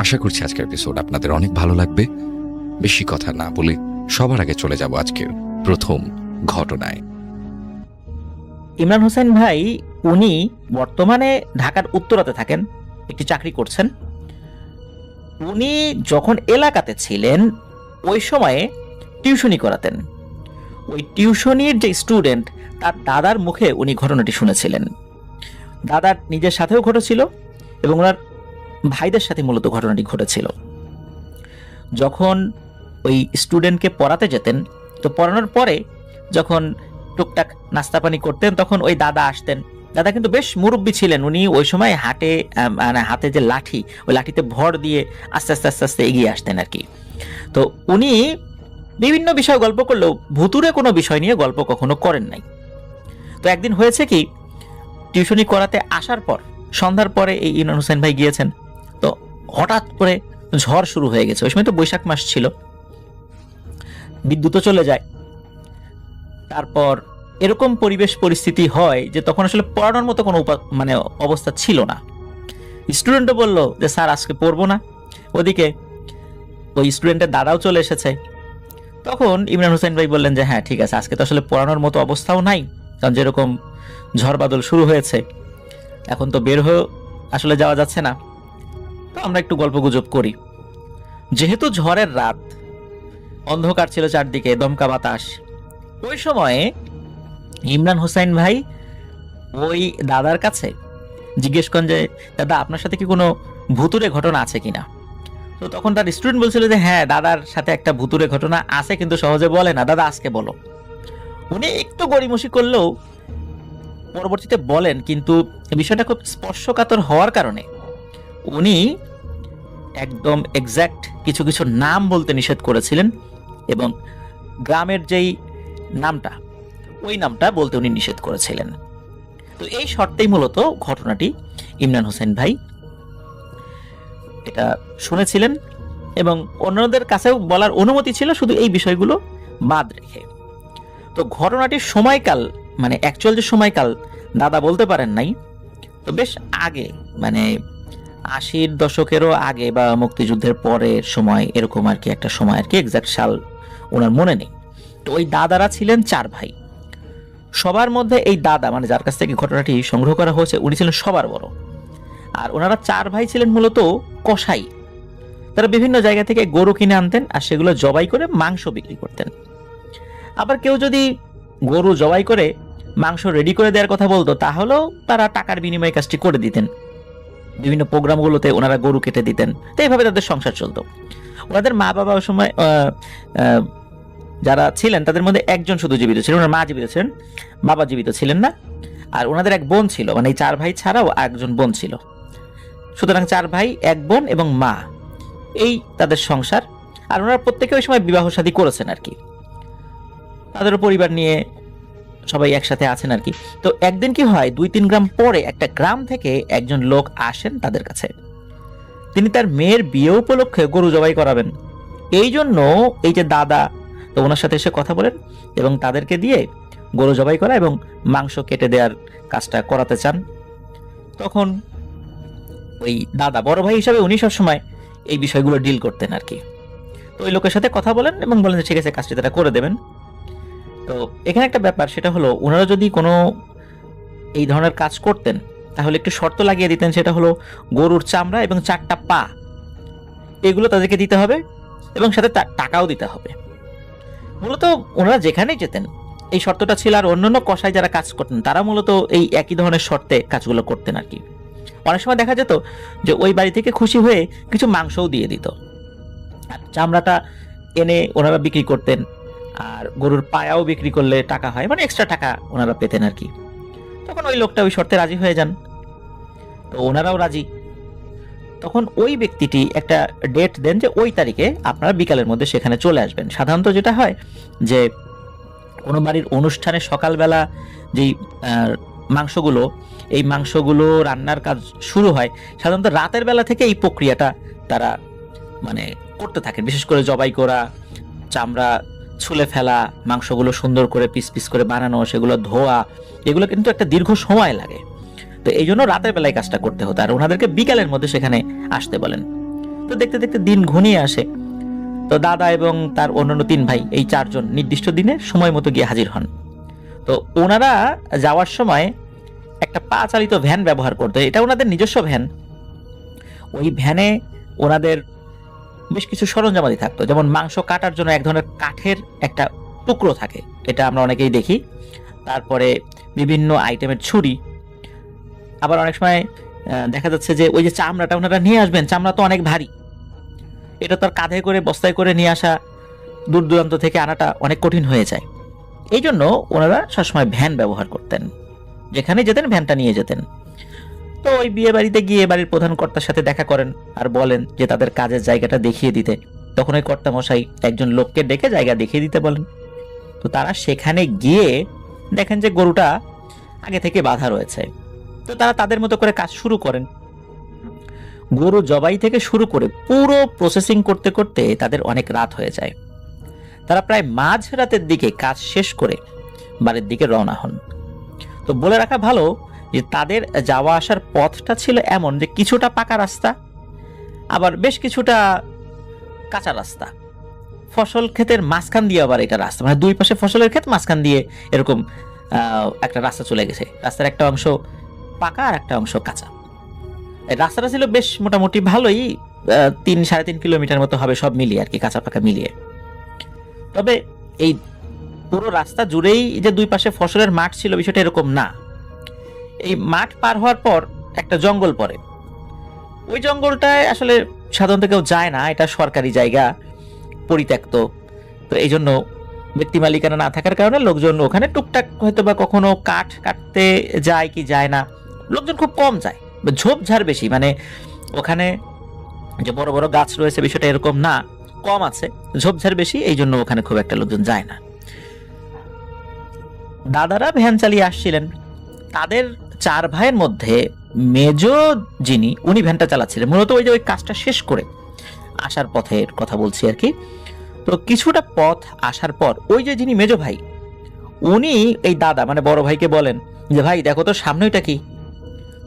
আশা করছি আজকের এপিসোড আপনাদের অনেক ভালো লাগবে। বেশি কথা না বলে সবার আগে চলে যাব আজকের প্রথম ঘটনায়। ইমরান হোসেন ভাই উনি বর্তমানে ঢাকার উত্তরাতে থাকেন, একটি চাকরি করছেন। উনি যখন এলাকাতে ছিলেন ওই সময়ে টিউশনি করাতেন। ওই টিউশনির যে স্টুডেন্ট তার দাদার মুখে উনি ঘটনাটি শুনেছিলেন। দাদার নিজের সাথেও ঘটেছিল এবং ওনার ভাইদের সাথে মূলত ঘটনাটি ঘটেছিল। যখন ওই স্টুডেন্টকে পড়াতে যেতেন, তো পড়ানোর পরে যখন টুকটাক নাস্তা পানি করতেন তখন ওই দাদা আসতেন। দাদা কিন্তু বেশ মুরব্বী ছিলেন, উনি ওই সময় হাতে যে লাঠি, ওই লাঠিতে ভর দিয়ে আস্তে আস্তে আস্তে আস্তে এগিয়ে আসতেন আর কি। তো উনি বিভিন্ন বিষয়ে গল্প করলেও ভুতুরে কোনো বিষয় নিয়ে গল্প কখনো করেন নাই। তো একদিন হয়েছে কি, টিউশনি করাতে আসার পর সন্ধ্যার পরে এই ইমরান হোসেন ভাই গিয়েছেন। তো হঠাৎ করে ঝড় শুরু হয়ে গেছে। ওই সময় তো বৈশাখ মাস ছিল, বিদ্যুৎও চলে যায়। তারপর এরকম পরিবেশ পরিস্থিতি হয় যে তখন আসলে পড়ানোর মতো কোনো অবস্থা ছিল না। স্টুডেন্টও বলল যে স্যার আজকে পড়বো না। ওদিকে ওই স্টুডেন্টের দাদাও চলে এসেছে। তখন ইমরান হোসেন ভাই বললেন যে হ্যাঁ ঠিক আছে, আজকে তো আসলে পড়ানোর মতো অবস্থাও নাই, কারণ যেরকম ঝড় বাদল শুরু হয়েছে, এখন তো বের হয়ে আসলে যাওয়া যাচ্ছে না। তো আমরা একটু গল্প গুজব করি। যেহেতু ঝড়ের রাত, অন্ধকার ছিল চারদিকে, দমকা বাতাস, ওই সময়ে ইমরান হোসেন ভাই ওই দাদার কাছে জিজ্ঞেস করেন যে দাদা আপনার সাথে কি কোনো ভুতুরে ঘটনা আছে কিনা। তো তখন তার স্টুডেন্ট বলছিল যে হ্যাঁ দাদার সাথে একটা ভুতুরে ঘটনা আছে, কিন্তু সহজে বলে না, দাদা আজকে বলো। উনি একটু গড়িমসি করলেও পরবর্তীতে বলেন, কিন্তু বিষয়টা খুব স্পর্শকাতর হওয়ার কারণে উনি একদম এক্স্যাক্ট কিছু কিছু নাম বলতে নিষেধ করেছিলেন এবং গ্রামের যেই নামটা, ওই নামটা বলতে উনি নিষেধ করেছিলেন। তো এই শর্তেই মূলত ঘটনাটি ইমরান হোসেন ভাই এটা শুনেছিলেন এবং অন্যদের কাছেও বলার অনুমতি ছিল, শুধু এই বিষয়গুলো বাদ রেখে। তো ঘটনাটির সময়কাল, অ্যাকচুয়াল যে সময়কাল দাদা বলতে পারেন নাই, তো বেশ আগে, 80-র দশকেরও আগে বা মুক্তিযুদ্ধের পরের সময়, এরকম আর কি একটা সময় আর কি, এক্সাক্ট সাল ওনার মনে নেই। তো ওই দাদারা ছিলেন 4 ভাই। সবার মধ্যে এই দাদা, যার কাছ থেকে ঘটনাটি সংগ্রহ করা হয়েছে, উনি ছিলেন সবার বড়। আর ওনারা 4 ভাই ছিলেন মূলত কসাই। তারা বিভিন্ন জায়গা থেকে গরু কিনে আনতেন আর সেগুলো জবাই করে মাংস বিক্রি করতেন। আবার কেউ যদি গরু জবাই করে মাংস রেডি করে দেওয়ার কথা বলতো, তাহলেও তারা টাকার বিনিময়ে কাজটি করে দিতেন। বিভিন্ন প্রোগ্রামগুলোতে ওনারা গরু কেটে দিতেন। তো এইভাবে তাদের সংসার চলতো। ওনাদের মা বাবা ওই সময় যারা ছিলেন তাদের মধ্যে একজন শুধু জীবিত ছিলেন, ওনার মা জীবিত ছিলেন, বাবা জীবিত ছিলেন না। আর ওনাদের এক বোন ছিল, এই 4 ভাই ছাড়াও একজন বোন ছিল। সুতরাং 4 ভাই, 1 বোন এবং মা, এই তাদের সংসার। আর ওনারা প্রত্যেকে ওই সময় বিবাহ শাদী করেছেন আর কি, তাদেরও পরিবার নিয়ে সবাই একসাথে আছেন আর কি। তো একদিন কি হয়, 2-3 গ্রাম পরে একটা গ্রাম থেকে একজন লোক আসেন তাদের কাছে। তিনি তার মেয়ের বিয়ে উপলক্ষে গরু জবাই করাবেন। এই জন্য এই যে দাদা, তো ওনার সাথে এসে কথা বলেন এবং তাদেরকে দিয়ে গরু জবাই করা এবং মাংস কেটে দেওয়ার কাজটা করাতে চান। তখন ওই দাদা, বড় ভাই হিসাবে উনি সবসময় এই বিষয়গুলো ডিল করতেন আর কি। তো ওই লোকের সাথে কথা বলেন এবং বলেন যে ঠিক আছে, কাজটি তারা করে দেবেন। তো এখানে একটা ব্যাপার, সেটা হলো ওনারা যদি কোনো এই ধরনের কাজ করতেন তাহলে একটু শর্ত লাগিয়ে দিতেন, সেটা হলো গরুর চামড়া এবং 4টা পা, এগুলো তাদেরকে দিতে হবে এবং সাথে টাকাও দিতে হবে। মূলত ওনারা যেখানেই যেতেন এই শর্তটা ছিল। আর অন্যান্য কসাই যারা কাজ করতেন তারা মূলত এই একই ধরনের শর্তে কাজগুলো করতেন আর কি। অনেক সময় দেখা যেত যে ওই বাড়ি থেকে খুশি হয়ে কিছু মাংসও দিয়ে দিত, আর চামড়াটা এনে ওনারা বিক্রি করতেন। আর গরুর পায়াও বিক্রি করলে টাকা হয়, এক্সট্রা টাকা ওনারা পেতেন আর কি। তখন ওই লোকটা ওই শর্তে রাজি হয়ে যান, তো ওনারাও রাজি। তখন ওই ব্যক্তিটি একটা ডেট দেন যে ওই তারিখে আপনারা বিকালের মধ্যে সেখানে চলে আসবেন। সাধারণত যেটা হয় যে কোনো বাড়ির অনুষ্ঠানে সকালবেলা যেই মাংসগুলো, এই মাংসগুলো রান্নার কাজ শুরু হয় সাধারণত রাতের বেলা থেকে। এই প্রক্রিয়াটা তারা করতে থাকেন, বিশেষ করে জবাই করা, চামড়া ছুলে ফেলা, মাংসগুলো সুন্দর করে পিস পিস করে বানানো, সেগুলো ধোয়া, এগুলো কিন্তু একটা দীর্ঘ সময় লাগে। তো এই জন্য রাতের বেলায় কাজটা করতে হতো, আর ওনাদেরকে বিকালের মধ্যে সেখানে আসতে বলেন। তো দেখতে দেখতে দিন ঘনিয়ে আসে। তো দাদা এবং তার অন্যান্য 3 ভাই, এই 4 জন নির্দিষ্ট দিনে সময় মতো গিয়ে হাজির হন। তো ওনারা যাওয়ার সময় একটা পা চালিত ভ্যান ব্যবহার করতো, এটা ওনাদের নিজস্ব ভ্যান। ওই ভ্যানে ওনাদের বেশ কিছু সরঞ্জামাদি থাকতো, যেমন মাংস কাটার জন্য এক ধরনের কাঠের একটা টুকরো থাকে, এটা আমরা অনেকেই দেখি। তারপরে বিভিন্ন আইটেমের ছুরি। আবার অনেক সময় দেখা যাচ্ছে যে ওই যে চামড়াটা ওনারা নিয়ে আসবেন, চামড়া তো অনেক ভারী, এটা তার কাঁধে করে বস্তায় করে নিয়ে আসা, দূর দূরান্ত থেকে আনাটা অনেক কঠিন হয়ে যায়। এই জন্য ওনারা সবসময় ভ্যান ব্যবহার করতেন, যেখানে যেতেন ভ্যানটা নিয়ে যেতেন। তো ওই বিয়ে বাড়িতে গিয়ে বাড়ির প্রধান কর্তার সাথে দেখা করেন আর বলেন যে তাদের কাজের জায়গাটা দেখিয়ে দিতে। তখন ওই কর্তা মশাই একজন লোককে ডেকে জায়গা দেখিয়ে দিতে বলেন। তো তারা সেখানে গিয়ে দেখেন যে গরুটা আগে থেকে বাঁধা রয়েছে। তো তারা তাদের মতো করে কাজ শুরু করেন। গরু জবাই থেকে শুরু করে পুরো প্রসেসিং করতে করতে তাদের অনেক রাত হয়ে যায়। তারা প্রায় মাঝ রাতের দিকে কাজ শেষ করে বাড়ির দিকে রওনা হন। তো বলে রাখা ভালো যে তাদের যাওয়া আসার পথটা ছিল এমন যে কিছুটা পাকা রাস্তা, আবার বেশ কিছুটা কাঁচা রাস্তা। ফসল ক্ষেতের মাঝখান দিয়ে আবার এটা রাস্তা, মানে দুই পাশে ফসলের ক্ষেত, মাঝখান দিয়ে এরকম একটা রাস্তা চলে গেছে। রাস্তার একটা অংশ পাকা আর একটা অংশ কাঁচা। রাস্তাটা ছিল বেশ মোটামুটি ভালোই, 3-3.5 কিলোমিটার মতো হবে সব মিলিয়ে আর কি, কাঁচা পাকা মিলিয়ে। তবে এই পুরো রাস্তা জুড়েই যে দুই পাশে ফসলের মাঠ ছিল বিষয়টা এরকম না। এই মাঠ পার হওয়ার পর একটা জঙ্গল পড়ে। ওই জঙ্গলটায় আসলে সাধারণত কেউ যায় না, এটা সরকারি জায়গা, পরিত্যক্ত। তো এই জন্য ব্যক্তি মালিকানা না থাকার কারণে লোকজন ওখানে টুকটাক হয়তো বা কখনো কাঠ কাটতে যায় কি যায় না, লোকজন খুব কম যায়। ঝোপঝাড় বেশি, মানে ওখানে যে বড় বড় গাছ রয়েছে বিষয়টা এরকম না, কম আছে, ঝোপঝাড় বেশি, এই জন্য ওখানে খুব একটা লোকজন যায় না। দাদারা ভ্যান চালিয়ে আসছিলেন। তাদের 4 ভাইয়ের মধ্যে মেজো যিনি, উনি ভ্যানটা চালাচ্ছিলেন মূলত ওই যে ওই কাজটা শেষ করে আসার পথের কথা বলছি আর কি। তো কিছুটা পথ আসার পর ওই যে যিনি মেজো ভাই, উনি এই দাদা মানে বড় ভাইকে বলেন যে ভাই দেখো তো সামনেটা কি।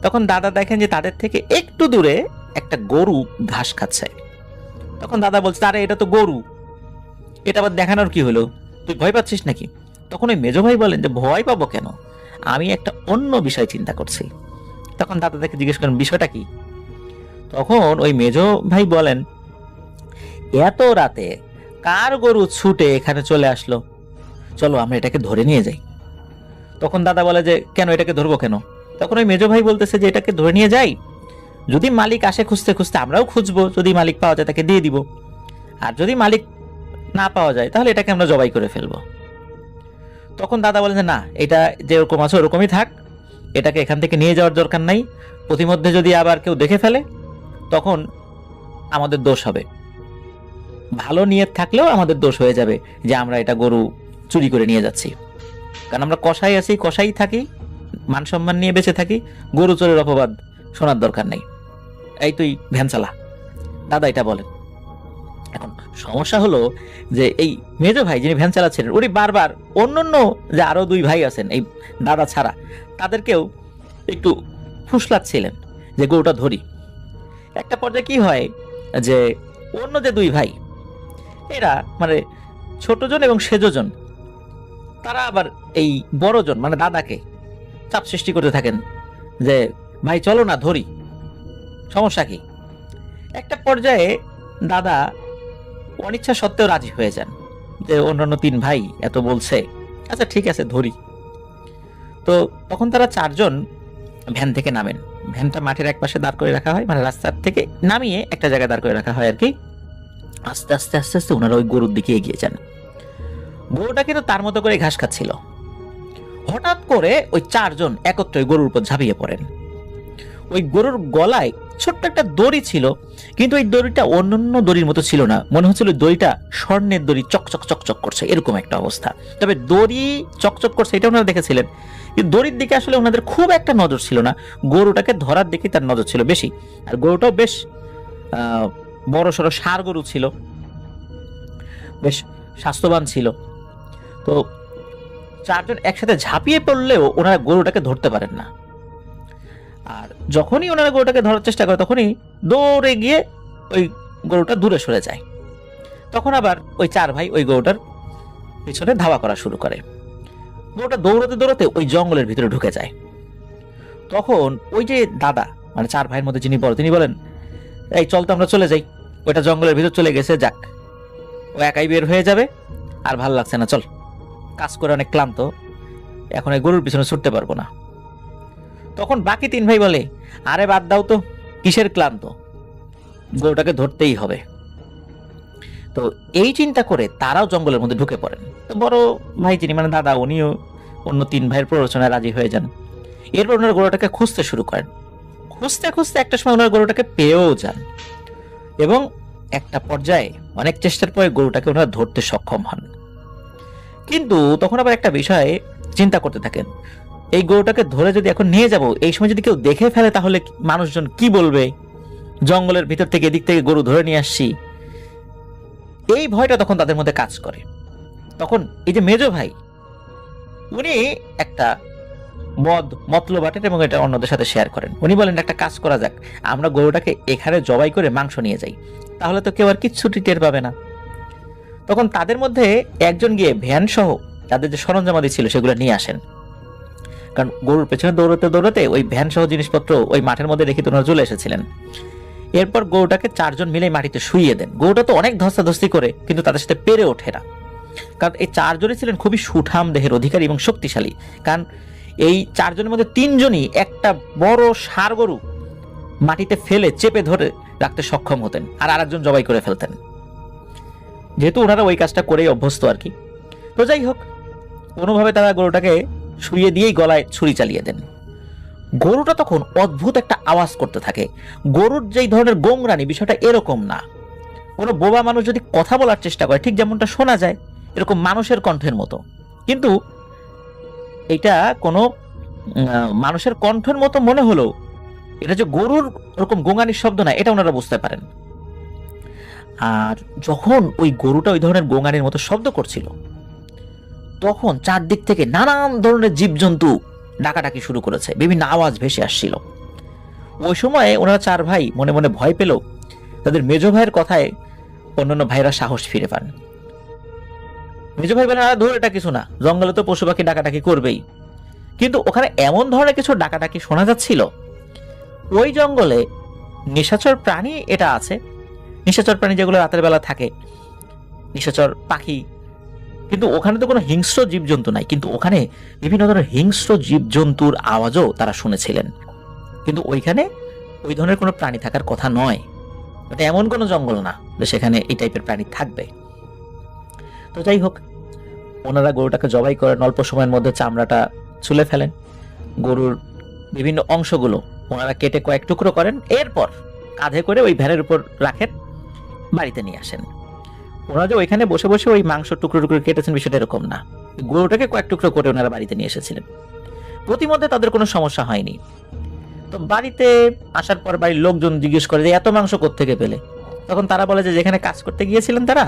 তখন দাদা দেখেন যে তাদের থেকে একটু দূরে একটা গরু ঘাস খাচ্ছে। তখন দাদা বলছে আরে এটা তো গরু, এটা আবার দেখানোর কি হলো, তুই ভয় পাচ্ছিস নাকি? তখন ওই মেজো ভাই বলেন যে ভয় পাবো কেন, আমি একটা অন্য বিষয় চিন্তা করছি। তখন দাদা তাকে জিজ্ঞেস করেন বিষয়টা কি? তখন ওই মেজো ভাই বলেন এত রাতে কার গরু ছুটে এখানে চলে আসলো, চলো আমরা এটাকে ধরে নিয়ে যাই। তখন দাদা বলে যে কেন, এটাকে ধরবো কেন? তখন ওই মেজো ভাই বলতেছে যে এটাকে ধরে নিয়ে যাই, যদি মালিক আসে খুঁজতে খুঁজতে আমরাও খুঁজবো, যদি মালিক পাওয়া যায় তাকে দিয়ে দিব, আর যদি মালিক না পাওয়া যায় তাহলে এটাকে আমরা জবাই করে ফেলবো। তখন দাদা বলেন যে না, এটা যেরকম আছে ওরকমই থাক, এটাকে এখান থেকে নিয়ে যাওয়ার দরকার নাই, প্রতিমধ্যে যদি আবার কেউ দেখে ফেলে তখন আমাদের দোষ হবে, ভালো নিয়ত থাকলেও আমাদের দোষ হয়ে যাবে যে আমরা এটা গরু চুরি করে নিয়ে যাচ্ছি। কারণ আমরা কষাই আছি, কষাই থাকি, মান সম্মান নিয়ে বেঁচে থাকি, গরু চোরের অপবাদ শোনার দরকার নেই, এই তুই ভ্যান চালা, দাদা এটা বলেন। এখন সমস্যা হলো যে এই মেজো ভাই যিনি ভ্যান চালাচ্ছিলেন উনি বারবার অন্যান্য যে আরো 2 ভাই আছেন এই দাদা ছাড়া তাদেরকেও একটু ফুসলাচ্ছিলেন যে গরুটা ধরি। একটা পর্যায়ে কি হয় যে অন্য যে 2 ভাই এরা মানে ছোটজন এবং সেজজন, তারা আবার এই বড়জন মানে দাদাকে চাপ সৃষ্টি করতে থাকেন যে ভাই চলো না ধরি, সমস্যা কি? একটা পর্যায়ে দাদা অনিচ্ছা সত্ত্বেও রাজি হয়ে যান যে অন্যান্য 3 ভাই এত বলছে, আচ্ছা ঠিক আছে ধরি। তো তখন তারা 4 জন ভ্যান থেকে নামেন। ভ্যানটা মাঠের এক পাশে দাঁড় করে রাখা হয়, মানে রাস্তার থেকে নামিয়ে একটা জায়গায় দাঁড় করে রাখা হয় আর কি। আস্তে আস্তে আস্তে আস্তে ওনারা ওই গরুর দিকে এগিয়ে যান। গরুটা কিন্তু তার মতো করে ঘাস খাচ্ছিল। হঠাৎ করে ওই 4 জন একত্রে গরুর উপর ঝাঁপিয়ে পড়েন। ওই গরুর গলায় ছোট্ট একটা দড়ি ছিল, কিন্তু ওই দড়িটা অন্যান্য দড়ির মতো ছিল না, মনে হচ্ছিল দড়িটা স্বর্ণের দড়ি, চকচক চকচক করছে এরকম একটা অবস্থা। তবে দড়ি চকচক করছে এটা ওনারা দেখেছিলেন, কিন্তু দড়ির দিকে আসলে ওনাদের খুব একটা নজর ছিল না, গরুটাকে ধরার দিকে তার নজর ছিল বেশি। আর গরুটাও বেশ বড় সড়ো ষাঁড় গরু ছিল, বেশ স্বাস্থ্যবান ছিল। তো 4 জন একসাথে ঝাঁপিয়ে পড়লেও ওনারা গরুটাকে ধরতে পারেন না। আর যখনই ওনারা গরুটাকে ধরার চেষ্টা করে তখনই দৌড়ে গিয়ে ওই গরুটা দূরে সরে যায়। তখন আবার ওই চার ভাই ওই গরুটার পিছনে ধাওয়া করা শুরু করে। গরুটা দৌড়াতে দৌড়াতে ওই জঙ্গলের ভিতরে ঢুকে যায়। তখন ওই যে দাদা, মানে চার ভাইয়ের মধ্যে যিনি বড়, তিনি বলেন, এই চল তো আমরা চলে যাই, ওইটা জঙ্গলের ভিতর চলে গেছে, যাক ও একাই বের হয়ে যাবে, আর ভাল লাগছে না, চল, কাজ করে অনেক ক্লান্ত, এখন এই গরুর পিছনে ছুটতে পারবো না। তখন বাকি তিন ভাই বলে, আরে বাদ দাও তো, কিসের ক্লান্ত, গরুটাকে ধরতেই হবে। তো এই চিন্তা করে তারাও জঙ্গলের মধ্যে ঢুকে পড়েন। তো বড় ভাই যিনি, মানে দাদা, উনিও অন্য তিন ভাইয়ের প্ররোচনায় রাজি হয়ে যান। এরপর ওনার গরুটাকে খুঁজতে শুরু করেন। খুঁজতে খুঁজতে একটা সময় ওনার গরুটাকে পেয়েও যান, এবং একটা পর্যায়ে অনেক চেষ্টার পরে গরুটাকে ওনারা ধরতে সক্ষম হন। কিন্তু তখন আবার একটা বিষয়ে চিন্তা করতে থাকেন, এই গরুটাকে ধরে যদি এখন নিয়ে যাব, এই সময় যদি কেউ দেখে ফেলে তাহলে মানুষজন কি বলবে, জঙ্গলের ভিতর থেকে এদিক থেকে গরু ধরে নিয়ে আসছি, এই ভয়টা তখন তাদের মধ্যে কাজ করে। তখন এই যে মেজো ভাই, উনি একটা মতলব আটেন এবং এটা অন্যদের সাথে শেয়ার করেন। উনি বলেন, একটা কাজ করা যাক, আমরা গরুটাকে এখানে জবাই করে মাংস নিয়ে যাই, তাহলে তো কেউ আর কিচ্ছুটি টের পাবে না। তখন তাদের মধ্যে একজন গিয়ে ভ্যান সহ তাদের যে সরঞ্জামাদি ছিল সেগুলো নিয়ে আসেন, কারণ গরুর পেছনে দৌড়াতে দৌড়াতে ওই ভ্যান সহ জিনিসপত্র ওই মাঠের মধ্যে রেখে ওনারা চলে এসেছিলেন। এরপর গরুটাকে চারজন মিলে মাটিতে শুইয়ে দেন। গরুটা তো অনেক ধস্তাধস্তি করে, কিন্তু তাদের সাথে পেরে ওঠে না, কারণ এই চারজনই ছিলেন খুবই সুঠাম দেহের অধিকারী এবং শক্তিশালী। কারণ এই চারজনের মধ্যে তিনজনই একটা বড় ষাঁড় গরু মাটিতে ফেলে চেপে ধরে রাখতে সক্ষম হতেন, আর আরেকজন জবাই করে ফেলতেন, যেহেতু ওনারা ওই কাজটা করেই অভ্যস্ত আর কি। তো যাই হোক, কোনোভাবে তারা গরুটাকে শুইয়ে দিয়েই গলায় ছুরি চালিয়ে দেন। গরুটা তখন অদ্ভুত একটা আওয়াজ করতে থাকে। গরুর যেই ধরনের গোংরানি, বিষয়টা এরকম না। কোনো বোবা মানুষ যদি কথা বলার চেষ্টা করে, ঠিক যেমনটা শোনা যায় এরকম মানুষের কণ্ঠের মতো, কিন্তু এটা কোনো মানুষের কণ্ঠের মতো মনে হলেও এটা যে গরুর ওরকম গোঙানির শব্দ না, এটা ওনারা বুঝতে পারেন। আর যখন ওই গরুটা ওই ধরনের গোঙানির মতো শব্দ করছিল, তখন চারদিক থেকে নানান ধরনের জীবজন্তু ডাকাডাকি শুরু করেছে, বিভিন্ন আওয়াজ ভেসে আসছিল। ওই সময় ওনারা চার ভাই মনে মনে ভয় পেল, তাদের মেজো ভাইয়ের কথায় অন্যান্য ভাইরা সাহস ফিরে পান। মেজো ভাই বলেন, ধর, এটা কিছু না, জঙ্গলে তো পশু পাখি ডাকাডাকি করবেই। কিন্তু ওখানে এমন ধরনের কিছু ডাকাডাকি শোনা যাচ্ছিল, ওই জঙ্গলে নিশাচর প্রাণী এটা আছে, নিশাচর প্রাণী যেগুলো রাতের বেলা থাকে, নিশাচর পাখি, কিন্তু ওখানে তো কোনো হিংস্র জীবজন্তু নাই, কিন্তু ওখানে বিভিন্ন ধরনের হিংস্র জীবজন্তুর আওয়াজও তারা শুনেছিলেন। কিন্তু ওইখানে ওই ধরনের কোনো প্রাণী থাকার কথা নয়, এটা এমন কোনো জঙ্গল না যে সেখানে এই টাইপের প্রাণী থাকবে। তো যাই হোক, ওনারা গরুটাকে জবাই করেন, অল্প সময়ের মধ্যে চামড়াটা ছুলে ফেলেন, গরুর বিভিন্ন অংশগুলো ওনারা কেটে কয়েক টুকরো করেন, এরপর কাঁধে করে ওই ভ্যানের উপর রাখেন, বাড়িতে নিয়ে আসেন। ওনারা যে ওইখানে বসে বসে ওই মাংস টুকরো টুকরো কেটেছেন, বিষয়টা এরকম না, গরুটাকে কয়েক টুকরো করে ওনারা বাড়িতে নিয়ে এসেছিলেন। প্রতিমধ্যে তাদের কোনো সমস্যা হয়নি। তো বাড়িতে আসার পর বাড়ির লোকজন জিজ্ঞেস করে যে এত মাংস কোত্থেকে পেলে? তখন তারা বলে যে যেখানে কাজ করতে গিয়েছিলেন তারা,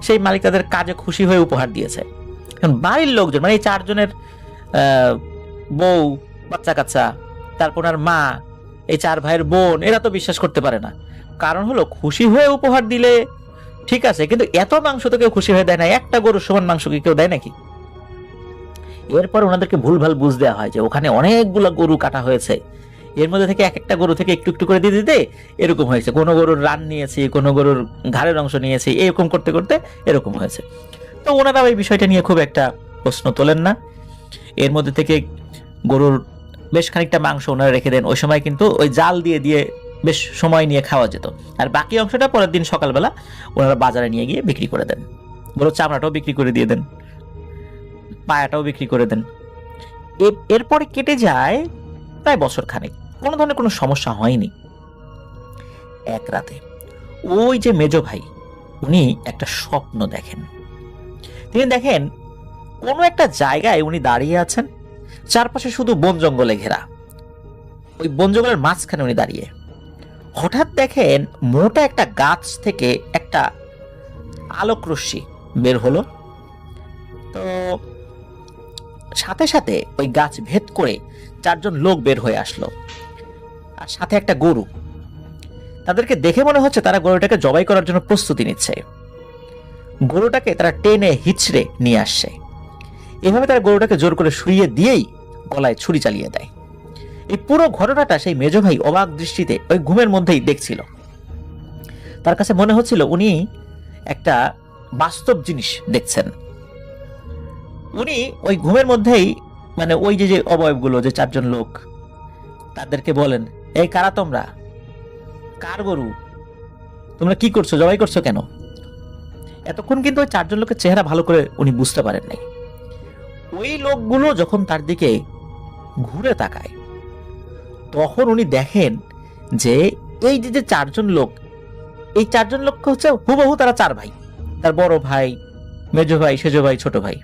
সেই মালিক তাদের কাজে খুশি হয়ে উপহার দিয়েছে। এখন বাড়ির লোকজন, মানে এই চারজনের বউ, বাচ্চা কাচ্চা, তারপর আর মা, এই চার ভাইয়ের বোন, এরা তো বিশ্বাস করতে পারে না। কারণ হলো, খুশি হয়ে উপহার দিলে ঠিক আছে, কিন্তু এত মাংস তো কেউ খুশি হয়ে দেয় না, একটা গরুর সমান মাংস কি কেউ দেয় নাকি? এরপর ওনাদেরকে ভুলভাল বুঝ দেওয়া হয় যে ওখানে অনেকগুলো গরু কাটা হয়েছে, এর মধ্যে থেকে এক একটা গরু থেকে একটু একটু করে দিয়ে দিতে এরকম হয়েছে, কোনো গরুর রান নিয়েছি, কোনো গরুর ঘাড়ের অংশ নিয়েছি, এরকম করতে করতে এরকম হয়েছে। তো ওনারা ওই বিষয়টা নিয়ে খুব একটা প্রশ্ন তোলেন না। এর মধ্যে থেকে গরুর বেশ খানিকটা মাংস ওনারা রেখে দেন। ওই সময় কিন্তু ওই জাল দিয়ে দিয়ে বেশ সময় নিয়ে খাওয়া যেত, আর বাকি অংশটা পরের দিন সকালবেলা ওনারা বাজারে নিয়ে গিয়ে বিক্রি করে দেন। গরুর চামড়াটাও বিক্রি করে দিয়ে দেন, পায়াটাও বিক্রি করে দেন। এরপরে কেটে যায় প্রায় বছর খানেক, কোনো ধরনের কোনো সমস্যা হয়নি। এক রাতে ওই যে মেজো ভাই, উনি একটা স্বপ্ন দেখেন। তিনি দেখেন কোনো একটা জায়গায় উনি দাঁড়িয়ে আছেন, চারপাশে শুধু বন জঙ্গলে ঘেরা। ওই বন জঙ্গলের মাঝখানে উনি দাঁড়িয়ে, হঠাৎ দেখেন মোটা একটা গাছ থেকে একটা আলোক রশ্মি বের হলো। তো সাথে সাথে ওই গাছ ভেদ করে চারজন লোক বের হয়ে আসলো, আর সাথে একটা গরু। তাদেরকে দেখে মনে হচ্ছে তারা গরুটাকে জবাই করার জন্য প্রস্তুতি নিচ্ছে। গরুটাকে তারা টেনে হিচড়ে নিয়ে আসছে। এভাবে তারা গরুটাকে জোর করে শুইয়ে দিয়েই গলায় ছুরি চালিয়ে দেয়। এই পুরো ঘটনাটা সেই মেজ ভাই অবাক দৃষ্টিতে ওই ঘুমের মধ্যেই দেখছিল। তার কাছে মনে হচ্ছিল উনি একটা বাস্তব জিনিস দেখছেন। উনি ওই ঘুমের মধ্যেই মানে ওই যে অবয়বগুলো, যে চারজন লোক, তাদেরকে বলেন, এই কারা তোমরা? কার গরু? তোমরা কি করছো? জবাই করছো কেন? এতক্ষণ কিন্তু ওই চারজন লোকের চেহারা ভালো করে উনি বুঝতে পারেন নাই। ওই লোকগুলো যখন তার দিকে ঘুরে তাকায় তখন উনি দেখেন যে এই যে চারজন লোক, এই চারজন লোক হচ্ছে হুবহু তারা চার ভাই। তার বড় ভাই, মেজ ভাই, সেজ ভাই, ছোট ভাই।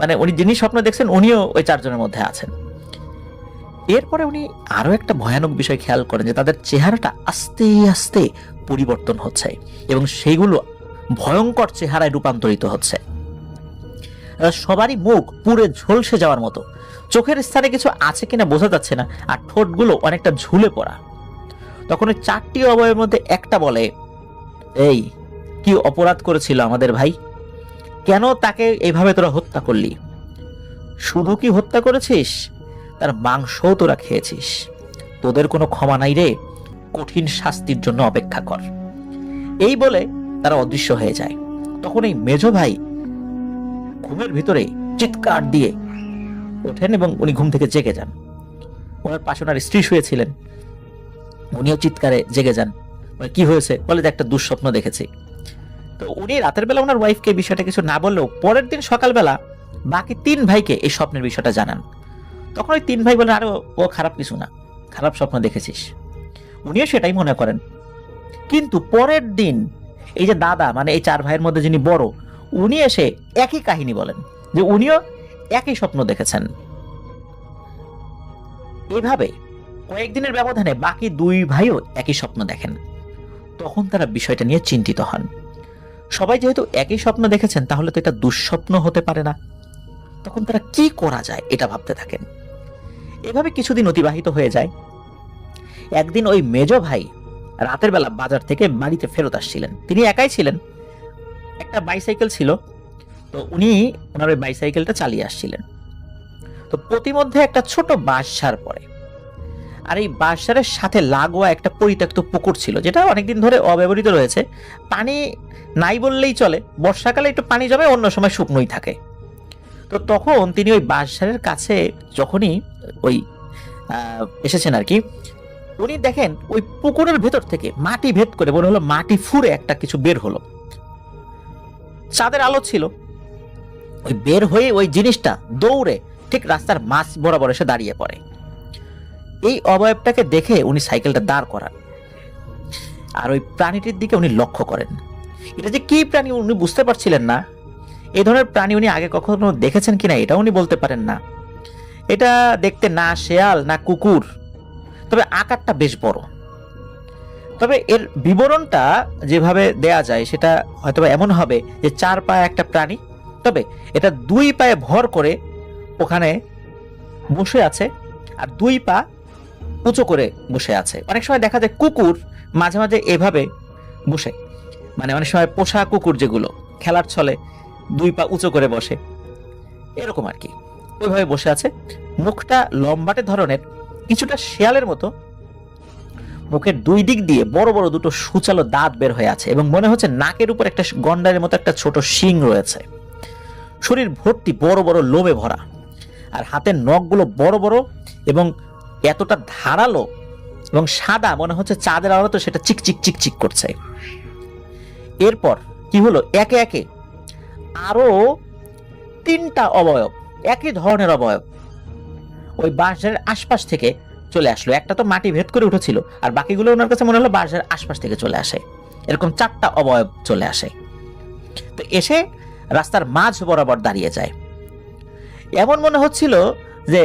মানে উনি যিনি স্বপ্ন দেখছেন উনিও ওই চারজনের মধ্যে আছেন। এরপরে উনি আরো একটা ভয়ানক বিষয় খেয়াল করেন যে তাদের চেহারাটা আস্তে আস্তে পরিবর্তন হচ্ছে এবং সেইগুলো ভয়ঙ্কর চেহারায় রূপান্তরিত হচ্ছে। সবারই মুখ পুরে ঝলসে যাওয়ার মতো, চোখের স্থানে কিছু আছে কিনা বোঝা যাচ্ছে না, আর ঠোঁটগুলো অনেকটা ঝুলে পড়া। তখন ওই চারটি অবয়বের মধ্যে একটা বলে, এই কি অপরাধ করেছিল আমাদের ভাই? কেন তাকে এইভাবে তোরা হত্যা করলি? শুধু কি হত্যা করেছিস, তার মাংসও তোরা খেয়েছিস। তোদের কোনো ক্ষমা নাই রে, কঠিন শাস্তির জন্য অপেক্ষা কর। এই বলে তারা অদৃশ্য হয়ে যায়। তখন এই মেজ ভাই ঘুমের ভিতরে চিৎকার দিয়ে ওঠেন এবং উনি ঘুম থেকে জেগে যান। ওনার পাশে ওনার স্ত্রী শুয়েছিলেন, উনিও চিৎকারে জেগে যান। কি হয়েছে? বলে যে একটা দুঃস্বপ্ন দেখেছি। তো উনি রাতের বেলা ওনার ওয়াইফকে বিষয়টা কিছু না বললেও পরের দিন সকালবেলা বাকি তিন ভাইকে এই স্বপ্নের বিষয়টা জানান। তখন ওই তিন ভাই বলেন, আরে ও খারাপ কিছু না, খারাপ স্বপ্ন দেখেছিস। উনিও সেটাই মনে করেন। কিন্তু পরের দিন এই যে দাদা, মানে এই চার ভাইয়ের মধ্যে যিনি বড়, উনি এসে একই কাহিনী বলেন যে উনিও একই স্বপ্ন দেখেছেন। এভাবে কয়েকদিনের ব্যবধানে বাকি দুই ভাইও একই স্বপ্ন দেখেন। তখন তারা বিষয়টা নিয়ে চিন্তিত হন। সবাই যেহেতু একই স্বপ্ন দেখেছেন, তাহলে তো এটা দুঃস্বপ্ন হতে পারে না। তখন তারা কি করা যায় এটা ভাবতে থাকেন। এভাবে কিছুদিন অতিবাহিত হয়ে যায়। একদিন ওই মেজ ভাই রাতের বেলা বাজার থেকে বাড়িতে ফেরত আসছিলেন। তিনি একাই ছিলেন, একটা বাইসাইকেল ছিল। তো উনি ওনার ওই বাইসাইকেলটা চালিয়ে আসছিলেন। তো প্রতিমধ্যে একটা ছোট বাঁশঝাড় পড়ে, আর এই বাঁশঝাড়ের সাথে লাগোয়া একটা পরিত্যক্ত পুকুর ছিল, যেটা অনেকদিন ধরে অব্যবহৃত রয়েছে। পানি নাই বললেই চলে, বর্ষাকালে একটু পানি জমে, অন্য সময় শুকনোই থাকে। তো তখন তিনি ওই বাঁশঝাড়ের কাছে যখনই ওই এসেছেন আর কি, উনি দেখেন ওই পুকুরের ভেতর থেকে মাটি ভেদ করে, মনে হলো মাটি ফুঁড়ে একটা কিছু বের হলো। চাঁদের আলো ছিল। ওই বের হয়ে ওই জিনিসটা দৌড়ে ঠিক রাস্তার মাঝ বরাবর এসে দাঁড়িয়ে পড়ে। এই অবয়বটাকে দেখে উনি সাইকেলটা দাঁড় করান আর ওই প্রাণীটির দিকে উনি লক্ষ্য করেন। এটা যে কি প্রাণী উনি বুঝতে পারছিলেন না। এই ধরনের প্রাণী উনি আগে কখনো দেখেছেন কিনা এটা উনি বলতে পারেন না। এটা দেখতে না শেয়াল না কুকুর, তবে আকারটা বেশ বড়। তবে এর বিবরণটা যেভাবে দেয়া যায় সেটা হয়তো এমন হবে যে চার পায়ে একটা প্রাণী, তবে এটা দুই পায়ে ভর করে ওখানে বসে আছে আর দুই পা উঁচু করে বসে আছে। অনেক সময় দেখা যায় কুকুর মাঝে মাঝে এভাবে বসে, মানে অনেক সময় পোষা কুকুর যেগুলো খেলার ছলে দুই পা উঁচু করে বসে, এরকম আর কি, ওইভাবে বসে আছে। মুখটা লম্বাটে ধরনের, কিছুটা শেয়ালের মতো। মুখের দুই দিক দিয়ে বড় বড় দুটো সুচালো দাঁত বের হয়ে আছে এবং মনে হচ্ছে নাকের উপর একটা গন্ডারের মতো একটা ছোট শিং রয়েছে। শরীর ভর্তি বড় বড় লোমে ভরা, আর হাতের নখগুলো বড় বড় এবং এতটা ধারালো এবং সাদা, মনে হচ্ছে চাঁদের আলো তো সেটা চিকচিক চিকচিক করছে। এরপর কি হলো, একে একে আরো তিনটা অবয়ব, একই ধরনের অবয়ব ওই বাঁশঝাড়ের আশপাশ থেকে চলে আসলো। একটা তো মাটি ভেদ করে উঠেছিল, আর বাকিগুলো ওনার কাছে মনে হলো বাঁশঝাড়ের আশপাশ থেকে চলে আসে। এরকম চারটা অবয়ব চলে আসে, তো এসে রাস্তার মাঝ বরাবর দাঁড়িয়ে যায়। এমন মনে হচ্ছিল যে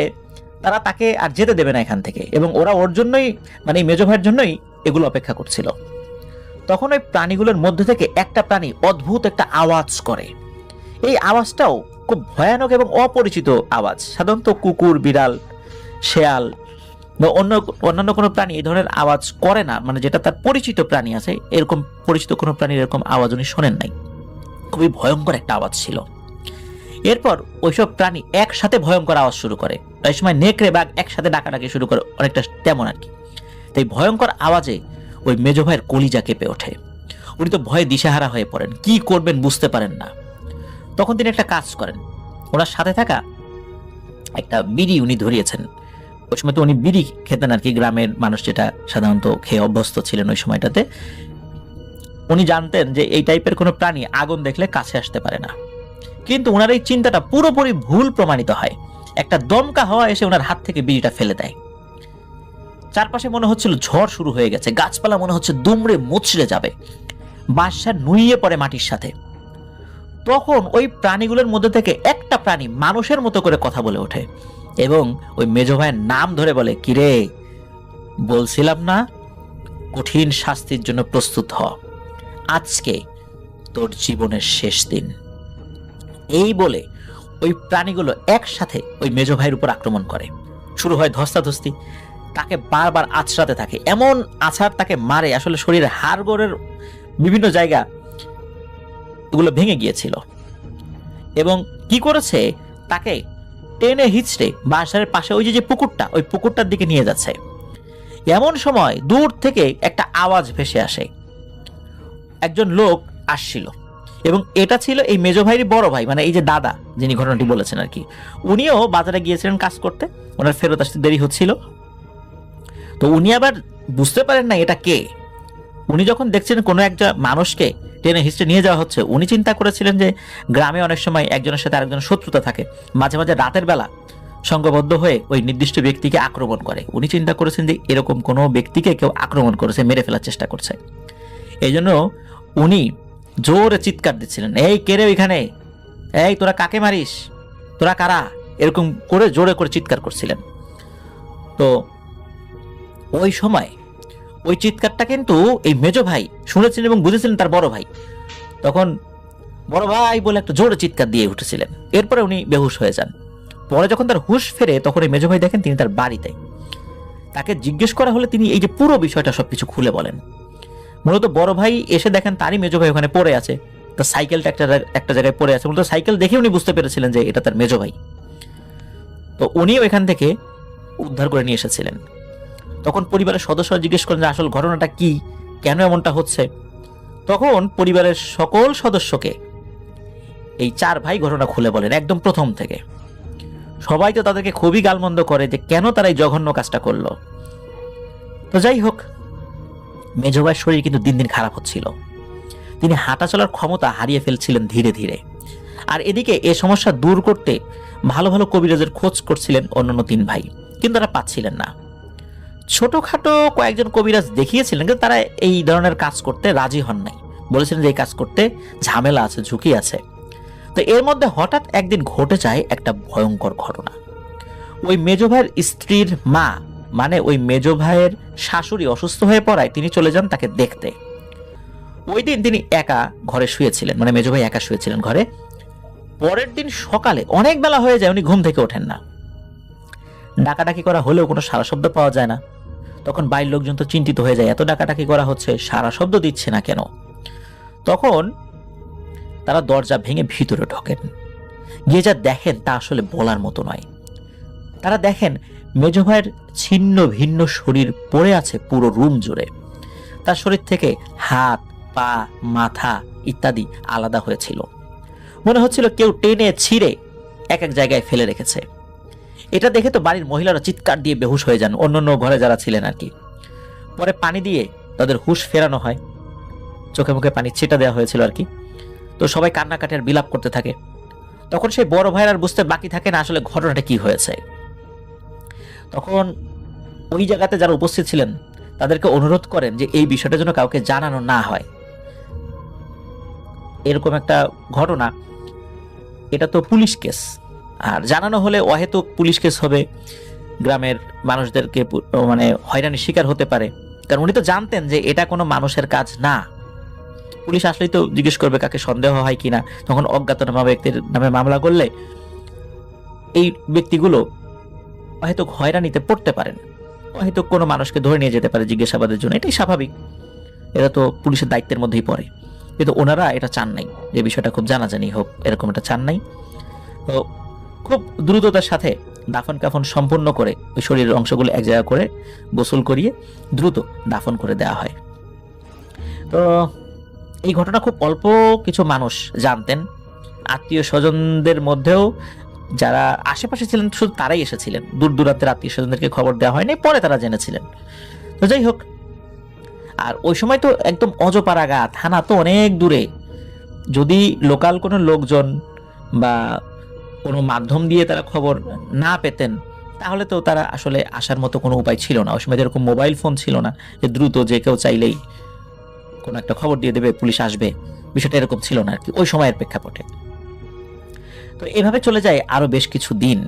তারা তাকে আর যেতে দেবে না এখান থেকে, এবং ওরা ওর জন্যই, মানে মেজ ভাইয়ের জন্যই এগুলো অপেক্ষা করছিল। তখন ওই প্রাণীগুলোর মধ্যে থেকে একটা প্রাণী অদ্ভুত একটা আওয়াজ করে। এই আওয়াজটাও খুব ভয়ানক এবং অপরিচিত আওয়াজ। সাধারণত কুকুর, বিড়াল, শেয়াল বা অন্যান্য কোনো প্রাণী এই ধরনের আওয়াজ করে না, মানে যেটা তার পরিচিত প্রাণী আছে এরকম পরিচিত কোনো প্রাণীর এরকম আওয়াজ উনি শোনেন নাই। খুবই ভয়ঙ্কর একটা আওয়াজ ছিল। এরপর ওইসব প্রাণী একসাথে ভয়ঙ্কর আওয়াজ শুরু করে, প্রায় সময় নেকড়ে বাঘ একসাথে ডাকাডাকি শুরু করে, অনেকটা তেমন আর কি। তাই ভয়ঙ্কর আওয়াজে ওই মেজো ভাইয়ের কলিজা কেঁপে ওঠে। উনি তো ভয়ে দিশেহারা হয়ে পড়েন, কি করবেন বুঝতে পারেন না। তখন তিনি একটা কাজ করেন, ওনার সাথে থাকা একটা বিড়ি উনি ধরিয়েছেন। ওই সময় তো উনি বিড়ি খেতেন আর কি, গ্রামের মানুষ যেটা সাধারণত খেয়ে অভ্যস্ত ছিলেন ওই সময়টাতে। উনি জানতেন যে এই টাইপের কোনো প্রাণী আগুন দেখলে কাছে আসতে পারে না, কিন্তু ওনার এই চিন্তাটা পুরোপুরি ভুল প্রমাণিত হয়। একটা দমকা হাওয়া এসে ওনার হাত থেকে বিড়িটা ফেলে দেয়। চারপাশে মনে হচ্ছিল ঝড় শুরু হয়ে গেছে, গাছপালা মনে হচ্ছে দুমড়ে মুচড়ে যাবে, বাঁশঝাড় নুইয়ে পড়ে মাটির সাথে। তখন ওই প্রাণীগুলোর মধ্যে থেকে একটা প্রাণী মানুষের মতো করে কথা বলে ওঠে এবং ওই মেজো ভাইয়ের নাম ধরে বলে, কিরে, বলছিলাম না কঠিন শাস্তির জন্য প্রস্তুত হ, আজকে তোর জীবনের শেষ দিন। এই বলে ওই প্রাণীগুলো একসাথে ওই মেজো ভাইয়ের উপর আক্রমণ করে। শুরু হয় ধস্তাধস্তি, তাকে বারবার আছড়াতে থাকে, এমন আছাড় তাকে মারে আসলে শরীরের হাড়গোড়ের বিভিন্ন জায়গা এগুলো ভেঙে গিয়েছিল। এবং কি করেছে, তাকে টেনে হিচড়ে বাসার পাশে ওই যে পুকুরটা, ওই পুকুরটার দিকে নিয়ে যাচ্ছে। এমন সময় দূর থেকে একটা আওয়াজ ভেসে আসে, একজন লোক আসছিল এবং এটা ছিল এই মেজো ভাইয়ের বড় ভাই, মানে এই যে দাদা যিনি ঘটনাটি বলেছেন আর কি। উনিও বাজারে গিয়েছিলেন কাজ করতে, ওনার ফেরত আসতে দেরি হচ্ছিল। তো উনি আবার বুঝতে পারেন না এটা কে। উনি যখন দেখছেন কোনো একটা মানুষকে টেনে হিস্ট্রি নিয়ে যাওয়া হচ্ছে, উনি চিন্তা করেছিলেন যে গ্রামে অনেক সময় একজনের সাথে আরেকজনের শত্রুতা থাকে, মাঝে মাঝে রাতের বেলা সংঘবদ্ধ হয়ে ওই নির্দিষ্ট ব্যক্তিকে আক্রমণ করে। উনি চিন্তা করেছেন যে এরকম কোনো ব্যক্তিকে কেউ আক্রমণ করেছে, মেরে ফেলার চেষ্টা করছে। এই জন্য উনি জোরে চিৎকার দিচ্ছিলেন, এই কে রে ওইখানে, এই তোরা কাকে মারিস, তোরা কারা, এরকম করে জোরে করে চিৎকার করছিলেন। তো ওই সময় ওই চিৎকারটা কিন্তু এই মেজো ভাই শুনেছিলেন এবং বুঝেছিলেন তার বড় ভাই। তখন বড় ভাই বলে একটা জোরে চিৎকার দিয়ে উঠেছিলেন। এরপরে উনি বেহুশ হয়ে যান। পরে যখন তার হুঁশ ফেরে তখন এই মেজো ভাই দেখেন তিনি তার বাড়িতে। তাকে জিজ্ঞেস করা হলে তিনি এই যে পুরো বিষয়টা সবকিছু খুলে বলেন। মূলত বড় ভাই এসে দেখেন তারই মেজো ভাই ওখানে পড়ে আছে, তার সাইকেলটা একটা জায়গায় পড়ে আছে। মূলত সাইকেল দেখে উনি বুঝতে পেরেছিলেন যে এটা তার মেজো ভাই। তো উনি ওইখান থেকে উদ্ধার করে নিয়ে এসেছিলেন। তখন পরিবারের সদস্যরা জিজ্ঞেস করেন যে আসল ঘটনাটা কি, কেন এমনটা হচ্ছে। তখন পরিবারের সকল সদস্যকে এই চার ভাই ঘটনা খুলে বলেন একদম প্রথম থেকে। সবাই তো তাদেরকে খুবই গালমন্দ করে যে কেন তারা এই জঘন্য কাজটা করলো। তো যাই হোক, মেজো ভাইয়ের শরীর কিন্তু দিন দিন খারাপ হচ্ছিল, তিনি হাঁটা চলার ক্ষমতা হারিয়ে ফেলছিলেন ধীরে ধীরে। আর এদিকে এ সমস্যা দূর করতে ভালো ভালো কবিরাজের খোঁজ করছিলেন অন্যান্য তিন ভাই, কিন্তু তারা পাচ্ছিলেন না। ছোটখাটো কয়েকজন কবিরাজ দেখিয়েছিলেন, কিন্তু তারা এই ধরনের কাজ করতে রাজি হন নাই, বলেছিলেন যে এই কাজ করতে ঝামেলা আছে, ঝুঁকি আছে। তো এর মধ্যে হঠাৎ একদিন ঘটে যায় একটা ভয়ঙ্কর ঘটনা। ওই মেজো ভাইয়ের স্ত্রীর মা, মানে ওই মেজো ভাইয়ের শাশুড়ি অসুস্থ হয়ে পড়ায় তিনি চলে যান তাকে দেখতে। ওই দিন তিনি একা ঘরে শুয়েছিলেন, মানে মেজো ভাই একা শুয়েছিলেন ঘরে। পরের দিন সকালে অনেক বেলা হয়ে যায়, উনি ঘুম থেকে ওঠেন না। ডাকাডাকি করা হলেও কোনো সারা শব্দ পাওয়া যায় না। তখন বাইরের লোকজন তো চিন্তিত হয়ে যায়, এত ডাকাডাকি করা হচ্ছে, সারা শব্দ দিচ্ছে না কেন। তখন তারা দরজা ভেঙে ভিতরে ঢোকেন। গিয়ে যা দেখেন তা আসলে বলার মতো নয়। তারা দেখেন মেজো ভাইয়ের ছিন্ন ভিন্ন শরীর পড়ে আছে পুরো রুম জুড়ে। তার শরীর থেকে হাত, পা, মাথা ইত্যাদি আলাদা হয়েছিল। মনে হচ্ছিল কেউ টেনে ছিঁড়ে এক এক জায়গায় ফেলে রেখেছে। এটা দেখে তো বাড়ির মহিলারা চিৎকার দিয়ে বেহুশ হয়ে যান, অন্যান্য ঘরে যারা ছিলেন আর কি। পরে পানি দিয়ে তাদের হুঁশ ফেরানো হয়, চোখে মুখে পানি ছিটা দেওয়া হয়েছিল আর কি। তো সবাই কান্নাকাটি আর বিলাপ করতে থাকে। তখন সেই বড় ভাইয়ের আর বুঝতে বাকি থাকে না আসলে ঘটনাটা কি হয়েছে। তখন ওই জায়গাতে যারা উপস্থিত ছিলেন তাদেরকে অনুরোধ করেন যে এই বিষয়টা যেন কাউকে জানানো না হয়। এরকম একটা ঘটনা, এটা তো পুলিশ কেস, আর জানানো হলে অহেতুক পুলিশ কেস হবে, গ্রামের মানুষদেরকে মানে হয়রানির শিকার হতে পারে। কারণ উনি তো জানতেন যে এটা কোনো মানুষের কাজ না। পুলিশ আসলেই তো জিজ্ঞেস করবে কাকে সন্দেহ হয় কিনা। তখন অজ্ঞাতনামা ব্যক্তির নামে মামলা করলে এই ব্যক্তিগুলো হয়তো হয়রানিতে পড়তে পারেন। হয়তো কোনো মানুষকে ধরে নিয়ে যেতে পারে জিজ্ঞাসাবাদের জন্য, এটাই স্বাভাবিক, এটা তো পুলিশের দায়িত্বের মধ্যেই পড়ে। কিন্তু ওনারা এটা চান নাই, যে বিষয়টা খুব জানাজানি হোক, এরকম এটা চান নাই। তো খুব দ্রুততার সাথে দাফন কাফন সম্পূর্ণ করে ওই শরীরের অংশগুলো এক জায়গা করে গোসল করিয়ে দ্রুত দাফন করে দেওয়া হয়। তো এই ঘটনা খুব অল্প কিছু মানুষ জানতেন, আত্মীয় স্বজনদের মধ্যেও যারা আশেপাশে ছিলেন শুধু তারাই এসেছিলেন, দূর দূরান্তের আত্মীয় স্বজনদেরকে খবর দেওয়া হয়নি, পরে তারা জেনেছিলেন। তো যাই হোক, আর ওই সময় তো একদম অজপাড়াগা, থানা তো অনেক দূরে, যদি লোকাল কোনো লোকজন বা কোনো মাধ্যম দিয়ে তারা খবর না পেতেন তাহলে তো তারা আসলে আসার মতো কোনো উপায় ছিল না। ওই সময় যেরকম মোবাইল ফোন ছিল না যে দ্রুত যে কেউ চাইলেই কোনো একটা খবর দিয়ে দেবে, পুলিশ আসবে, বিষয়টা এরকম ছিল না আর কি ওই সময়ের প্রেক্ষাপটে। তো এভাবে চলে যায় আরো বেশ কিছু দিন।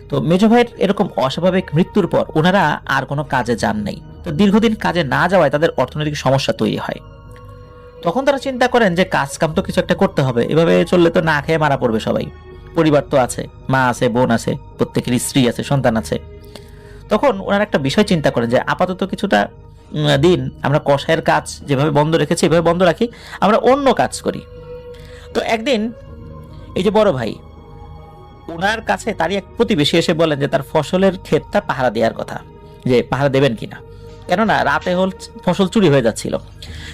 তো মেজো ভাইয়ের এরকম অস্বাভাবিক মৃত্যুর পর ওনারা আর কোনো কাজে যান নাই। তো দীর্ঘদিন কাজে না যাওয়ায় তাদের অর্থনৈতিক সমস্যা তৈরি হয়। তখন তারা চিন্তা করেন যে কাজ কাম তো কিছু একটা করতে হবে, এভাবে চললে তো না খেয়ে মারা পড়বে সবাই, পরিবার তো আছে, মা আছে, বোন আছে, প্রত্যেকের স্ত্রী আছে, সন্তান আছে। তখন ওনারা একটা বিষয় চিন্তা করেন যে আপাতত কিছুটা দিন আমরা কষায়ের কাজ যেভাবে বন্ধ রেখেছি এভাবে বন্ধ রাখি, আমরা অন্য কাজ করি। তো একদিন এই যে বড় ভাই, ওনার কাছে তারই এক প্রতিবেশী এসে বলেন যে তার ফসলের ক্ষেতটা পাহারা দেওয়ার কথা, যে পাহারা দেবেন কিনা, কেননা রাতে ফসল চুরি হয়ে যাচ্ছিল।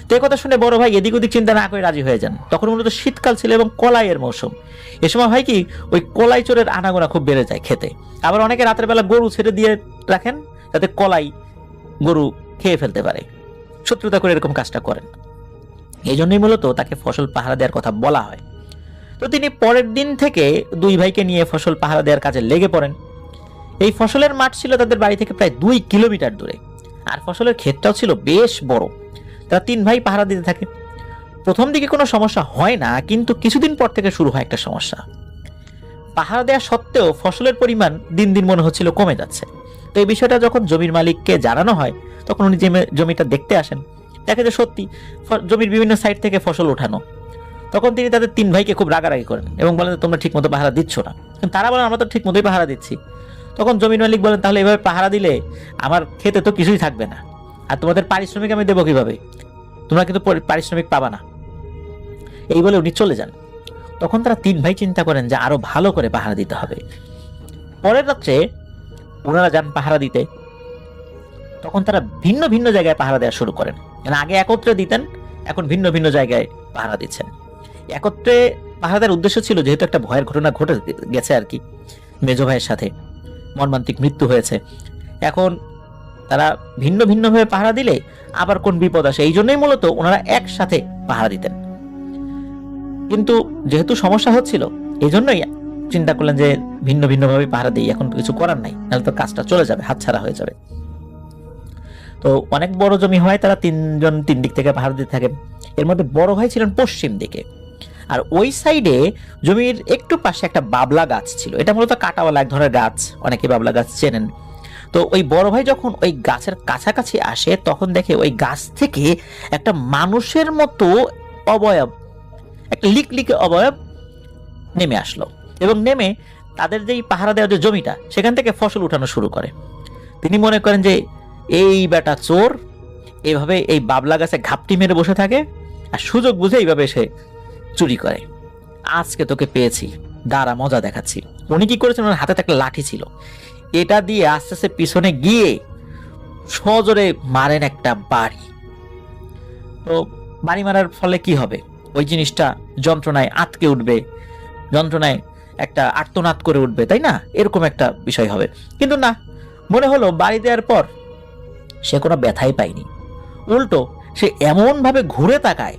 তো এই কথা শুনে বড় ভাই এদিক ওদিক চিন্তা না করে রাজি হয়ে যান। তখন মূলত শীতকাল ছিল এবং কলাইয়ের মৌসুম। এ সময় হয় কি, ওই কলাই চোরের আনাগোনা খুব বেড়ে যায় খেতে। আবার অনেকে রাতের বেলা গরু ছেড়ে দিয়ে রাখেন যাতে কলাই গরু খেয়ে ফেলতে পারে, শত্রুতা করে এরকম কাজটা করেন। এই জন্যই মূলত তাকে ফসল পাহারা দেওয়ার কথা বলা হয়। তো তিনি পরের দিন থেকে দুই ভাইকে নিয়ে ফসল পাহারা দেওয়ার কাজে লেগে পড়েন। এই ফসলের মাঠ ছিল তাদের বাড়ি থেকে প্রায় 2 কিলোমিটার দূরে, আর ফসলের ক্ষেতটাও ছিল বেশ বড়। তারা 3 ভাই পাহারা দিতে থাকে। প্রথম দিকে কোনো সমস্যা হয় না, কিন্তু কিছুদিন পর থেকে শুরু হয় একটা সমস্যা। পাহারা দেওয়া সত্ত্বেও ফসলের পরিমাণ দিন দিন মনে হচ্ছিল কমে যাচ্ছে। তো এই বিষয়টা যখন জমির মালিককে জানানো হয় তখন উনি জমিটা দেখতে আসেন, দেখে যে সত্যি জমির বিভিন্ন সাইড থেকে ফসল ওঠানো। তখন তিনি তাদের 3 ভাইকে খুব রাগারাগি করেন এবং বলেন তোমরা ঠিক মতো পাহারা দিচ্ছ না। তারা বলেন আমরা তো ঠিক মতোই পাহারা দিচ্ছি। তখন জমির মালিক বলেন তাহলে এভাবে পাহারা দিলে আমার খেতে তো কিছুই থাকবে না, আর তোমাদের পারিশ্রমিক আমি দেবো কিভাবে, তোমরা কিন্তু পারিশ্রমিক পাবা না। এই বলে উনি চলে যান। তখন তারা 3 ভাই চিন্তা করেন যে আরো ভালো করে পাহারা দিতে হবে। পরের রাত্রে ওনারা যান পাহারা দিতে। তখন তারা ভিন্ন ভিন্ন জায়গায় পাহারা দেওয়া শুরু করেন। মানে আগে একত্রে দিতেন, এখন ভিন্ন ভিন্ন জায়গায় পাহারা দিচ্ছেন। একত্রে পাহারা দেওয়ার উদ্দেশ্য ছিল, যেহেতু একটা ভয়ের ঘটনা ঘটে গেছে আর কি, মেজো ভাইয়ের সাথে মর্মান্তিক মৃত্যু হয়েছে, এখন তারা ভিন্ন ভিন্ন ভাবে পাহারা দিলে আবার কোন বিপদ আসে, এই জন্যই মূলত ওনারা একসাথে পাহারা দিতেন। কিন্তু যেহেতু সমস্যা হচ্ছিল এই জন্যই চিন্তা করলেন যে ভিন্ন ভিন্ন ভাবে পাহারা দিই, এখন কিছু করার নাই, নাহলে তো কাজটা চলে যাবে, হাতছাড়া হয়ে যাবে। তো অনেক বড় জমি হয়, তারা 3 জন 3 দিক থেকে পাহারা দিতে থাকেন। এর মধ্যে বড় ভাই ছিলেন পশ্চিম দিকে, আর ওই সাইডে জমির একটু পাশে একটা বাবলা গাছ ছিল। এটা মূলত কাঁটাওয়ালা এক ধরনের গাছ, অনেকে বাবলা গাছ চেনেন। তো ওই বড় ভাই যখন ওই গাছের কাছাকাছি আসে তখন দেখে ওই গাছ থেকে একটা মানুষের মতো অবয়ব, একটা লিকলিকে অবয়ব নেমে আসলো এবং নেমে তাদের যেই পাহারা দেওয়ার যে জমিটা সেখান থেকে ফসল উঠানো শুরু করে। তিনি মনে করেন যে এই বেটা চোর, এইভাবে এই বাবলা গাছে ঘাপটি মেরে বসে থাকে আর সুযোগ বুঝে এইভাবে সে চুরি করে। আজকে তোকে পেয়েছি, দাঁড়া মজা দেখাচ্ছি। উনি কি করেছেন, ওনার হাতে একটা লাঠি ছিল, এটা দিয়ে আস্তে আস্তে পিছনে গিয়ে সজোরে মারেন একটা বাড়ি। তো বাড়ি মারার ফলে কি হবে, ওই জিনিসটা যন্ত্রণায় আটকে উঠবে, যন্ত্রণায় একটা আর্তনাদ করে উঠবে, তাই না, এরকম একটা বিষয় হবে। কিন্তু না, মনে হলো বাড়ি দেওয়ার পর সে কোনো ব্যথাই পায়নি, উল্টো সে এমন ভাবে ঘুরে তাকায়।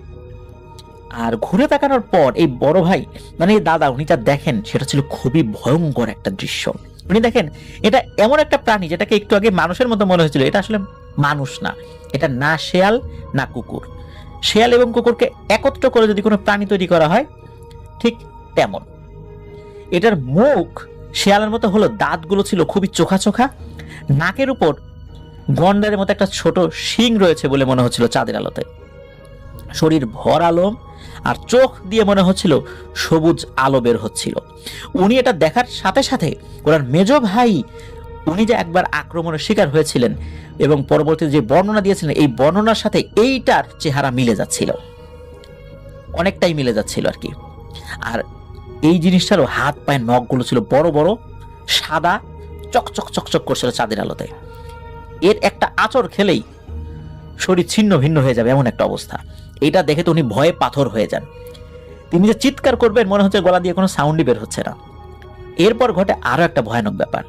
আর ঘুরে তাকানোর পর এই বড় ভাই মানে দাদা উনি যা দেখেন সেটা ছিল খুবই ভয়ঙ্কর একটা দৃশ্য। উনি দেখেন এটা এমন একটা প্রাণী যেটাকে একটু আগে মানুষের মতো মনে হয়েছিল, এটা আসলে মানুষ না, এটা না শেয়াল না কুকুর। শেয়াল এবং কুকুরকে একত্র করে যদি কোনো প্রাণী তৈরি করা হয় ঠিক তেমন। এটার মুখ শেয়ালের মতো হলো, দাঁতগুলো ছিল খুবই চোখা চোখা, নাকের উপর গন্ডারের মতো একটা ছোট শিং রয়েছে বলে মনে হচ্ছিল চাঁদের আলোতে, শরীর ভর আলো, আর চোখ দিয়ে মনে হচ্ছিল সবুজ আলো বের হচ্ছিল। উনি এটা দেখার সাথে সাথে ওনার মেজো ভাই উনি যে একবার আক্রমণের শিকার হয়েছিলেন এবং পরবর্তীতে যে বর্ণনা দিয়েছিলেন, এই বর্ণনার সাথে এইটার চেহারা মিলে যাচ্ছিল, অনেকটাই মিলে যাচ্ছিল আর কি। আর এই জিনিসটারও হাত পায়ের নখগুলো ছিল বড় বড়, সাদা, চকচক চকচক করছিল চাঁদের আলোতে। এর একটা আঁচড় খেলেই শরীর ছিন্ন ভিন্ন হয়ে যাবে এমন একটা অবস্থা। এটা দেখে তো উনি ভয়ে পাথর হয়ে যান। তিনি যে চিৎকার করবেন মনে হচ্ছে গলা দিয়ে কোনো সাউন্ডই বের হচ্ছে না। এরপর ঘটে আরো একটা ভয়ানক ব্যাপার।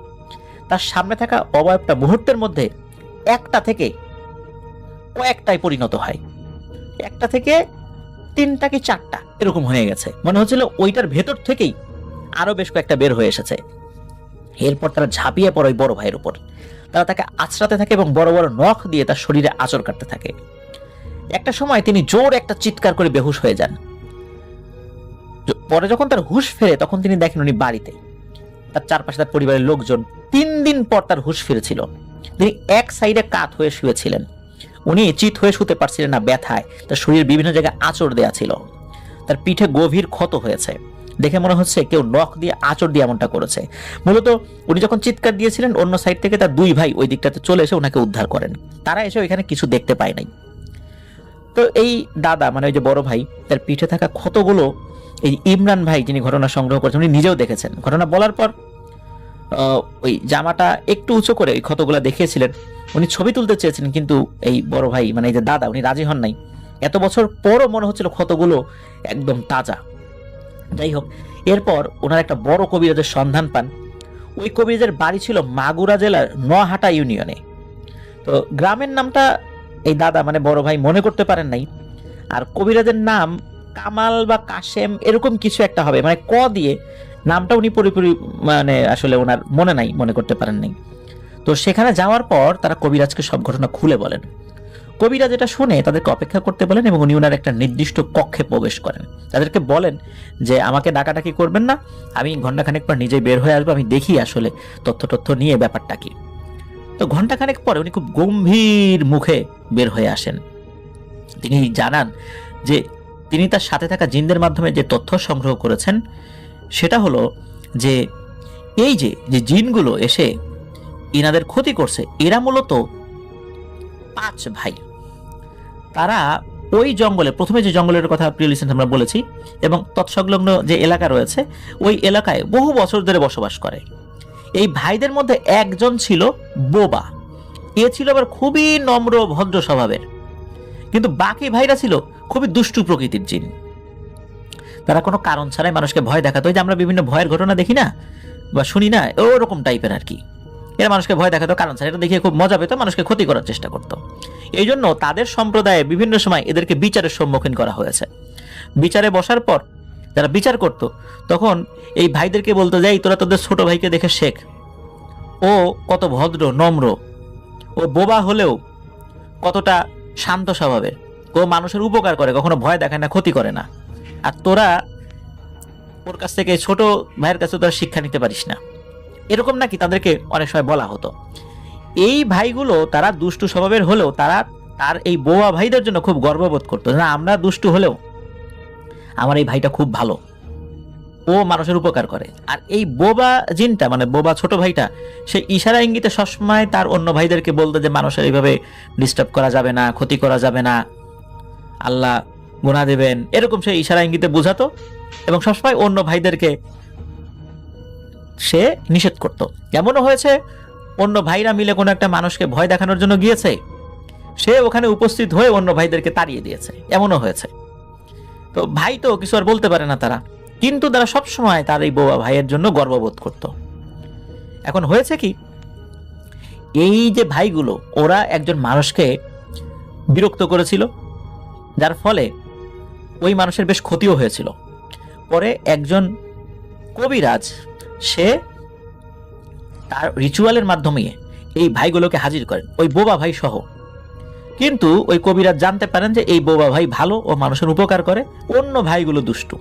তার সামনে থাকা অবয়বটা মুহূর্তের মধ্যে একটা থেকে কয়েকটায় পরিণত হয়, একটা থেকে 3টা কি 4টা এরকম হয়ে গেছে। মনে হচ্ছিল ওইটার ভেতর থেকেই আরো বেশ কয়েকটা বের হয়ে এসেছে। এরপর তারা ঝাঁপিয়ে পড়ে ওই বড় ভাইয়ের উপর। তারা তাকে আঁচড়াতে থাকে এবং বড় বড় নখ দিয়ে তার শরীরে আঁচড় কাটতে থাকে। একটা সময় তিনি জোর একটা চিৎকার করে বেহুশ হয়ে যান। পরে যখন তার হুঁশ ফেরে তখন তিনি দেখেন উনি বাড়িতে, তার চারপাশে তার পরিবারের লোকজন। 3 দিন পর তার হুঁশ ফিরেছিল। তিনি এক সাইডে কাত হয়ে শুয়েছিলেন। উনি চিত হয়ে শুতে পারছিলেন না ব্যথায়। তার শরীরের বিভিন্ন জায়গায় আঁচড় দেয়া ছিল। তার পিঠে গভীর ক্ষত হয়েছে। দেখে মনে হচ্ছে কেউ নখ দিয়ে আঁচড় দিয়ে এমনটা করেছে। মূলত উনি যখন চিৎকার দিয়েছিলেন অন্য সাইড থেকে তার 2 ভাই ওই দিকটাতে চলে এসে ওনাকে উদ্ধার করেন। তারা এসে ওইখানে কিছু দেখতে পায় নাই। তো এই দাদা মানে ওই যে বড় ভাই, তার পিঠে থাকা ক্ষতগুলো এই ইমরান ভাই যিনি ঘটনা সংগ্রহ করেছেন উনি নিজেও দেখেছেন। ঘটনা বলার পর ওই জামাটা একটু উঁচু করে ওই ক্ষতগুলো দেখিয়েছিলেন। উনি ছবি তুলতে চেয়েছিলেন কিন্তু এই বড় ভাই মানে এই যে দাদা উনি রাজি হন নাই। এত বছর পরও মনে হচ্ছিল ক্ষতগুলো একদম তাজা। যাই হোক, এরপর ওনার একটা বড় কবিরাজের সন্ধান পান। ওই কবিরাজের বাড়ি ছিল মাগুরা জেলার নোয়াহাটা ইউনিয়নে। তো গ্রামের নামটা এই দাদা মানে বড় ভাই মনে করতে পারেন নাই। আর কবিরাজের নাম কামাল বা কাশেম এরকম কিছু একটা হবে, মানে ক দিয়ে নামটা উনি পুরোপুরি মানে আসলে ওনার মনে নাই, মনে করতে পারেন নাই। তো সেখানে যাওয়ার পর তারা কবিরাজকে সব ঘটনা খুলে বলেন। কবিরাজ এটা শুনে তাদেরকে অপেক্ষা করতে বলেন এবং উনি ওনার একটা নির্দিষ্ট কক্ষে প্রবেশ করেন। তাদেরকে বলেন যে আমাকে ডাকাডাকি করবেন না, আমি ঘন্টাখানেক পর নিজেই বের হয়ে আসবো, আমি দেখি আসলে তথ্য নিয়ে ব্যাপারটা কি। তো ঘন্টাখানেক পরে উনি খুব গম্ভীর মুখে বের হয়ে আসেন। তিনি জানান যে তিনি তার সাথে থাকা জিনদের মাধ্যমে যে তথ্য সংগ্রহ করেছেন সেটা হলো যে এই যে জিনগুলো এসে ইনাদের ক্ষতি করছে এরা মূলত 5 ভাই। তারা ওই জঙ্গলে প্রথমে যে জঙ্গলের কথা প্রিয় লিসেন্স আমরা বলেছি এবং তৎসংলগ্ন যে এলাকা রয়েছে ওই এলাকায় বহু বছর ধরে বসবাস করে। এই ভাইদের মধ্যে একজন ছিল বোবা। এ ছিল আবার খুবই নম্র ভদ্র স্বভাবের, কিন্তু বাকি ভাইরা ছিল খুবই দুষ্টু প্রকৃতির জিন। তারা কোনো কারণ ছাড়াই মানুষকে ভয় দেখাতো। ওই যে আমরা বিভিন্ন ভয়ের ঘটনা দেখি না বা শুনি না, ওরকম টাইপের আর কি। এরা মানুষকে ভয় দেখাতো কারণ ছাড়া, এটা দেখে খুব মজা পেত, মানুষকে ক্ষতি করার চেষ্টা করত। এই জন্য তাদের সম্প্রদায়ে বিভিন্ন সময় এদেরকে বিচারের সম্মুখীন করা হয়েছে। বিচারে বসার পর যারা বিচার করত তখন এই ভাইদেরকে বলতো যে তোরা তোদের ছোট ভাইকে দেখে শেখ, ও কত ভদ্র নম্র, ও বোবা হলেও কতটা শান্ত স্বভাবের, ও মানুষের উপকার করে, কখনো ভয় দেখায় না, ক্ষতি করে না। আর তোরা ওর কাছ থেকে ছোট ভাইয়ের কাছে তোরা শিক্ষা নিতে পারিস না। এরকম নাকি তাদেরকে অনেক সময় বলা হতো। এই ভাইগুলো তারা দুষ্টু স্বভাবের হলেও তারা তার এই বোবা ভাইদের জন্য খুব গর্ববোধ করতো, না আমরা দুষ্টু হলেও আমার এই ভাইটা খুব ভালো, ও মানুষের উপকার করে। আর এই বোবা জিনটা মানে বোবা ছোট ভাইটা সে ইশারা ইঙ্গিতে সবসময় তার অন্য ভাইদেরকে বলতো যে মানুষের এইভাবে ডিস্টার্ব করা যাবে না, ক্ষতি করা যাবে না, আল্লাহ গুনাহ দেবেন, এরকম সে ইশারা ইঙ্গিতে বোঝাতো এবং সবসময় অন্য ভাইদেরকে সে নিষেধ করত। এমনও হয়েছে অন্য ভাইরা মিলে কোনো একটা মানুষকে ভয় দেখানোর জন্য গিয়েছে, সে ওখানে উপস্থিত হয়ে অন্য ভাইদেরকে তাড়িয়ে দিয়েছে, এমনও হয়েছে। তো ভাই তো কিছু আর বলতে পারে না তারা, কিন্তু তারা সবসময় তার এই বোবা ভাইয়ের জন্য গর্ববোধ করত। এখন হয়েছে কি, এই যে ভাইগুলো ওরা একজন মানুষকে বিরক্ত করেছিল, যার ফলে ওই মানুষের বেশ ক্ষতিও হয়েছিল। পরে একজন কবিরাজ সে তার রিচুয়ালের মাধ্যমে এই ভাইগুলোকে হাজির করেন, ওই বোবা ভাই সহ। কিন্তু ওই কবিরাজ জানতে পারেন যে এই বোবা ভাই ভালো ও মানুষের উপকার করে, অন্য ভাইগুলো দুষ্টু।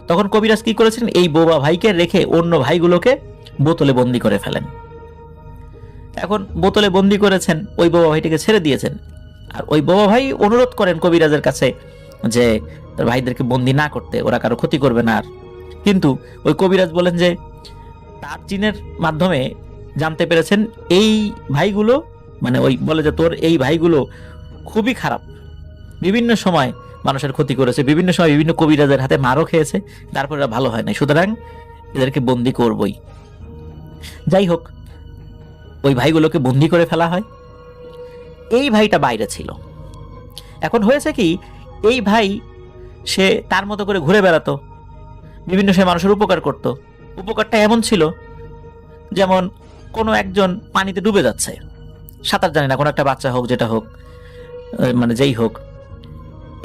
তখন কবিরাজ কি করেছিলেন, এই বোবা ভাইকে রেখে অন্য ভাইগুলোকে বোতলে বন্দি করে ফেলেন। এখন বোতলে বন্দি করেছেন, ওই বোবা ভাইটিকে ছেড়ে দিয়েছেন। আর ওই বোবা ভাই অনুরোধ করেন কবিরাজের কাছে যে তার ভাইদেরকে বন্দি না করতে, ওরা কারো ক্ষতি করবে না। আর কিন্তু ওই কবিরাজ বলেন যে তার জিনের মাধ্যমে জানতে পেরেছেন এই ভাইগুলো, মানে ওই বলে যে তোর এই ভাইগুলো খুবই খারাপ, বিভিন্ন সময় মানুষের ক্ষতি করেছে, বিভিন্ন সময় বিভিন্ন কবিরাজের হাতে মারও খেয়েছে, তারপর এরা ভালো হয় না, সুতরাং এদেরকে বন্দি করবই। যাই হোক, ওই ভাইগুলোকে বন্দি করে ফেলা হয়। এই ভাইটা বাইরে ছিল। এখন হয়েছে কি, এই ভাই সে তার মতো করে ঘুরে বেড়াতো, বিভিন্ন সময় মানুষের উপকার করত। উপকারটা এমন ছিল যেমন কোনো একজন পানিতে ডুবে যাচ্ছে, সাঁতার জানে না, কোনো একটা বাচ্চা হোক যেটা হোক, মানে যেই হোক,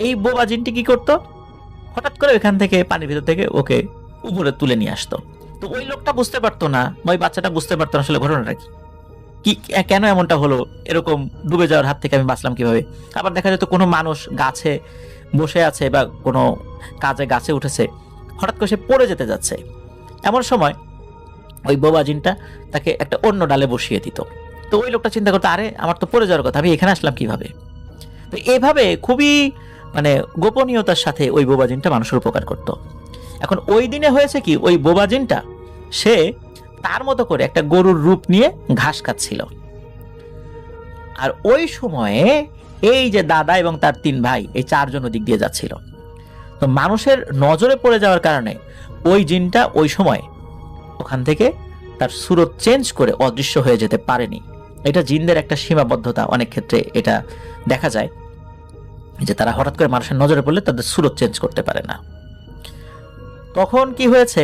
এই বোবা জিনটি কি করতো, হঠাৎ করে ওইখান থেকে পানির ভিতর থেকে ওকে উপরে তুলে নিয়ে আসতো। তো ওই লোকটা বুঝতে পারতো না, ওই বাচ্চাটা বুঝতে পারতো না আসলে ঘটনাটা কি, কেন এমনটা হলো, এরকম ডুবে যাওয়ার হাত থেকে আমি বাঁচলাম কিভাবে। আবার দেখা যেত কোনো মানুষ গাছে বসে আছে বা কোনো কাজে গাছে উঠেছে, হঠাৎ করে সে পড়ে যেতে যাচ্ছে, এমন সময় ওই বোবা জিনটা তাকে একটা অন্য ডালে বসিয়ে দিত। তো ওই লোকটা চিন্তা করতো, আরে আমার তো পড়ে যাওয়ার কথা, আমি এখানে আসলাম কিভাবে। তো এভাবে খুবই মানে গোপনীয়তার সাথে ওই বোবা জিনটা মানুষের উপকার করত। এখন ওই দিনে হয়েছে কি, ওই বোবা জিনটা সে তার মতো করে একটা গরুর রূপ নিয়ে ঘাস খাচ্ছিল। আর ওই সময়ে এই যে দাদা এবং তার 3 ভাই, এই 4 জন দিক দিয়ে যাচ্ছিল। তো মানুষের নজরে পড়ে যাওয়ার কারণে ওই জিনটা ওই সময় ওখান থেকে তার সুরত চেঞ্জ করে অদৃশ্য হয়ে যেতে পারেনি। এটা জিনদের একটা সীমাবদ্ধতা, অনেক ক্ষেত্রে এটা দেখা যায় যে তারা হঠাৎ করে মানুষের নজরে পড়লে তাদের সুরত চেঞ্জ করতে পারে না। তখন কি হয়েছে,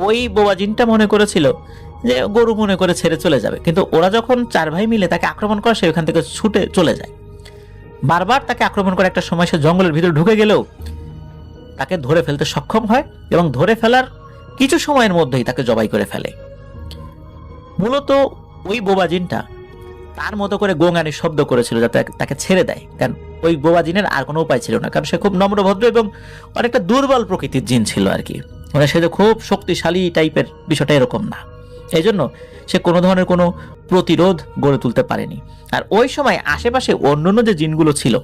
ওই বোবা জিনটা মনে করেছিল যে গরু মনে করে ছেড়ে চলে যাবে, কিন্তু ওরা যখন 4 ভাই মিলে তাকে আক্রমণ করে, সে ওখান থেকে ছুটে চলে যায়। বারবার তাকে আক্রমণ করে, একটা সময় সে জঙ্গলের ভিতরে ঢুকে গেলেও তাকে ধরে ফেলতে সক্ষম হয় এবং ধরে ফেলার কিছু সময়ের মধ্যেই তাকে জবাই করে ফেলে। মূলত ওই বোবা জিনটা তার মতো করে গোঙানি শব্দ করেছিল যাতে তাকে ছেড়ে দেয়, কারণ ওই বোবা জিনের আর কোনো উপায় ছিল না, কারণ সে খুব নম্র ভদ্র এবং অনেকটা দুর্বল প্রকৃতির জিন ছিল আর কি। মানে সে যে খুব শক্তিশালী টাইপের বিষয়টা এরকম না, এই জন্য সে কোনো ধরনের কোনো প্রতিরোধ গড়ে তুলতে পারেনি। আর ওই সময় আশেপাশে অন্যান্য যে জিনগুলো ছিল,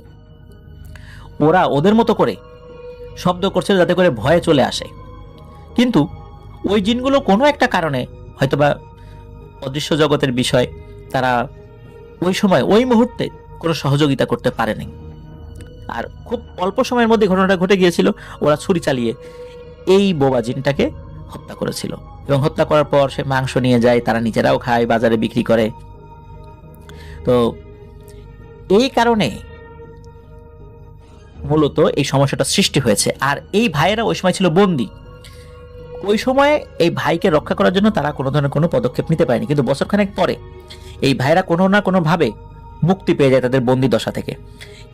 ওরা ওদের মতো করে শব্দ করছিল যাতে করে ভয়ে চলে আসে, কিন্তু ওই জিনগুলো কোনো একটা কারণে, হয়তোবা অদৃশ্য জগতের বিষয়, তারা ওই সময় ওই মুহূর্তে কোনো সহযোগিতা করতে পারেনি। আর খুব অল্প সময়ের মধ্যে ঘটনাটা ঘটে গিয়েছিল, ওরা ছুরি চালিয়ে এই বোবা জিনটাকে হত্যা করেছিল এবং হত্যা করার পর সে মাংস নিয়ে যায়, তারা নিজেরাও খায়, বাজারে বিক্রি করে। তো এই কারণে মূলত এই সমস্যাটা সৃষ্টি হয়েছে। আর এই ভাইয়েরা ওই সময় ছিল বন্দী। ওই সময়ে এই ভাইকে রক্ষা করার জন্য তারা কোনো ধরনের কোনো পদক্ষেপ নিতে পারেনি, কিন্তু বছরখানেক পরে এই ভাইরা কোনো না কোনো ভাবে মুক্তি পেয়ে যায় তাদের বন্দি দশা থেকে।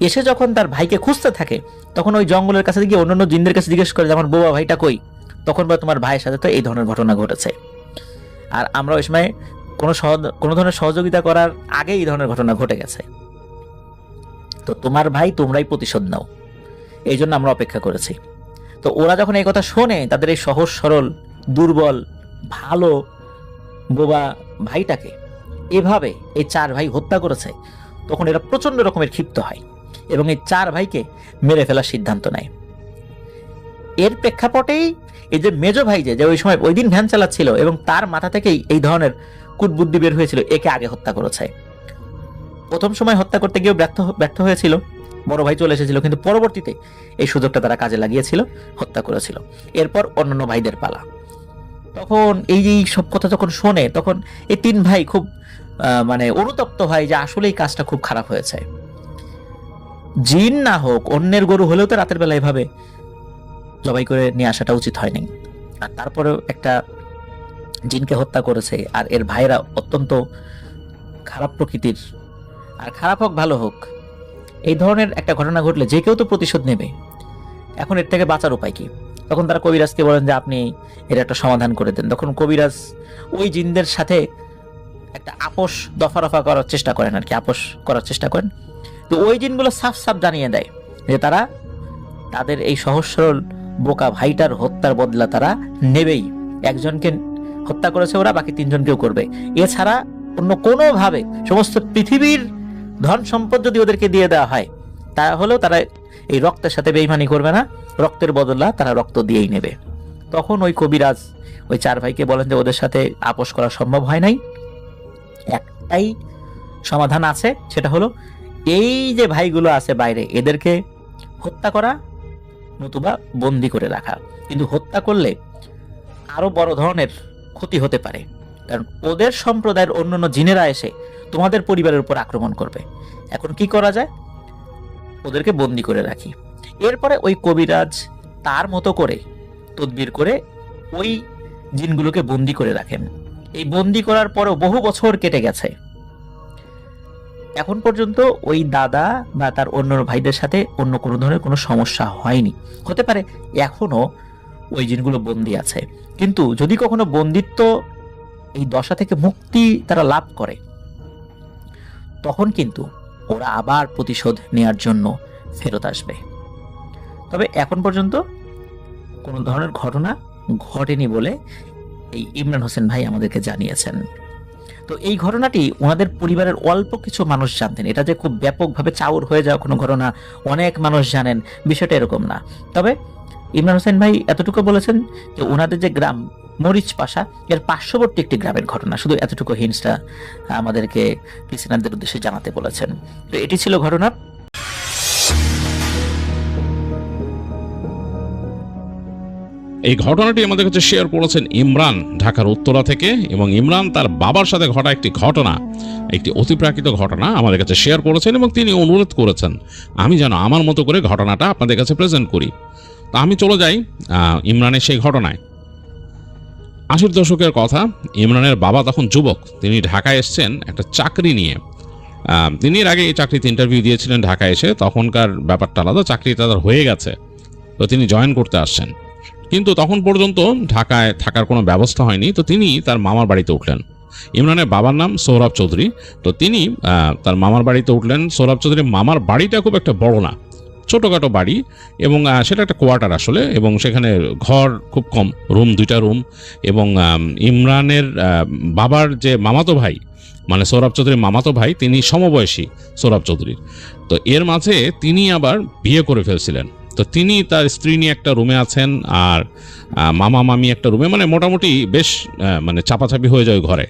এসে যখন তার ভাইকে খুঁজতে থাকে, তখন ওই জঙ্গলের কাছে গিয়ে অন্যান্য জিনদের কাছে জিজ্ঞেস করে যে আমার বোবা ভাইটা কই, তখন বা তোমার ভাইয়ের সাথে তো এই ধরনের ঘটনা ঘটেছে। আর আমরা ওই সময় কোনো ধরনের সহযোগিতা করার আগে এই ধরনের ঘটনা ঘটে গেছে, তো তোমার ভাই তোমরাই প্রতিশোধ নাও, এই জন্য আমরা অপেক্ষা করেছি। তো ওরা যখন এই কথা শোনে, তাদের এই সহজ সরল দুর্বল ভালো বোবা ভাইটাকে এভাবে এই 4 ভাই হত্যা করেছে, তখন এরা প্রচন্ড রকমের ক্ষিপ্ত হয় এবং এই 4 ভাইকে মেরে ফেলার সিদ্ধান্ত নেয়। এর প্রেক্ষাপটেই এই যে মেজো ভাই যে ওই সময় ওই দিন ভ্যান চালাচ্ছিল এবং তার মাথা থেকেই এই ধরনের কুটবুদ্ধি বের হয়েছিল, একে আগে হত্যা করেছে। প্রথম সময় হত্যা করতে গিয়েও ব্যর্থ হয়েছিল, বড় ভাই চলে এসেছিল, কিন্তু পরবর্তীতে এই সুযোগটা তারা কাজে লাগিয়েছিল, হত্যা করেছিল। এরপর অন্যান্য ভাইদের পালা। তখন এই যে সব কথা যখন শোনে, তখন এই 3 ভাই খুব মানে অনুতপ্ত হয় যে আসলে এই কাজটা খুব খারাপ হয়েছে। জিন না হোক, অন্যের গরু হলেও তো রাতের বেলা এভাবে জবাই করে নিয়ে আসাটা উচিত হয়নি। আর তারপরেও একটা জিনকে হত্যা করেছে। আর এর ভাইরা অত্যন্ত খারাপ প্রকৃতির, আর খারাপ হোক ভালো হোক, এই ধরনের একটা ঘটনা ঘটলে যে কেউ তো প্রতিশোধ নেবে। এখন এর থেকে বাঁচার উপায় কি? তখন তারা কবিরাজকে বলেন যে আপনি এর একটা সমাধান করে দেন। তখন কবিরাজ ওই জিনদের সাথে একটা আপোষ দফা করার চেষ্টা করেন আর কি, আপোষ করার চেষ্টা করেন। তো ওই জিনগুলো সাফ সাফ জানিয়ে দেয় যে তারা তাদের এই সহজ সরল বোকা ভাইটার হত্যার বদলা তারা নেবেই। একজনকে হত্যা করেছে ওরা, বাকি 3 জনকেও করবে। এছাড়া অন্য কোনোভাবে সমস্ত পৃথিবীর ধন সম্পদ যদি ওদেরকে দিয়ে দেওয়া হয়, তাহলেও তারা এই রক্তের সাথে বেইমানি করবে না, রক্তের বদলা তারা রক্ত দিয়েই নেবে। তখন ওই কবিরাজ ওই 4 ভাইকে বলেন যে ওদের সাথে আপোষ করা সম্ভব হয় নাই, একটাই সমাধান আছে, সেটা হলো এই যে ভাইগুলো আছে বাইরে এদেরকে হত্যা করা নতুবা বন্দি করে রাখা। কিন্তু হত্যা করলে আরো বড় ধরনের ক্ষতি হতে পারে, কারণ ওদের সম্প্রদায়ের অন্যান্য জিনেরা এসে তোমাদের পরিবারের উপর আক্রমণ করবে। এখন কি করা যায়? ওদেরকে বন্দি করে রাখি। এরপরে ওই কবিরাজ তার মতো করে তদবির করে ওই জিনগুলোকে বন্দি করে রাখেন। এই বন্দি করার পরেও বহু বছর কেটে গেছে, এখন পর্যন্ত ওই দাদা বা তার অন্য ভাইদের সাথে অন্য কোনো ধরনের কোনো সমস্যা হয়নি। হতে পারে এখনো ওই জিনগুলো বন্দি আছে, কিন্তু যদি কখনো বন্দিত্ব এই দশা থেকে মুক্তি তারা লাভ করে, তখন কিন্তু ওরা আবার প্রতিশোধ নেয়ার জন্য ফেরত আসবে। তবে এখন পর্যন্ত কোনো ধরনের ঘটনা ঘটেনি বলে এই ইমরান হোসেন ভাই আমাদেরকে জানিয়েছেন। তো এই ঘটনাটি ওনাদের পরিবারের অল্প কিছু মানুষ জানতেন। এটা যে খুব ব্যাপকভাবে চাউর হয়ে যাওয়া কোনো ঘটনা, অনেক মানুষ জানেন, বিষয়টা এরকম না। তবে ইমরান হোসেন ভাই এতটুকু বলেছেন যে ওনাদের যে গ্রাম মরিচপাশা, এর পার্শ্ববর্তী একটি গ্রামের ঘটনা, শুধু এতটুকু হিন্টসটা আমাদেরকে লিসেনারদের উদ্দেশ্যে জানাতে বলেছেন। তো এটি ছিল ঘটনা। এই ঘটনাটি আমাদের কাছে শেয়ার করেছেন ইমরান ঢাকার উত্তরা থেকে, এবং ইমরান তার বাবার সাথে ঘটা একটি ঘটনা, একটি অতিপ্রাকৃত ঘটনা আমাদের কাছে শেয়ার করেছেন, এবং তিনি অনুরোধ করেছেন আমি যেন আমার মতো করে ঘটনাটা আপনাদের কাছে প্রেজেন্ট করি। তা আমি চলে যাই ইমরানের সেই ঘটনায়। 80-র দশকের কথা। ইমরানের বাবা তখন যুবক, তিনি ঢাকায় এসছেন একটা চাকরি নিয়ে। তিনি এর আগে এই চাকরিতে ইন্টারভিউ দিয়েছিলেন ঢাকায় এসে, তখনকার ব্যাপারটা আলাদা, চাকরিটা তার হয়ে গেছে, তো তিনি জয়েন করতে আসছেন। কিন্তু তখন পর্যন্ত ঢাকায় থাকার কোনো ব্যবস্থা হয়নি, তো তিনি তার মামার বাড়িতে উঠলেন। ইমরানের বাবার নাম সৌরভ চৌধুরী। তো তিনি তার মামার বাড়িতে উঠলেন। সৌরভ চৌধুরীর মামার বাড়িটা খুব একটা বড় না, ছোটোখাটো বাড়ি, এবং সেটা একটা কোয়ার্টার আসলে, এবং সেখানে ঘর খুব কম, রুম 2টা রুম। এবং ইমরানের বাবার যে মামাতো ভাই, মানে সৌরভ চৌধুরীর মামাতো ভাই, তিনি সমবয়সী সৌরভ চৌধুরীর। তো এর মাঝে তিনি আবার বিয়ে করে ফেলছিলেন। তো তিনি তার স্ত্রী নিয়ে একটা রুমে আছেন, আর মামা মামি একটা রুমে, মানে মোটামুটি বেশ মানে চাপাচাপি হয়ে যায় ঘরে।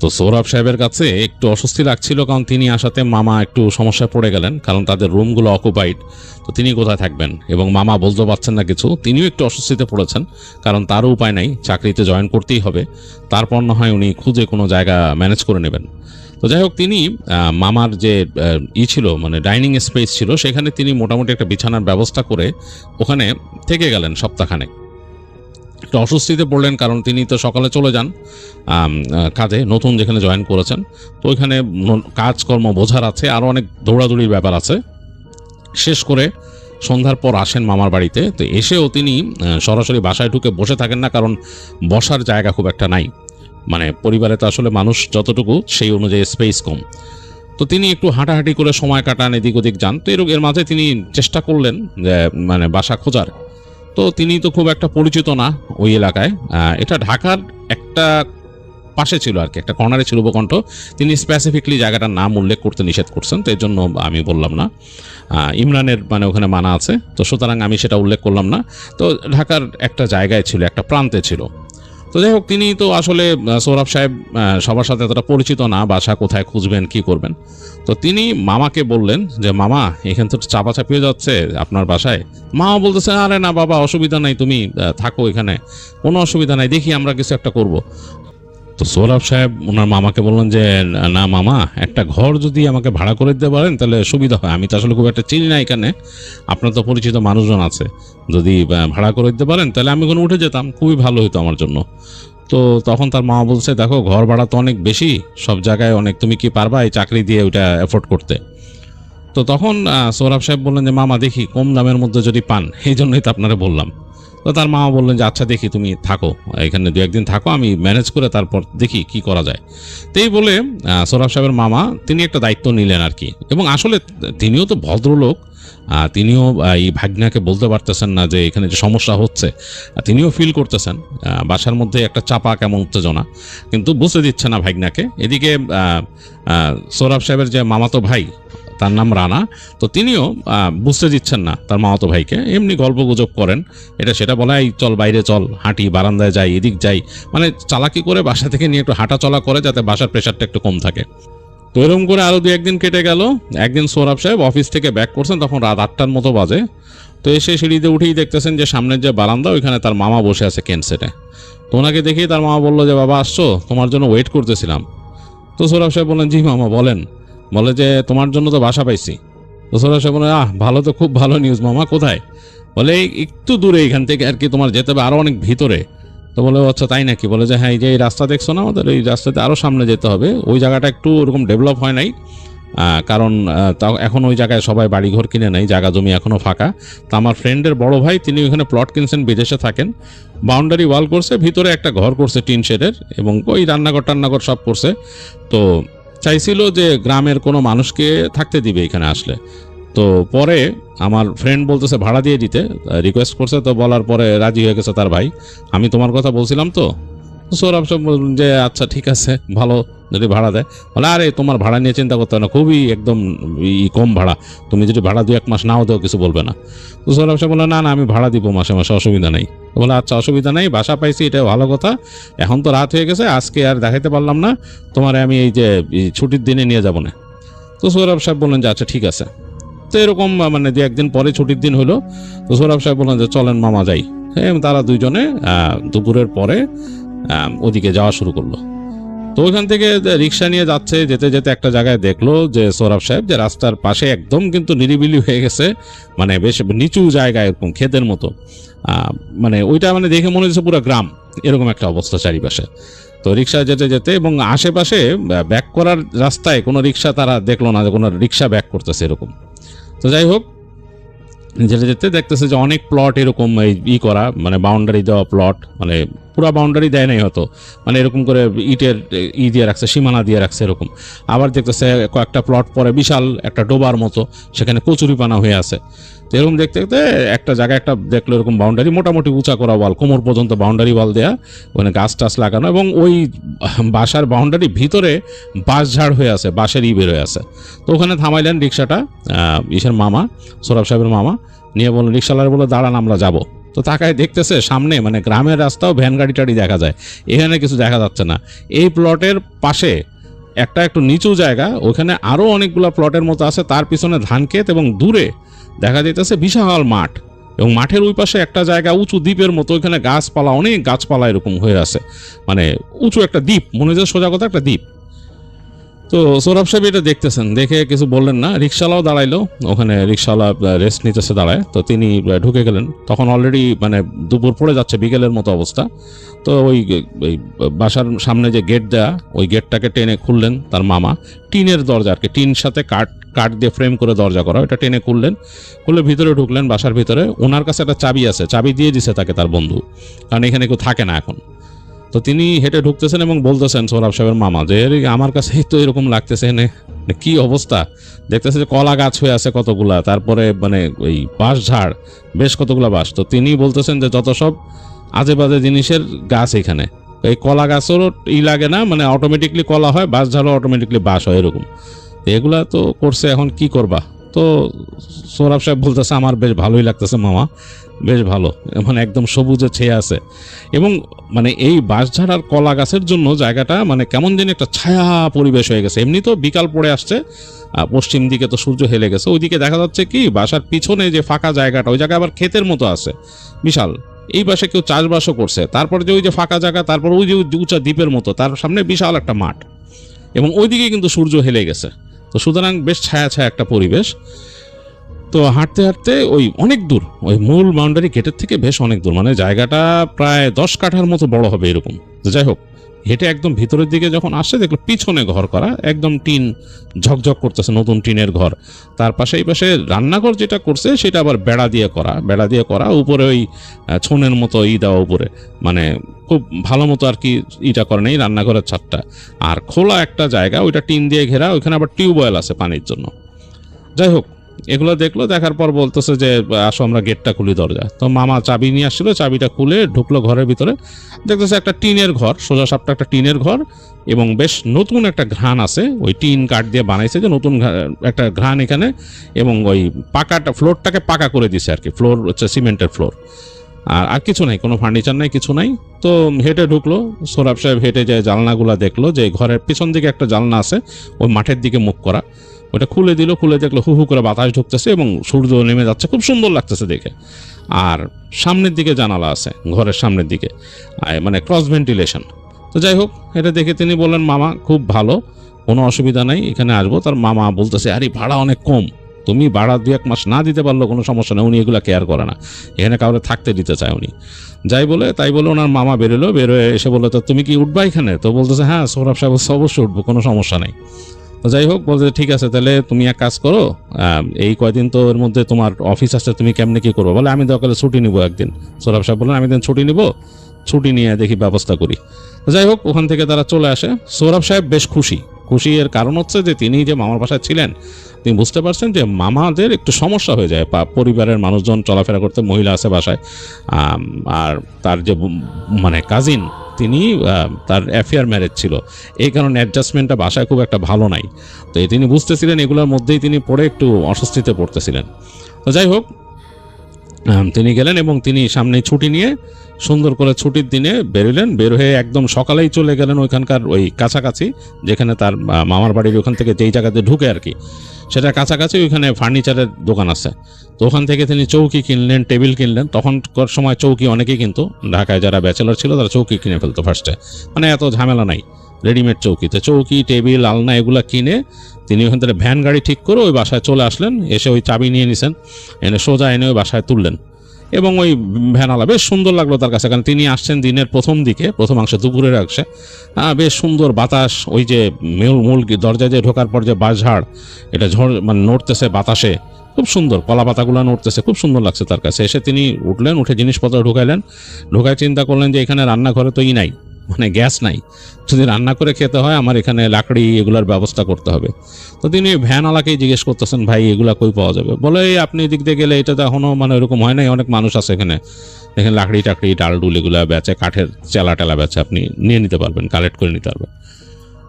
তো সৌরভ সাহেবের কাছে একটু অস্বস্তি লাগছিল, কারণ তিনি আসাতে মামা একটু সমস্যায় পড়ে গেলেন, কারণ তাদের রুমগুলো অকুপাইড। তো তিনি কোথায় থাকবেন, এবং মামা বলতে পারছেন না কিছু। তিনিও একটু অস্বস্তিতে পড়েছেন, কারণ তারও উপায় নাই, চাকরিতে জয়েন করতেই হবে, তারপর না হয় উনি খুঁজে কোনো জায়গা ম্যানেজ করে নেবেন। তো যাই হোক, তিনি মামার যে ছিল, মানে ডাইনিং স্পেস ছিল, সেখানে তিনি মোটামুটি একটা বিছানার ব্যবস্থা করে ওখানে থেকে গেলেন সপ্তাহখানেক। একটু অস্বস্তিতে পড়লেন, কারণ তিনি তো সকালে চলে যান কাজে, নতুন যেখানে জয়েন করেছেন। তো ওইখানে কাজকর্ম বোঝার আছে, আরও অনেক দৌড়াদৌড়ির ব্যাপার আছে। শেষ করে সন্ধ্যার পর আসেন মামার বাড়িতে। তো এসেও তিনি সরাসরি বাসায় ঢুকে বসে থাকেন না, কারণ বসার জায়গা খুব একটা নাই, মানে পরিবারে তো আসলে মানুষ যতটুকু সেই অনুযায়ী স্পেস কম। তো তিনি একটু হাঁটাহাঁটি করে সময় কাটান, এদিক ওদিক যান। তো এর মাঝে তিনি চেষ্টা করলেন যে মানে বাসা খোঁজার। তো তিনি তো খুব একটা পরিচিত না ওই এলাকায়, এটা ঢাকার একটা পাশে ছিল আর কি, একটা কর্নারে ছিল উপকণ্ঠ। তিনি স্পেসিফিকলি জায়গাটার নাম উল্লেখ করতে নিষেধ করছেন, তো এর জন্য আমি বললাম না। ইমরানের মানে ওখানে মানা আছে, তো সুতরাং আমি সেটা উল্লেখ করলাম না। তো ঢাকার একটা জায়গায় ছিল, একটা প্রান্তে ছিল। তো যাই হোক, তিনি তো আসলে সৌরভ সাহেব সবার সাথে এতটা পরিচিত না, বাসা কোথায় খুঁজবেন, কি করবেন। তো তিনি মামাকে বললেন যে মামা, এখান তো চাপাচাপি হয়ে যাচ্ছে আপনার বাসায়। মামা বলতেছে, আরে না বাবা, অসুবিধা নাই, তুমি থাকো এখানে, কোনো অসুবিধা নাই, দেখি আমরা কিছু একটা করব। তো সৌরভ সাহেব ওনার মামাকে বললেন যে না মামা, একটা ঘর যদি আমাকে ভাড়া করে দিতে পারেন তাহলে সুবিধা হয়, আমি তো আসলে খুব একটা চিনি না এখানে, আপনার তো পরিচিত মানুষজন আছে, যদি ভাড়া করে দিতে পারেন তাহলে আমি ওখানে উঠে যেতাম, খুবই ভালো হতো আমার জন্য। তো তখন তার মামা বলছে, দেখো ঘর ভাড়া তো অনেক বেশি সব জায়গায়, অনেক, তুমি কি পারবা এই চাকরি দিয়ে ওইটা এফোর্ড করতে? তো তখন সৌরভ সাহেব বললেন যে মামা, দেখি কম দামের মধ্যে যদি পান, এই জন্যই তো আপনারা বললাম। তো তার মামা বললেন যে আচ্ছা দেখি, তুমি থাকো এখানে 2-1 দিন থাকো, আমি ম্যানেজ করে তারপর দেখি কি করা যায়। তাই বলে সৌরভ সাহেবের মামা তিনি একটা দায়িত্ব নিলেন আর কি। এবং আসলে তিনিও তো ভদ্রলোক, তিনিও এই ভাগ্নাকে বলতে পারতেছেন না যে এখানে যে সমস্যা হচ্ছে, তিনিও ফিল করতেছেন বাসার মধ্যে একটা চাপা কেমন উত্তেজনা, কিন্তু বুঝতে দিচ্ছে না ভাগ্নাকে। এদিকে সৌরভ সাহেবের যে মামাতো ভাই, তার নাম রানা। তো তিনিও বুঝতে দিচ্ছেন না তার মামাতো ভাইকে, এমনি গল্প গুজব করেন, এটা সেটা বলে এই চল বাইরে চল, হাঁটি, বারান্দায় যাই, এদিক যাই, মানে চালাকি করে বাসা থেকে নিয়ে একটু হাঁটা চলা করে যাতে বাসার প্রেশারটা একটু কম থাকে। তো এরকম করে আরও 2-1 দিন কেটে গেল। একদিন সোহরাব সাহেব অফিস থেকে ব্যাক করছেন, তখন রাত 8টার মতো বাজে। তো এসে সিঁড়িতে উঠেই দেখতেছেন যে সামনের যে বারান্দা ওইখানে তার মামা বসে আছে ক্যান্সেটে। তো ওনাকে দেখেই তার মামা বললো যে বাবা আসছো, তোমার জন্য ওয়েট করতেছিলাম। তো সোহরাব সাহেব বললেন জি মামা বলেন। বলে যে তোমার জন্য তো বাসা পাইছি। তো সোহরাব সাহেব বলেন ভালো, তো খুব ভালো নিউজ মামা, কোথায়? বলে একটু দূরে এখান থেকে আর কি, তোমার যেতে হবে আরও অনেক ভিতরে। তো বলে আচ্ছা তাই নাকি? বলে যে হ্যাঁ, এই যে এই রাস্তা দেখছো না আমাদের, এই রাস্তাতে আরও সামনে যেতে হবে। ওই জায়গাটা একটু ওরকম ডেভেলপ হয় নাই, কারণ এখন ওই জায়গায় সবাই বাড়িঘর কিনে নেয়, জায়গা জমি এখনও ফাঁকা। তো আমার ফ্রেন্ডের বড় ভাই তিনি ওখানে প্লট কিনছেন, বিদেশে থাকেন, বাউন্ডারি ওয়াল করছে, ভিতরে একটা ঘর করছে টিন শেডের, এবং ওই রান্নাঘর সব করছে। তো চাইছিল যে গ্রামের কোনো মানুষকে থাকতে দিবে এখানে আসলে। তো পরে আমার ফ্রেন্ড বলতেছে ভাড়া দিয়ে দিতে, রিকোয়েস্ট করছে। তো বলার পরে রাজি হয়ে গেছে তার ভাই। আমি তোমার কথা বলছিলাম তো। সৌরভ সব বললেন যে আচ্ছা ঠিক আছে, ভালো যদি ভাড়া দেয়। বলে আরে তোমার ভাড়া নিয়ে চিন্তা করতে হবে না, খুবই একদম কম ভাড়া, তুমি যদি ভাড়া 2-1 মাস নাও দেও কিছু বলবে না। তো সৌরভ সাহেব বললো না না, আমি ভাড়া দিব মাসে মাসে, অসুবিধা নেই। বলে আচ্ছা অসুবিধা নেই, বাসা পাইছি, এটা ভালো কথা। এখন তো রাত হয়ে গেছে, আজকে আর দেখাইতে পারলাম না তোমারে, আমি এই যে ছুটির দিনে নিয়ে যাবো না। তো সৌরভ সাহেব বললেন যে আচ্ছা ঠিক আছে। তো এরকম মানে 2-1 দিন পরে ছুটির দিন হলো। তো সৌরভ সাহেব বললেন যে চলেন মামা যাই। হ্যাঁ, তারা দুইজনে দুপুরের পরে ওদিকে যাওয়া শুরু করলো। তো ওইখান থেকে রিক্সা নিয়ে যাচ্ছে, যেতে যেতে একটা জায়গায় দেখলো যে সৌরভ সাহেব যে রাস্তার পাশে একদম কিন্তু নিরিবিলি হয়ে গেছে, মানে বেশ নিচু জায়গায়, এরকম ক্ষেতের মতো, মানে ওইটা মানে দেখে মনে হচ্ছে পুরো গ্রাম, এরকম একটা অবস্থা চারিপাশে। তো রিক্সা যেতে যেতে এবং আশেপাশে ব্যাক করার রাস্তায় কোনো রিক্সা তারা দেখলো না, যে কোনো রিক্সা ব্যাক করতেছে এরকম। তো যাই হোক, যেতে যেতে দেখতেছে যে অনেক প্লট এরকম এই করা, মানে বাউন্ডারি দেওয়া প্লট, মানে পুরো বাউন্ডারি দেয় নাই হয়তো, মানে এরকম করে ইটের দিয়ে রাখছে, সীমানা দিয়ে রাখছে এরকম। আবার দেখতেছে কয়েকটা প্লট পরে বিশাল একটা ডোবার মতো, সেখানে কচুরিপানা হয়ে আছে। তো এরকম দেখতে দেখতে একটা জায়গায় একটা দেখলো এরকম বাউন্ডারি, মোটামুটি উঁচা করা ওয়াল, কোমর পর্যন্ত বাউন্ডারি ওয়াল দেয়া, ওখানে গাছ টাছ লাগানো, এবং ওই বাসার বাউন্ডারি ভিতরে বাঁশ ঝাড় হয়ে আছে, বাঁশের বের হয়ে আছে। তো ওখানে থামাইলেন রিক্সাটা ইসের মামা, সৌরভ সাহেবের মামা, নিয়ে বললো, রিক্সাওয়ালা বলে দাঁড়ান আমরা যাব। তো তাকায় দেখতেছে সামনে মানে গ্রামের রাস্তাও ভ্যান গাড়ি টাড়ি দেখা যায়, এখানে কিছু দেখা যাচ্ছে না। এই প্লটের পাশে একটা একটু নিচু জায়গা, ওখানে আরও অনেকগুলো প্লটের মতো আছে, তার পিছনে ধান ক্ষেত, এবং দূরে দেখা যাইতেছে বিশাল মাঠ, এবং মাঠের ওই পাশে একটা জায়গা উঁচু দ্বীপের মতো, ওইখানে গাছপালা, অনেক গাছপালা এরকম হয়ে আছে, মানে উঁচু একটা দ্বীপ, মনে হচ্ছে সোজা কথা একটা দ্বীপ। তো সৌরভ সাহেব এটা দেখতেছেন, দেখে কিছু বললেন না। রিক্সাওয়ালাও দাঁড়াইলো ওখানে, রিক্সাওয়ালা রেস্ট নিতেছে দাঁড়ায়। তো তিনি ঢুকে গেলেন, তখন অলরেডি মানে দুপুর পড়ে যাচ্ছে, বিকেলের মতো অবস্থা। তো ওই বাসার সামনে যে গেট দেয়া, ওই গেটটাকে টেনে খুললেন তার মামা, টিনের দরজা আর কি, টিন সাথে কাঠ দিয়ে ফ্রেম করে দরজা করা, ওটা টেনে খুললেন, খুলে ভিতরে ঢুকলেন বাসার ভিতরে। ওনার কাছে একটা চাবি আছে, চাবি দিয়ে দিছে তাকে তার বন্ধু, কারণ এখানে কেউ থাকে না এখন। তো তিনি হেঁটে ঢুকতেছেন এবং বলতেছেন সৌরভ সাহেবের মামা যে আমার কাছেই তো এরকম লাগতেছে, এনে কি অবস্থা, দেখতেছে যে কলা গাছ হয়ে আছে কতগুলা, তারপরে মানে ওই বাঁশ ঝাড়, বেশ কতগুলা বাঁশ। তো তিনি বলতেছেন যে যত সব আজে বাজে জিনিসের গাছ এখানে, এই কলা গাছেরও লাগে না, মানে অটোমেটিকলি কলা হয়, বাঁশ ঝাড়ও অটোমেটিকলি বাঁশ হয় এরকম। এগুলা তো করছে, এখন কি করবা? তো সৌরভ সাহেব বলতেছে আমার বেশ ভালোই লাগতেছে মামা, বেশ ভালো, মানে একদম সবুজে ছেয়ে আছে, এবং মানে এই বাঁশঝাড় আর কলা গাছের জন্য জায়গাটা মানে কেমন যেন একটা ছায়া পরিবেশ হয়ে গেছে। এমনি তো বিকাল পড়ে আসছে, পশ্চিম দিকে তো সূর্য হেলে গেছে, ওইদিকে দেখা যাচ্ছে কি বাসার পিছনে যে ফাঁকা জায়গাটা, ওই জায়গায় আবার ক্ষেতের মতো আছে বিশাল, এই পাশে কেউ চাষবাসও করছে, তারপরে যে ওই যে ফাঁকা জায়গা, তারপর ওই যে উঁচা দ্বীপের মতো, তার সামনে বিশাল একটা মাঠ, এবং ওইদিকে কিন্তু সূর্য হেলে গেছে। তো সুতরাং বেশ ছায়া ছায়া একটা পরিবেশ। তো হাঁটতে হাঁটতে ওই অনেক দূর, ওই মূল বাউন্ডারি গেটের থেকে বেশ অনেক দূর, মানে জায়গাটা প্রায় 10 কাঠার মতো বড় হবে এরকম। তো যাই হোক, হেঁটে একদম ভিতরের দিকে যখন আসছে দেখলো পিছনে ঘর করা, একদম টিন ঝকঝক করতেছে, নতুন টিনের ঘর। তার পাশে এই পাশে রান্নাঘর যেটা করছে সেটা আবার বেড়া দিয়ে করা, উপরে ওই ছনের মতো দেওয়া উপরে, মানে খুব ভালো মতো আর কি ইটা করে নেই রান্নাঘরের ছাদটা। আর খোলা একটা জায়গা, ওইটা টিন দিয়ে ঘেরা, ওইখানে আবার টিউবওয়েল আছে পানির জন্য। যাই হোক, এগুলো দেখলো, দেখার পর বলতেছে যে আসো আমরা গেটটা খুলি, দরজা। তো মামা চাবি নিয়ে আসছিল, চাবিটা খুলে ঢুকলো ঘরের ভিতরে, দেখতেছে একটা টিনের ঘর, সোজা সাপটা একটা টিনের ঘর, এবং বেশ নতুন একটা ঘ্রাণ আছে, ওই টিন কাঠ দিয়ে বানাইছে যে নতুন একটা ঘ্রাণ এখানে, এবং ওই পাকাটা ফ্লোরটাকে পাকা করে দিছে আর কি, ফ্লোর হচ্ছে সিমেন্টের ফ্লোর, আর কিছু নাই, কোনো ফার্নিচার নাই, কিছু নাই। তো হেঁটে ঢুকলো সোহরাব সাহেব, হেঁটে যায় জানলাগুলা দেখলো যে ঘরের পিছন দিকে একটা জানলা আছে, ওই মাঠের দিকে মুখ করা, ওটা খুলে দিল, খুলে দেখলো হু হু করে বাতাস ঢুকতেছে এবং সূর্য নেমে যাচ্ছে, খুব সুন্দর লাগতেছে দেখে। আর সামনের দিকে জানালা আছে ঘরের সামনের দিকে, মানে ক্রস ভেন্টিলেশন। তো যাই হোক, এটা দেখে তিনি বললেন মামা খুব ভালো, কোনো অসুবিধা নাই, এখানে আসবো। তার মামা বলতেছে আরে ভাড়া অনেক কম, তুমি ভাড়া 2-1 মাস না দিতে পারলো কোনো সমস্যা নেই, উনি এগুলো কেয়ার করে না, এখানে কাউরে থাকতে দিতে চায় উনি। যাই বলে তাই বলে ওনার মামা বেরোলো, বেরোয় এসে বললো তো তুমি কি উঠবা এখানে? তো বলতেছে হ্যাঁ সোহরাব সাহেব অবশ্যই উঠবো, কোনো সমস্যা নেই। তো যাই হোক, বলতে ঠিক আছে তাহলে তুমি এক কাজ করো, এই কয়দিন তো এর মধ্যে তোমার অফিস আছে, তুমি কেমনে কি করবো? বলে আমি দরকারে ছুটি নিবো একদিন। সোহরাব সাহেব বললেন আমি দিন ছুটি নিবো, ছুটি নিয়ে দেখি ব্যবস্থা করি। তো যাই হোক, ওখান থেকে তারা চলে আসে। সোহরাব সাহেব বেশ খুশি। খুশি এর কারণ হচ্ছে যে তিনি যে মামার বাসায় ছিলেন, তিনি বুঝতে পারছেন যে মামাদের একটু সমস্যা হয়ে যায়, পরিবারের মানুষজন চলাফেরা করতে, মহিলা আছে বাসায়, আর তার যে মানে কাজিন, তিনি তার অ্যাফেয়ার ম্যারেজ ছিল, এই কারণে অ্যাডজাস্টমেন্টটা বাসায় খুব একটা ভালো নাই। তো তিনি বুঝতেছিলেন এগুলোর মধ্যেই তিনি পড়ে একটু অস্বস্তিতে পড়তেছিলেন। তো যাই হোক, তিনি গেলেন এবং তিনি সামনে ছুটি নিয়ে সুন্দর করে ছুটির দিনে বেরোলেন। বের হয়ে একদম সকালেই চলে গেলেন ওইখানকার ওই কাছাকাছি, যেখানে তার মামার বাড়ির ওখান থেকে যেই জায়গাতে ঢুকে আর কি, সেটা কাছাকাছি ওইখানে ফার্নিচারের দোকান আছে। তো ওখান থেকে তিনি চৌকি কিনলেন, টেবিল কিনলেন। তখনকার সময় চৌকি অনেকেই কিন্তু, ঢাকায় যারা ব্যাচেলর ছিল তারা চৌকি কিনে ফেলতো ফার্স্টে, মানে এত ঝামেলা নাই, রেডিমেড চৌকি। তো চৌকি, টেবিল, আলনা এগুলো কিনে তিনি ওখান থেকে ভ্যান গাড়ি ঠিক করে ওই বাসায় চলে আসলেন। এসে ওই চাবি নিয়ে নিছেন, এনে সোজা এনে ওই বাসায় তুললেন। এবং ওই ভ্যানালা বেশ সুন্দর লাগলো তার কাছে, কারণ তিনি আসছেন দিনের প্রথম দিকে, প্রথমাংশে, দুপুরের অংশে। বেশ সুন্দর বাতাস, ওই যে মূল দরজায় যে ঢোকার পর যে বাঁশঝাড়, এটা মানে নড়তেছে বাতাসে, খুব সুন্দর, কলা পাতাগুলো নড়তেছে, খুব সুন্দর লাগছে তার কাছে। এসে তিনি উঠলেন, উঠে জিনিসপত্র ঢুকাইলেন। ঢুকায় চিন্তা করলেন যে এখানে রান্নাঘরে তো নাই, মানে গ্যাস নাই, যদি রান্না করে খেতে হয় আমার এখানে লাকড়ি এগুলোর ব্যবস্থা করতে হবে। তো তিনি ভ্যানওয়ালাকেই জিজ্ঞেস করতেছেন ভাই এগুলা কই পাওয়া যাবে? বলে আপনি এদিক দিয়ে গেলে, এটা তো এখনো মানে ওরকম হয় নাই, অনেক মানুষ আছে এখানে, এখানে লাকড়ি টাকড়ি ডাল ডুল এগুলো বেচে, কাঠের চেলা টেলা বেচে, আপনি নিয়ে নিতে পারবেন, কালেক্ট করে নিতে পারবেন।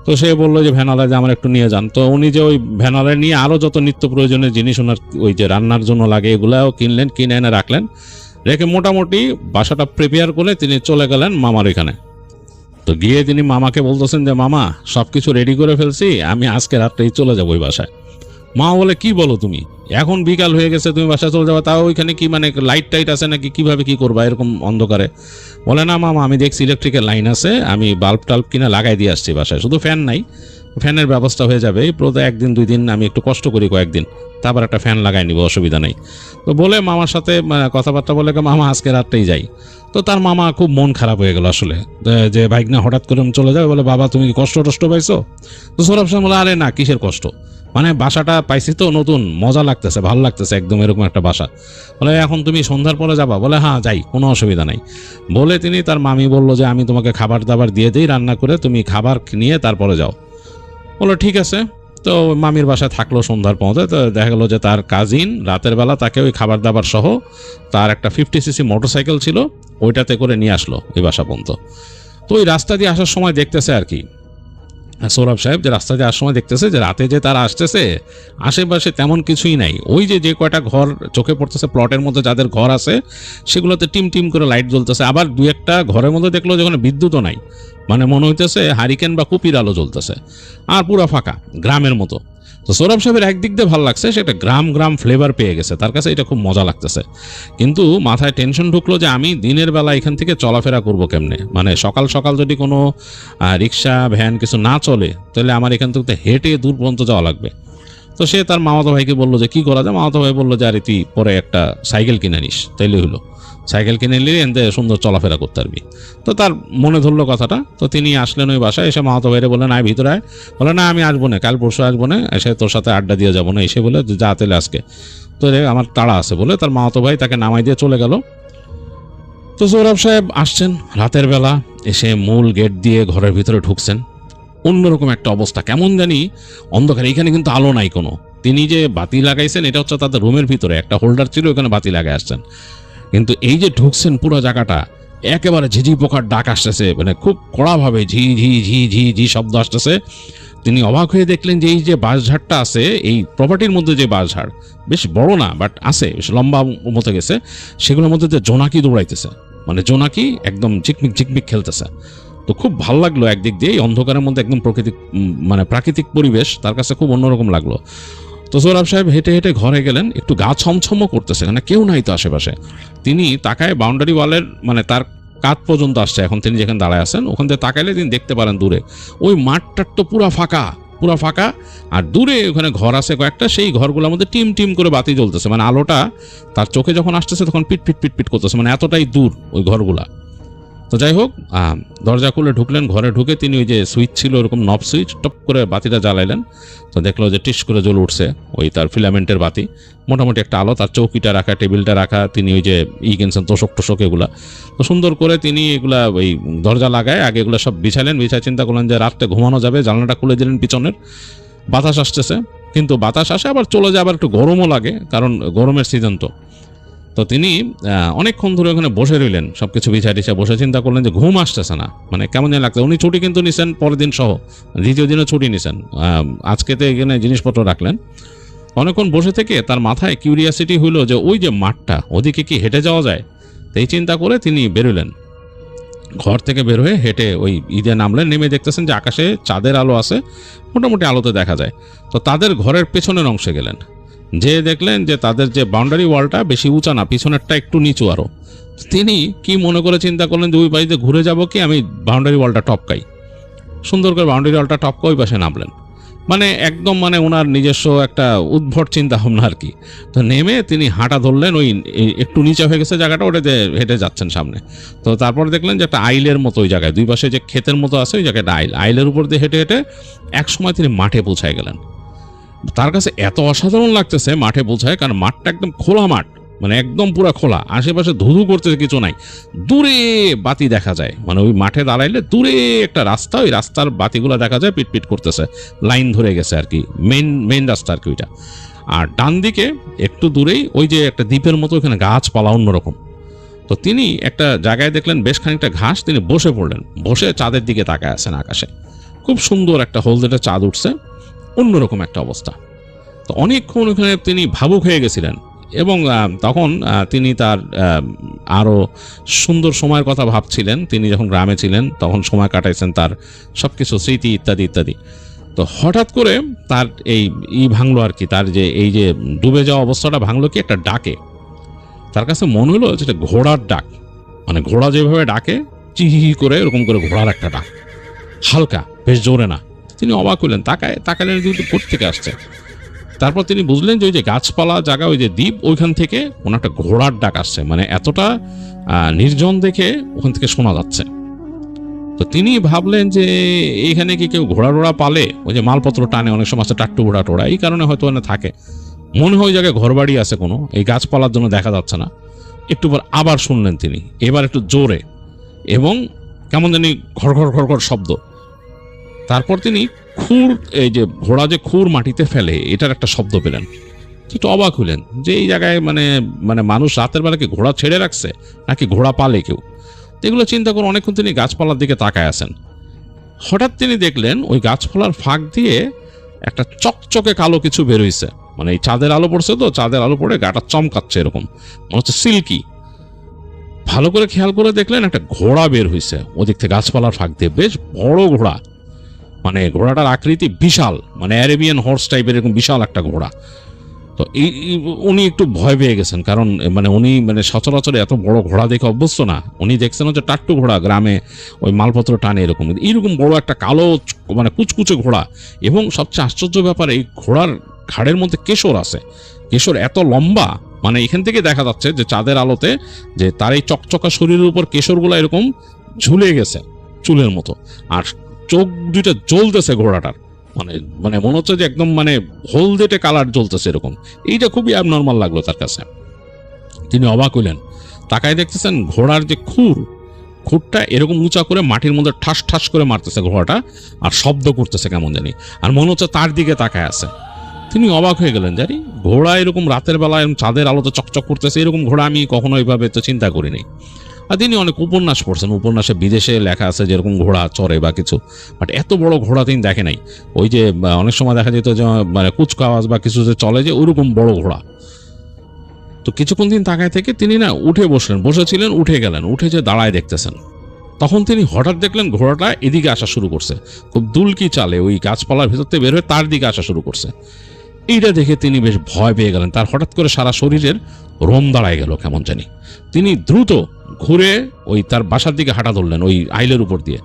তো সে বললো যে ভ্যানওয়ালা যে আমার একটু নিয়ে যান। তো উনি যে ওই ভ্যানওয়ালা নিয়ে আরও যত নিত্য প্রয়োজনীয় জিনিস ওনার ওই যে রান্নার জন্য লাগে এগুলাও কিনলেন, কিনে এনে রাখলেন, রেখে মোটামুটি বাসাটা প্রিপেয়ার করে তিনি চলে গেলেন মামার এখানে। তো গিয়ে তিনি মামাকে বলতেছেন যে মামা সব কিছু রেডি করে ফেলছি, আমি আজকে রাত্রেই চলে যাবো ওই বাসায়। মা বলে কি বলো তুমি, এখন বিকাল হয়ে গেছে, তুমি বাসায় চলে যাবে? তাও ওইখানে কি মানে লাইট টাইট আছে নাকি, কিভাবে কি করবা এরকম অন্ধকারে? বলে না মামা, আমি দেখছি ইলেকট্রিকের লাইন আছে, আমি বাল্ব টাল্ব কিনে লাগাই দিয়ে আসছি বাসায়, শুধু ফ্যান নাই, ফ্যানের ব্যবস্থা হয়ে যাবে, প্রতি 1-2 দিন আমি একটু কষ্ট করি, কয়েকদিন, তারপর একটা ফ্যান লাগাই নিব, অসুবিধা নেই। তো বলে মামার সাথে কথাবার্তা বলে মামা আজকে রাতটাই যাই। তো তার মামা খুব মন খারাপ হয়ে গেল আসলে, যে ভাইগনা হঠাৎ করে চলে যাবে। বলে বাবা তুমি কি কষ্ট টষ্ট পাইছো? তো সোহরাব সাহেব বলে আরে না, কিসের কষ্ট, মানে বাসাটা পাইছি তো নতুন, মজা লাগতেছে, ভালো লাগতেছে একদম, এরকম একটা বাসা। বলে এখন তুমি সন্ধ্যার পরে যাবা? বলে হ্যাঁ যাই, কোনো অসুবিধা নাই। বলে তিনি, তার মামি বলল যে আমি তোমাকে খাবার দাবার দিয়ে দিই রান্না করে, তুমি খাবার নিয়ে তারপরে যাও। বলো ঠিক আছে। তো মামির বাসায় থাকলো সন্ধ্যার পথে। তো দেখা গেলো যে তার কাজিন রাতের বেলা তাকে ওই খাবার দাবার সহ তার একটা 50cc মোটরসাইকেল ছিল, ওইটাতে করে নিয়ে আসলো ওই বাসা পর্যন্ত। তো ওই রাস্তা দিয়ে আসার সময় দেখতেছে আর কি সোহরাব সাহেব, যে রাস্তা দিয়ে আসার সময় দেখতেছে যে রাতে যে তারা আসতেছে আশেপাশে তেমন কিছুই নাই, ওই যে কয়টা ঘর চোখে পড়তেছে প্লটের মধ্যে যাদের ঘর আছে সেগুলোতে টিম টিম করে লাইট জ্বলতেছে, আবার 2-1টা ঘরের মধ্যে দেখলো যেখানে বিদ্যুৎও নাই, মানে মনে হইতেছে হারিকেন বা কুপির আলো জ্বলতেছে, আর পুরো ফাঁকা, গ্রামের মতো। তো সোহরাব সাহেবের একদিক দিয়ে ভালো লাগছে, সেটা গ্রাম ফ্লেভার পেয়ে গেছে, তার কাছে এটা খুব মজা লাগতেছে। কিন্তু মাথায় টেনশন ঢুকলো যে আমি দিনের বেলা এখান থেকে চলাফেরা করবো কেমনে, মানে সকাল সকাল যদি কোনো রিক্সা ভ্যান কিছু না চলে তাহলে আমার এখান থেকে হেঁটে দূর পর্যন্ত যাওয়া লাগবে। তো সে তার মামাতো ভাইকে বললো যে কি করা যায়? মামাতো ভাই বললো যে আরে তুই পরে একটা সাইকেল কিনে নিস, তাইলে হলো, সাইকেল কিনে নিলে এনতে সুন্দর চলাফেরা করতে পারবি। তো তার মনে ধরলো কথাটা। তো তিনি আসলেন ওই বাসায়, এসে মামাতো ভাইরে বললেন আয় ভিতরে আয়। বলে না আমি আসবো না, কাল পরশু আসবো না, এসে তোর সাথে আড্ডা দিয়ে যাবো না। এসে বলে যা তেলে আজকে তো আমার তাড়া আছে বলে তার মামাতো ভাই তাকে নামাই দিয়ে চলে গেল। তো সোহরাব সাহেব আসছেন রাতের বেলা, এসে মূল গেট দিয়ে ঘরের ভিতরে ঢুকছেন। অন্যরকম একটা অবস্থা, কেমন জানি অন্ধকার, এখানে কিন্তু আলো নাই কোনো, তিনি যে বাতি লাগাইছেন এটা হচ্ছে তাদের রুমের ভিতরে একটা হোল্ডার ছিল, ওখানে বাতি লাগাই আসছেন। কিন্তু এই যে ঢুকছেন পুরো জায়গাটা একেবারে ঝিঝি পোকার ডাক আসতেছে, মানে খুব কড়াভাবে ঝি ঝি ঝি ঝি ঝি শব্দ আসতেছে। তিনি অবাক হয়ে দেখলেন যে এই যে বাঁশঝাড়টা আছে, এই প্রপার্টির মধ্যে যে বাঁশঝাড় বেশ বড় না বাট আছে, বেশ লম্বা মতো গেছে, সেগুলোর মধ্যে যে জোনাকি দৌড়াইতেছে, মানে জোনাকি একদম ঝিকমিক ঝিকমিক খেলতেছে। তো খুব ভালো লাগলো একদিক দিয়ে, এই অন্ধকারের মধ্যে একদম মানে প্রাকৃতিক পরিবেশ তার কাছে খুব অন্যরকম লাগলো। তো সোহরাব সাহেব হেঁটে হেঁটে ঘরে গেলেন, একটু গা ছমছমও করতেছে, মানে কেউ নাই তো আশেপাশে। তিনি তাকায় বাউন্ডারি ওয়ালের মানে তার কাত পর্যন্ত আসছে, এখন তিনি যেখানে দাঁড়ায় আছেন ওখান থেকে তাকাইলে তিনি দেখতে পারেন দূরে ওই মাঠটার তো পুরা ফাঁকা, পুরা ফাঁকা। আর দূরে ওখানে ঘর আছে কয়েকটা, সেই ঘরগুলোর মধ্যে টিম টিম করে বাতি জ্বলতেছে, মানে আলোটা তার চোখে যখন আসতেছে তখন পিট পিট পিট পিট করতেছে, মানে এতটাই দূর ওই ঘরগুলা। তো যাই হোক, দরজা খুলে ঢুকলেন, ঘরে ঢুকে তিনি ওই যে সুইচ ছিল ওরকম নব সুইচ, টপ করে বাতিটা জ্বালাইলেন। তো দেখলো যে টিস করে জ্বলে উঠছে ওই তার ফিলামেন্টের বাতি, মোটামুটি একটা আলো। তার চৌকিটা রাখা, টেবিলটা রাখা, তিনি ওই যে কিনছেন তোষক টোষক এগুলা, তো সুন্দর করে তিনি এগুলা ওই দরজা লাগায় আগে এগুলো সব বিছাইলেন। বিছায় চিন্তা করলেন যে রাত্রে ঘুমানো যাবে, জানলাটা খুলে দিলেন পিছনের। বাতাস আসতেছে, কিন্তু বাতাস আসে আবার চলে যায়, আবার একটু গরমও লাগে, কারণ গরমের সিজন তো। তো তিনি অনেকক্ষণ ধরে ওখানে বসে রইলেন, সবকিছু বিছায় টিছায় বসে। চিন্তা করলেন যে ঘুম আসতেছে না, মানে কেমন যেন লাগছে। উনি ছুটি কিন্তু নিছেন পরের দিন সহ, দ্বিতীয় দিনও ছুটি নিছেন, আজকেতে এখানে জিনিসপত্র রাখলেন। অনেকক্ষণ বসে থেকে তার মাথায় কিউরিয়াসিটি হইলো যে ওই যে মাঠটা, ওদিকে কি হেঁটে যাওয়া যায়। তো এই চিন্তা করে তিনি বেরোলেন, ঘর থেকে বের হয়ে হেঁটে ওই ঈদে নামলেন। নেমে দেখতেছেন যে আকাশে চাঁদের আলো আছে, মোটামুটি আলোতে দেখা যায়। তো তাদের ঘরের পেছনের অংশে গেলেন, যে দেখলেন যে তাদের যে বাউন্ডারি ওয়ালটা বেশি উঁচা না, পিছনেরটা একটু নিচু আরো। তিনি কি মনে করে চিন্তা করলেন যে ওই পাশে ঘুরে যাব কি, আমি বাউন্ডারি ওয়ালটা টপকাই। সুন্দর করে বাউন্ডারি ওয়ালটা টপকা ওই পাশে নামলেন, মানে একদম মানে ওনার নিজস্ব একটা উদ্ভট চিন্তা ভাবনা আর কি। তো নেমে তিনি হাঁটা ধরলেন, ওই একটু নিচে হয়ে গেছে জায়গাটা, ওটাতে হেঁটে যাচ্ছেন সামনে। তো তারপর দেখলেন যে একটা আইলের মতো ওই জায়গায়, দুই পাশে যে ক্ষেতের মতো আছে ওই জায়গাটা আইলের উপর দিয়ে হেঁটে হেঁটে একসময় তিনি মাঠে পৌঁছায় গেলেন। তার কাছে এত অসাধারণ লাগতেছে মাঠে পৌঁছায়, কারণ মাঠটা একদম খোলা মাঠ, মানে একদম পুরা খোলা, আশেপাশে ধুধু করতে কিছু নাই, দূরে বাতি দেখা যায়। মানে ওই মাঠে দাঁড়াইলে দূরে একটা রাস্তা, ওই রাস্তার বাতিগুলো দেখা যায় পিটপিট করতেছে, লাইন ধরে গেছে আর কি, মেইন রাস্তা আর কি ওইটা। আর ডান দিকে একটু দূরেই ওই যে একটা দ্বীপের মতো ওখানে গাছপালা অন্যরকম। তো তিনি একটা জায়গায় দেখলেন বেশ খানিকটা ঘাস, তিনি বসে পড়লেন, বসে চাঁদের দিকে তাকায় আছেন আকাশে। খুব সুন্দর একটা হলদেটে চাঁদ উঠছে, অন্যরকম একটা অবস্থা। তো অনেকক্ষণ ওখানে তিনি ভাবুক হয়ে গেছিলেন, এবং তখন তিনি তার আরও সুন্দর সময়ের কথা ভাবছিলেন। তিনি যখন গ্রামে ছিলেন তখন সময় কাটাইছেন, তার সব কিছু স্মৃতি ইত্যাদি ইত্যাদি। তো হঠাৎ করে তার এই ভাঙলো আর কি, তার যে এই যে ডুবে যাওয়া অবস্থাটা ভাঙলো কি একটা ডাকে। তার কাছে মনে হলো যেটা ঘোড়ার ডাক, মানে ঘোড়া যেভাবে ডাকে চিহি করে এরকম করে ঘোড়ার একটা ডাক, হালকা, বেশ জোরে না। তিনি অবাক হলেন, তাকালেন কিন্তু কোথা থেকে আসছে। তারপর তিনি বুঝলেন যে ওই যে গাছপালা জায়গা, ওই যে দ্বীপ, ওইখান থেকে কোনো একটা ঘোড়ার ডাক আসছে, মানে এতটা নির্জন দেখে ওখান থেকে শোনা যাচ্ছে। তো তিনি ভাবলেন যে এইখানে কি কেউ ঘোড়া টোড়া পালে, ওই যে মালপত্র টানে অনেক সময় আছে টাট্টু ঘোড়া টোড়া, এই কারণে হয়তো ওখানে থাকে। মনে হয় ওই জায়গায় ঘরবাড়ি আছে কোনো, এই গাছপালার জন্য দেখা যাচ্ছে না। একটু পর আবার শুনলেন তিনি, এবার একটু জোরে, এবং কেমন জানি ঘড় ঘড় ঘড় ঘড় শব্দ। তারপর তিনি খুর, এই যে ঘোড়া যে খুর মাটিতে ফেলে এটার একটা শব্দ পেলেন। একটু অবাক হলেন যে এই জায়গায় মানে মানুষ রাতের বেলা কি ঘোড়া ছেড়ে রাখছে নাকি ঘোড়া পালে কেউ। এগুলো চিন্তা করে অনেকক্ষণ তিনি গাছপালার দিকে তাকায় আছেন। হঠাৎ তিনি দেখলেন ওই গাছপালার ফাঁক দিয়ে একটা চকচকে কালো কিছু বের হইছে, মানে এই চাঁদের আলো পড়ছে, তো চাঁদের আলো পড়ে গাটা চমকাচ্ছে, এরকম মনে হচ্ছে সিল্কি। ভালো করে খেয়াল করে দেখলেন একটা ঘোড়া বের হইছে ওদিক থেকে গাছপালার ফাঁক দিয়ে, বেশ বড় ঘোড়া, মানে ঘোড়াটার আকৃতি বিশাল, মানে অ্যারেবিয়ান হর্স টাইপের এরকম বিশাল একটা ঘোড়া। তো উনি একটু ভয় পেয়ে গেছেন, কারণ মানে উনি মানে সচরাচর এত বড় ঘোড়া দেখে অভ্যস্ত না। উনি দেখছেন যে টাট্টু ঘোড়া গ্রামে ওই মালপত্র টানে এইরকম বড় একটা কালো মানে কুচকুচে ঘোড়া। এবং সবচেয়ে আশ্চর্য ব্যাপার, এই ঘোড়ার ঘাড়ের মধ্যে কেশর আছে, কেশর এত লম্বা, মানে এখান থেকে দেখা যাচ্ছে যে চাঁদের আলোতে যে তার এই চকচকা শরীরের উপর কেশরগুলো এরকম ঝুলে গেছে চুলের মতো, আর চোখ দুইটা জ্বলতেছে ঘোড়াটার, মানে মনে হচ্ছে যে একদম মানে হলদেটে কালার জ্বলতেছে এরকম। এইটা খুবই অ্যাবনর্মাল লাগলো তার কাছে। তিনি অবাক হইলেন, তাকায় দেখতেছেন ঘোড়ার যে খুরটা এরকম উঁচা করে মাটির মধ্যে ঠাস ঠাস করে মারতেছে ঘোড়াটা, আর শব্দ করতেছে কেমন জানি, আর মনে হচ্ছে তার দিকে তাকায় আছে। তিনি অবাক হয়ে গেলেন, জানি ঘোড়া এরকম রাতের বেলা এরকম চাঁদের আলোতে চকচক করতেছে, এরকম ঘোড়া আমি কখনো এইভাবে তো চিন্তা করিনি। আর তিনি অনেক উপন্যাস পড়ছেন, উপন্যাসে বিদেশে লেখা আছে যেরকম ঘোড়া চড়ে বা কিছু, বাট এত বড় ঘোড়া তিনি দেখে নাই। ওই যে অনেক সময় দেখা যেত যে মানে কুচকাওয়াজ বা কিছু যে চলে, যে ওইরকম বড় ঘোড়া। তো কিছুক্ষণ দিন তাকায় থেকে তিনি না উঠে বসলেন, বসেছিলেন, উঠে গেলেন, উঠে যে দাঁড়ায় দেখতেছেন। তখন তিনি হঠাৎ দেখলেন ঘোড়াটা এদিকে আসা শুরু করছে, খুব দুলকি চালে ওই গাছপালার ভিতর থেকে বের হয়ে তার দিকে আসা শুরু করছে। এইটা দেখে তিনি বেশ ভয় পেয়ে গেলেন, তার হঠাৎ করে সারা শরীরের রোম দাঁড়ায় গেল কেমন জানি। তিনি দ্রুত ঘুরে ওই তার বাসার দিকে হাঁটা ধরলেন ওই আইলের উপর দিয়ে,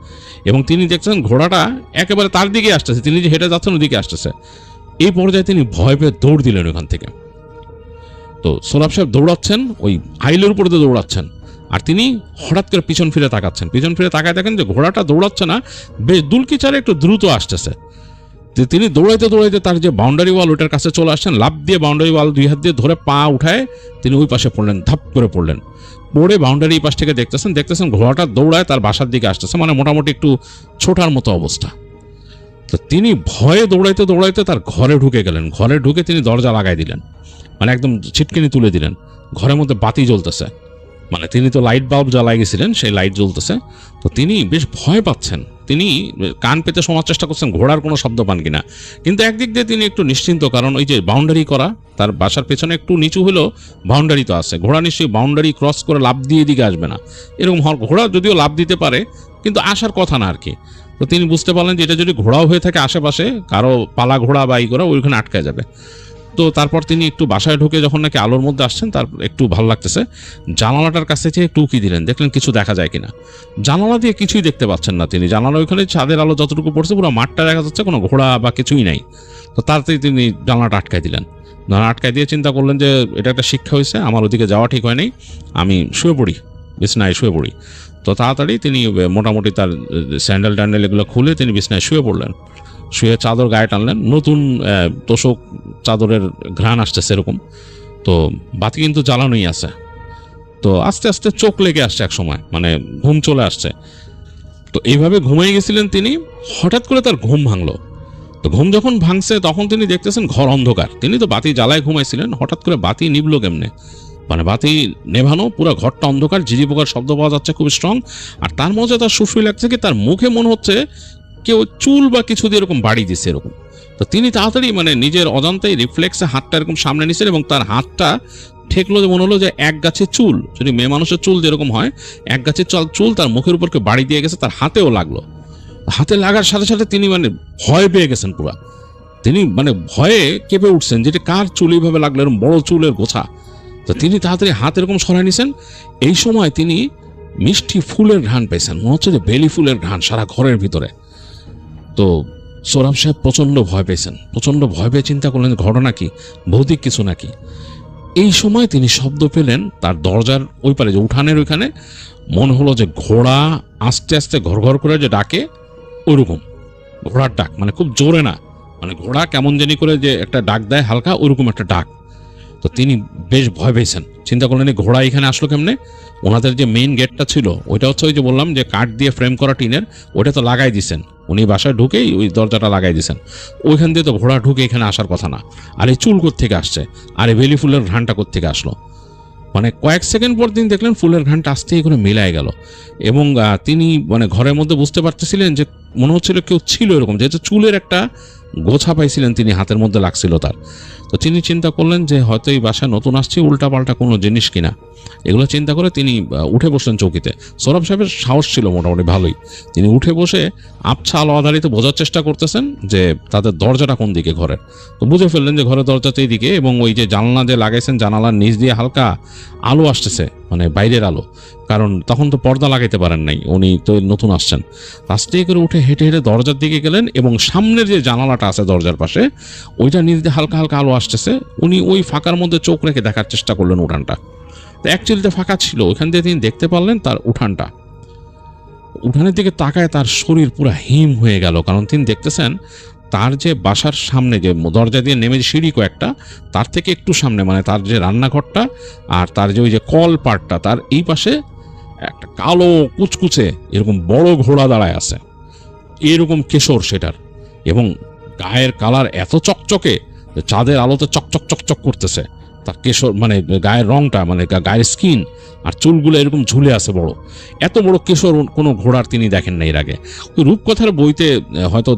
এবং তিনি দেখছেন ঘোড়াটা একেবারে তার দিকে আসতেছে, তিনি যে হেঁটে যাচ্ছেন ওদিকে আসতেছে। এই পর্যায়ে তিনি ভয় পেয়ে দৌড় দিলেন ওখান থেকে। তো সোরাব সাহেব দৌড়াচ্ছেন, ওই আইলের উপর দিয়ে দৌড়াচ্ছেন, আর তিনি হঠাৎ করে পিছন ফিরে তাকাচ্ছেন। পিছন ফিরে তাকায় দেখেন যে ঘোড়াটা দৌড়াচ্ছে না, বেশ দুলকি চালে একটু দ্রুত আসতেছে। তিনি দৌড়াইতে দৌড়াইতে তার যে বাউন্ডারি ওয়াল ওটার কাছে চলে আসছেন, লাফ দিয়ে বাউন্ডারি ওয়াল 2 হাত দিয়ে ধরে পা উঠায় তিনি ওই পাশে পড়লেন, ধাপ করে পড়লেন। পড়ে বাউন্ডারি পাশ থেকে দেখতেছেন ঘোড়াটা দৌড়ায় তার বাসার দিকে আসতেছে, মানে মোটামুটি একটু ছোটার মতো অবস্থা। তো তিনি ভয়ে দৌড়াইতে দৌড়াইতে তার ঘরে ঢুকে গেলেন। ঘরে ঢুকে তিনি দরজা লাগাই দিলেন, মানে একদম ছিটকিনি তুলে দিলেন। ঘরের মধ্যে বাতি জ্বলতেছে, মানে তিনি তো লাইট বাল্ব জ্বালাই গেছিলেন, সেই লাইট জ্বলতেছে। তো তিনি বেশ ভয় পাচ্ছেন, তিনি কান পেতে শোনার চেষ্টা করছেন ঘোড়ার কোনো শব্দ পান কিনা। কিন্তু একদিক দিয়ে তিনি একটু নিশ্চিন্ত, কারণ ওই যে বাউন্ডারি করা, তার বাসার পেছনে একটু নিচু হলেও বাউন্ডারি তো আছে, ঘোড়া নিশ্চয়ই বাউন্ডারি ক্রস করে লাফ দিয়ে এদিকে আসবে না। এরকম ঘোড়া যদিও লাফ দিতে পারে, কিন্তু আসার কথা না আর কি। তো তিনি বুঝতে পারলেন যে এটা যদি ঘোড়াও হয়ে থাকে আশেপাশে কারো পালা ঘোড়া বা ই করা, ওইখানে আটকে যাবে। তো তারপর তিনি একটু বাসায় ঢুকে যখন নাকি আলোর মধ্যে আসছেন, তার একটু ভালো লাগতেছে, জানালাটার কাছে চেয়ে একটু উকি দিলেন, দেখলেন কিছু দেখা যায় কিনা। জানালা দিয়ে কিছুই দেখতে পাচ্ছেন না তিনি, জানালা ওইখানে চাঁদের আলো যতটুকু পড়ছে পুরো মাঠটা দেখা যাচ্ছে, কোনো ঘোড়া বা কিছুই নাই। তো তাড়াতাড়ি তিনি জানালাটা আটকায় দিলেন। জানালা আটকায় দিয়ে চিন্তা করলেন যে এটা একটা শিক্ষা হয়েছে, আমার ওদিকে যাওয়া ঠিক হয় নাই, আমি শুয়ে পড়ি, বিছনায় শুয়ে পড়ি। তো তাড়াতাড়ি তিনি মোটামুটি তার স্যান্ডেল ট্যান্ডেল এগুলো খুলে তিনি বিছনায় শুয়ে পড়লেন। শুয়ে চাদর গায়ে টানলেন, নতুন তোষক চাদরের ঘ্রাণ আসছে সেরকম। তো বাতি কিন্তু জ্বালানোই আছে। তো আস্তে আস্তে চোখ লেগে আসছে এক সময়, মানে ঘুম চলে আসছে। তো এইভাবে ঘুমিয়ে গেছিলেন তিনি, হঠাৎ করে তার ঘুম ভাঙলো। তো ঘুম যখন ভাঙছে তখন তিনি দেখতেছেন ঘর অন্ধকার। তিনি তো বাতি জ্বালায় ঘুমাইছিলেন, হঠাৎ করে বাতি নিবলো কেমনে, মানে বাতি নেভানো, পুরো ঘরটা অন্ধকার, ঝিঝি পোকার শব্দ পাওয়া যাচ্ছে খুব স্ট্রং। আর তার মধ্যে তার সুশ্রী লাগছে কি, তার মুখে মনে হচ্ছে কেউ চুল বা কিছু দিয়ে এরকম বাড়ি দিচ্ছে এরকম। তো তিনি তাড়াতাড়ি মানে নিজের অজান্তেই রিফ্লেক্সে হাতটা এরকম সামনে নিছেন, এবং তার হাতটা ঠেকলো যে মনে হলো যে এক গাছে চুল, যদি মেয়ে মানুষের চুল যেরকম হয়, এক গাছের চুল তার মুখের উপর কেউ বাড়ি দিয়ে গেছে, তার হাতেও লাগলো। হাতে লাগার সাথে সাথে তিনি মানে ভয় পেয়ে গেছেন পুরা। তিনি মানে ভয়ে কেঁপে উঠছেন, যেটা কার চুল এইভাবে লাগলো, এরকম বড় চুলের গোছা। তো তিনি তাড়াতাড়ি হাত এরকম সরাই নিছেন। এই সময় তিনি মিষ্টি ফুলের ঘ্রাণ পেয়েছেন, মনে হচ্ছে যে বেলি ফুলের ঘ্রাণ সারা ঘরের ভিতরে। তো সোরাব সাহেব প্রচণ্ড ভয় পেয়েছেন, প্রচণ্ড ভয় পেয়ে চিন্তা করলেন ঘটনা কি, ভৌতিক কিছু নাকি। এই সময় তিনি শব্দ পেলেন তার দরজার ওই পারে, যে উঠানের ওইখানে, মনে হলো যে ঘোড়া আস্তে আস্তে ঘর ঘর করে যে ডাকে, ওইরকম ঘোড়ার ডাক, মানে খুব জোরে না, মানে ঘোড়া কেমন জানি করে যে একটা ডাক দেয় হালকা, ওইরকম একটা ডাক। তো তিনি বেশ ভয় পেয়েছেন, চিন্তা করলেন ঘোড়া এখানে আসলো কেমনে। ওনাদের যে মেইন গেটটা ছিল ওইটা হচ্ছে ওই যে বললাম যে কাঠ দিয়ে ফ্রেম করা টিনের, ওইটা তো লাগাই দিছেন উনি, বাসায় ঢুকেই ওই দরজাটা লাগাই দিছেন। ওইখান দিয়ে তো ঘোড়া ঢুকে এখানে আসার কথা না। আর এই চুল কোত্থেকে আসছে, আর এই বেলি ফুলের ঘ্রাণটা কোত্থেকে আসলো। মানে কয়েক সেকেন্ড পর তিনি দেখলেন ফুলের ঘ্রাণটা আস্তেই করে মিলাই গেল, এবং তিনি মানে ঘরের মধ্যে বুঝতে পারতেছিলেন যে মনে হচ্ছিল কেউ ছিল এরকম, যেহেতু চুলের একটা গোছা পাইছিলেন তিনি, হাতের মধ্যে লাগছিল তার। তো তিনি চিন্তা করলেন যে হয়তো এই বাসায় নতুন আসছে, উল্টাপাল্টা কোনো জিনিস কিনা। এগুলো চিন্তা করে তিনি উঠে বসলেন চৌকিতে। সোরাব সাহেবের সাহস ছিল মোটামুটি ভালোই। তিনি উঠে বসে আবছা আলো আধারিতে বোঝার চেষ্টা করতেছেন যে তাদের দরজাটা কোন দিকে ঘরের। তো বুঝে ফেললেন যে ঘরের দরজাটা এই দিকে, এবং ওই যে জানলা যে লাগাইছেন জানালার নিচ দিয়ে হালকা আলো আসতেছে, মানে বাইরের আলো, কারণ তখন তো পর্দা লাগাইতে পারেন নাই, উনি তো নতুন আসছেন। আস্তে করে উঠে হেঁটে হেঁটে দরজার দিকে গেলেন, এবং সামনের যে জানালাটা আছে দরজার পাশে, ওইটা নিচ দিয়ে হালকা হালকা আলো আসতেছে। উনি ওই ফাঁকার মধ্যে চোখ রেখে দেখার চেষ্টা করলেন উঠানটা। তো অ্যাকচুয়ালিতে ফাঁকা ছিল, ওইখান দিয়ে তিনি দেখতে পারলেন তার উঠানটা। উঠানের দিকে তাকায় তার শরীর পুরো হিম হয়ে গেল, কারণ তিনি দেখতেছেন তার যে বাসার সামনে যে দরজা দিয়ে নেমে সিঁড়ি কয়েকটা, তার থেকে একটু সামনে, মানে তার যে রান্নাঘরটা আর তার যে ওই যে কল পাটটা, তার এই পাশে একটা কালো কুচকুচে এরকম বড় ঘোড়া দাঁড়ায় আছে, এরকম কেশর সেটার, এবং গায়ের কালার এত চকচকে চাঁদের আলোতে চকচক চকচক করতেছে, তার কেশর মানে গায়ের রংটা মানে গায়ের স্কিন আর চুলগুলো এরকম ঝুলে আছে বড়। এত বড় কেশর কোনো ঘোড়ার তিনি দেখেন নাই এর আগে। ওই রূপকথার বইতে হয়তো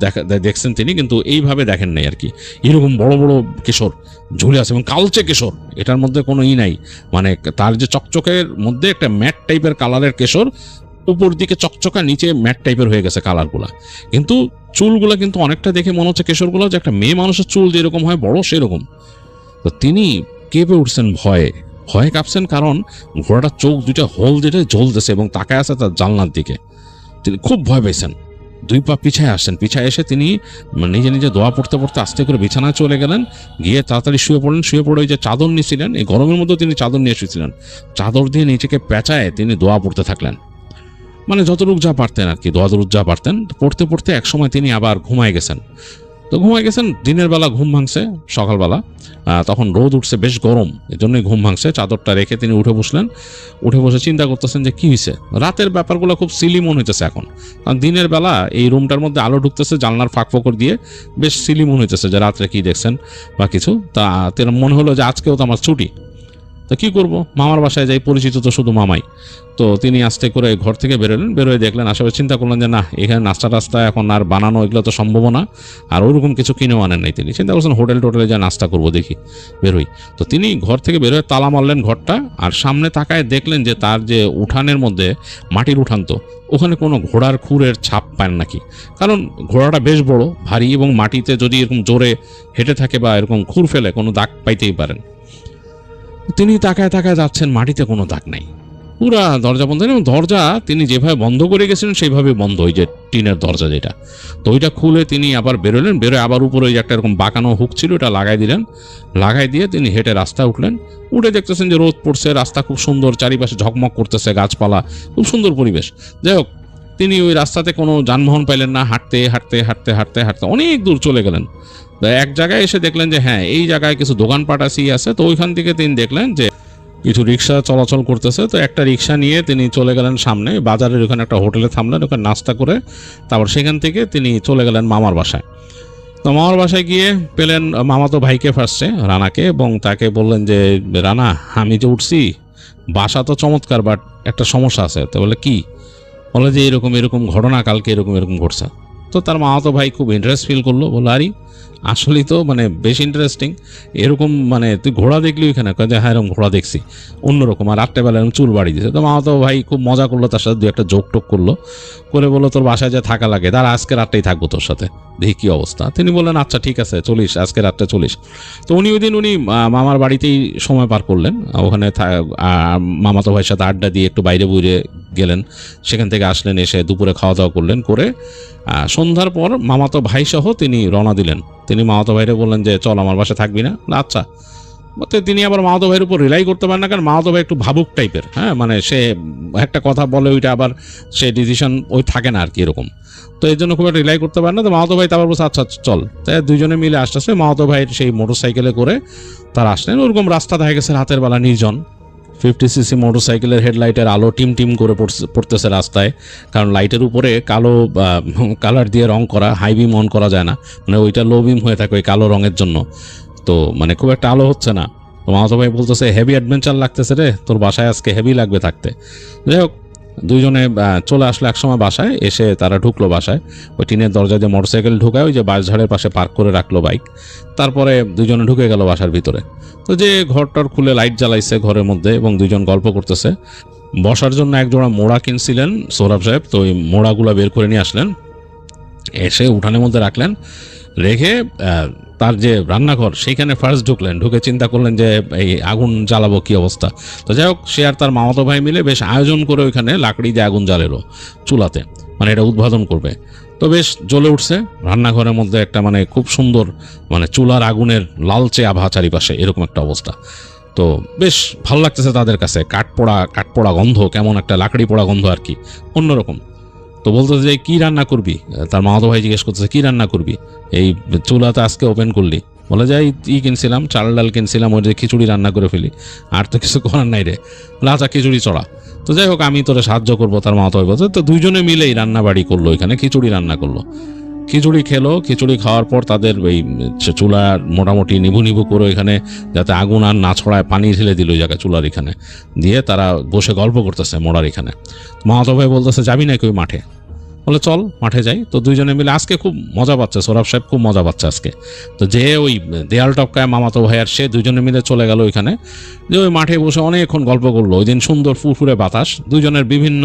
দেখছেন তিনি, কিন্তু এইভাবে দেখেন নাই আর কি। এরকম বড় বড় কেশর ঝুলে আছে এবং কালচে কেশর, এটার মধ্যে কোনো নাই, মানে তার যে চকচকের মধ্যে একটা ম্যাট টাইপের কালারের কেশর, উপর দিকে চকচকা, নিচে ম্যাট টাইপের হয়ে গেছে কালারগুলা। কিন্তু চুলগুলা কিন্তু অনেকটা দেখে মনে হচ্ছে কেশরগুলো যে একটা মেয়ে মানুষের চুল যেরকম হয় বড় সেরকম। তো তিনি কেঁপে উঠছেন ভয়ে, ভয়ে কাঁপছেন, কারণ ঘোড়াটার চোখ দুইটা হোল যেটা জ্বলতেছে এবং তাকায় আছে তার জানলার দিকে। তিনি খুব ভয় পেয়েছেন, 2 পা পিছায় আসছেন। পিছায় এসে তিনি নিজে নিজে দোয়া পড়তে পড়তে আস্তে করে বিছানায় চলে গেলেন, গিয়ে তাড়াতাড়ি শুয়ে পড়লেন। শুয়ে পড়ে ওই যে চাদর নিয়েছিলেন, এই গরমের মধ্যে তিনি চাদর নিয়ে শুয়েছিলেন, চাদর দিয়ে নিজেকে পেঁচায় তিনি দোয়া পড়তে থাকলেন, মানে যতটুকু যা পারতেন আর কি, দোয়া দরুদ যা পারতেন। পড়তে পড়তে একসময় তিনি আবার ঘুমায় গেছেন। তো ঘুমায় গেছেন, দিনের বেলা ঘুম ভাঙছে, সকালবেলা তখন রোদ উঠছে, বেশ গরম, এই জন্যই ঘুম ভাঙছে। চাদরটা রেখে তিনি উঠে বসলেন। উঠে বসে চিন্তা করতেছেন যে কি হয়েছে। রাতের ব্যাপারগুলো খুব সিলি মনে হইতেছে এখন, কারণ দিনের বেলা এই রুমটার মধ্যে আলো ঢুকতেছে জানলার ফাঁক ফোকর দিয়ে, বেশ সিলি মনে হইতেছে যে রাত্রে কি দেখছেন বা কিছু। তা মনে হলো যে আজকেও তো আমার ছুটি, তো কি করব, মামার বাসায় যাই, পরিচিত তো শুধু মামাই। তো তিনি আস্তে করে ঘর থেকে বেরোলেন, বেরোয় দেখলেন আশেপাশে, চিন্তা করলেন যে না, এখানে নাস্তা টাস্তা এখন আর বানানো এগুলো তো সম্ভব না, আর ওইরকম কিছু কিনেও আনেন নাই। তিনি চিন্তা করছেন হোটেলে যা নাস্তা করবো, দেখি বেরোই। তো তিনি ঘর থেকে বেরোয় তালা মারলেন ঘরটা, আর সামনে তাকায় দেখলেন যে তার যে উঠানের মধ্যে, মাটির উঠান তো, ওখানে কোনো ঘোড়ার খুরের ছাপ পান নাকি, কারণ ঘোড়াটা বেশ বড় ভারী এবং মাটিতে যদি এরকম জোরে হেঁটে থাকে বা এরকম খুর ফেলে কোনো দাগ পাইতেই পারেন। তিনি তাকায় তাকায় যাচ্ছেন, মাটিতে কোনো দাগ নাই, পুরা দরজা বন্ধ। এবং দরজা তিনি যেভাবে বন্ধ করে গেছিলেন সেইভাবে বন্ধ, ওই যে টিনের দরজা যেটা, তো ওইটা খুলে তিনি আবার বেরোলেন। বেরোয় আবার উপরে ওই যে একটা এরকম বাঁকানো হুক ছিল, ওটা লাগাই দিলেন। লাগাই দিয়ে তিনি হেঁটে রাস্তায় উঠলেন। উঠে দেখতেছেন যে রোদ পড়ছে, রাস্তা খুব সুন্দর, চারিপাশে ঝকমক করতেছে গাছপালা, খুব সুন্দর পরিবেশ। যাই হোক, তিনি ওই রাস্তাতে কোনো যানবাহন পাইলেন না, হাঁটতে হাঁটতে হাঁটতে হাঁটতে হাঁটতে অনেক দূর চলে গেলেন। এক জায়গায় এসে দেখলেন যে হ্যাঁ, এই জায়গায় কিছু দোকানপাট আছে। তো ওইখান থেকে তিনি দেখলেন যে কিছু রিক্সা চলাচল করতেছে। তো একটা রিক্সা নিয়ে তিনি চলে গেলেন সামনে বাজারের ওখানে একটা হোটেলে থামলেন, ওখানে নাস্তা করে তারপর সেখান থেকে তিনি চলে গেলেন মামার বাসায়। তো মামার বাসায় গিয়ে পেলেন মামাতো ভাইকে ফার্স্টে, রানাকে, এবং তাকে বললেন যে রানা, আমি যে উঠছি, বাসা তো চমৎকার, বাট একটা সমস্যা আছে। তো বলে কি? বলে যে এরকম এরকম ঘটনা, কালকে এরকম এরকম ঘটছে। তো তার মামাতো ভাই খুব ইন্টারেস্ট ফিল করলো, বললো আরে আসলেই তো মানে বেশ ইন্টারেস্টিং, এরকম মানে তুই ঘোড়া দেখলি ওইখানে? যে হ্যাঁ, এরকম ঘোড়া দেখছি, অন্যরকম, আর রাত্রেবেলা এরকম চুল বাড়ি দিয়েছে। তো মামাতো ভাই খুব মজা করলো, তার সাথে 2 একটা জোক টোক করলো, করে বললো তোর বাসায় যে থাকা লাগে, তার আজকে রাতটাই থাকবো তোর সাথে, দেখি কি অবস্থা। তিনি বললেন আচ্ছা ঠিক আছে, চলিস, আজকে রাতটা চলিস। তো উনি ওই দিন মামার বাড়িতেই সময় পার করলেন, ওখানে মামাতো ভাইয়ের সাথে আড্ডা দিয়ে একটু বাইরে বুড়ে গেলেন। সেখান থেকে আসলেন, এসে দুপুরে খাওয়া দাওয়া করলেন, করে সন্ধ্যার পর মামাতো ভাই সহ তিনি রওনা দিলেন। তিনি মামাতো ভাইরে বললেন যে চল আমার বাসায় থাকবি না? আচ্ছা। তিনি আবার মামাতো ভাইয়ের উপর রিলাই করতে পারেন না, কারণ মামাতো ভাই একটু ভাবুক টাইপের, হ্যাঁ, মানে সে একটা কথা বলে ওইটা আবার সে ডিসিশন ওই থাকে না আর কি, এরকম। তো এই জন্য খুব একটা রিলাই করতে পারে না। তো মামাতো ভাই তারপর বলছে আচ্ছা চল। তাই দুজনে মিলে আসতেছে, মামাতো ভাইয়ের সেই মোটরসাইকেলে করে তারা আসলেন। ওরকম রাস্তা দেখা গেছে রাতের বেলা নির্জন, 50cc মোটরসাইকেলের হেডলাইটের আলো টিম টিম করে পড়তেছে রাস্তায়, কারণ লাইটের উপরে কালো কালার দিয়ে রং করা, হাই বিম অন করা যায় না, মানে ওইটা লো বিম হয়ে থাকে ওই কালো রঙের জন্য। তো মানে খুব একটা আলো হচ্ছে না। তো মামাতো ভাই বলতেছে হেভি অ্যাডভেঞ্চার লাগতেছে রে, তোর বাসায় আজকে হেভি লাগবে থাকতে। যাই হোক, দুইজনে চলে আসলো একসময় বাসায়। এসে তারা ঢুকলো বাসায়, ওই টিনের দরজা দিয়ে মোটরসাইকেল ঢুকায়, ওই যে বাঁশঝাড়ের পাশে পার্ক করে রাখলো বাইক। তারপরে দুজনে ঢুকে গেল বাসার ভিতরে। তো যে ঘরটার খুলে লাইট জ্বালাইছে ঘরের মধ্যে, এবং দুজন গল্প করতেছে। বসার জন্য এক জোড়া মোড়া কিনছিলেন সোহরাব সাহেব, তো ওই মোড়াগুলো বের করে নিয়ে আসলেন, এসে উঠানের মধ্যে রাখলেন। রেখে তার যে রান্নাঘর সেইখানে ফার্স্ট ঢুকলেন, ঢুকে চিন্তা করলেন যে এই আগুন জ্বালাবো কি অবস্থা। তো যাই হোক, সে আর তার মামাতো ভাই মিলে বেশ আয়োজন করে ওইখানে লাকড়ি দিয়ে আগুন জ্বালেরও চুলাতে, মানে এটা উদ্বোধন করবে। তো বেশ জ্বলে উঠছে রান্নাঘরের মধ্যে একটা মানে খুব সুন্দর, মানে চুলার আগুনের লালচে আভা চারিপাশে, এরকম একটা অবস্থা। তো বেশ ভালো লাগতেছে তাদের কাছে, কাঠপোড়া গন্ধ, কেমন একটা লাকড়ি পোড়া গন্ধ আর কি, অন্যরকম। তো বলতেছে যে কি রান্না করবি? তার মামাতো ভাই জিজ্ঞেস করতেছে কি রান্না করবি, এই চুলাতে আজকে ওপেন করলি? বলে যাই কিনছিলাম, চাল ডাল কিনছিলাম, ওই যে খিচুড়ি রান্না করে ফেলি, আর তো কিছু করার নাই রে, লাচা খিচুড়ি চড়া। তো যাই হোক, আমি তোরে সাহায্য করবো, তার মামাতো ভাই বলছে। তো দুইজনে মিলেই রান্না বাড়ি করলো, এখানে খিচুড়ি রান্না করলো। খিচুড়ি খেলো, খিচুড়ি খাওয়ার পর তাদের ওই চুলা মোটামুটি নিভু নিভু করে এখানে যাতে আগুন আর না ছড়ায় পানি ঢেলে দিল ওই জায়গায় চুলার এখানে দিয়ে তারা বসে গল্প করতেছে মোড়ার এখানে। মামাতো ভাই বলতেছে যাবি নাকি ওই মাঠে? বলে চল মাঠে যাই। তো দুইজনে মিলে আজকে খুব মজা পাচ্ছে, সোহরাব সাহেব খুব মজা পাচ্ছে আজকে। তো যে ওই দেয়াল টপকায় মামাতো ভাই আর সে দুইজনে মিলে চলে গেল ওইখানে, যে ওই মাঠে বসে অনেকক্ষণ গল্প করলো। ওই দিন সুন্দর ফুরফুরে বাতাস, দুইজনের বিভিন্ন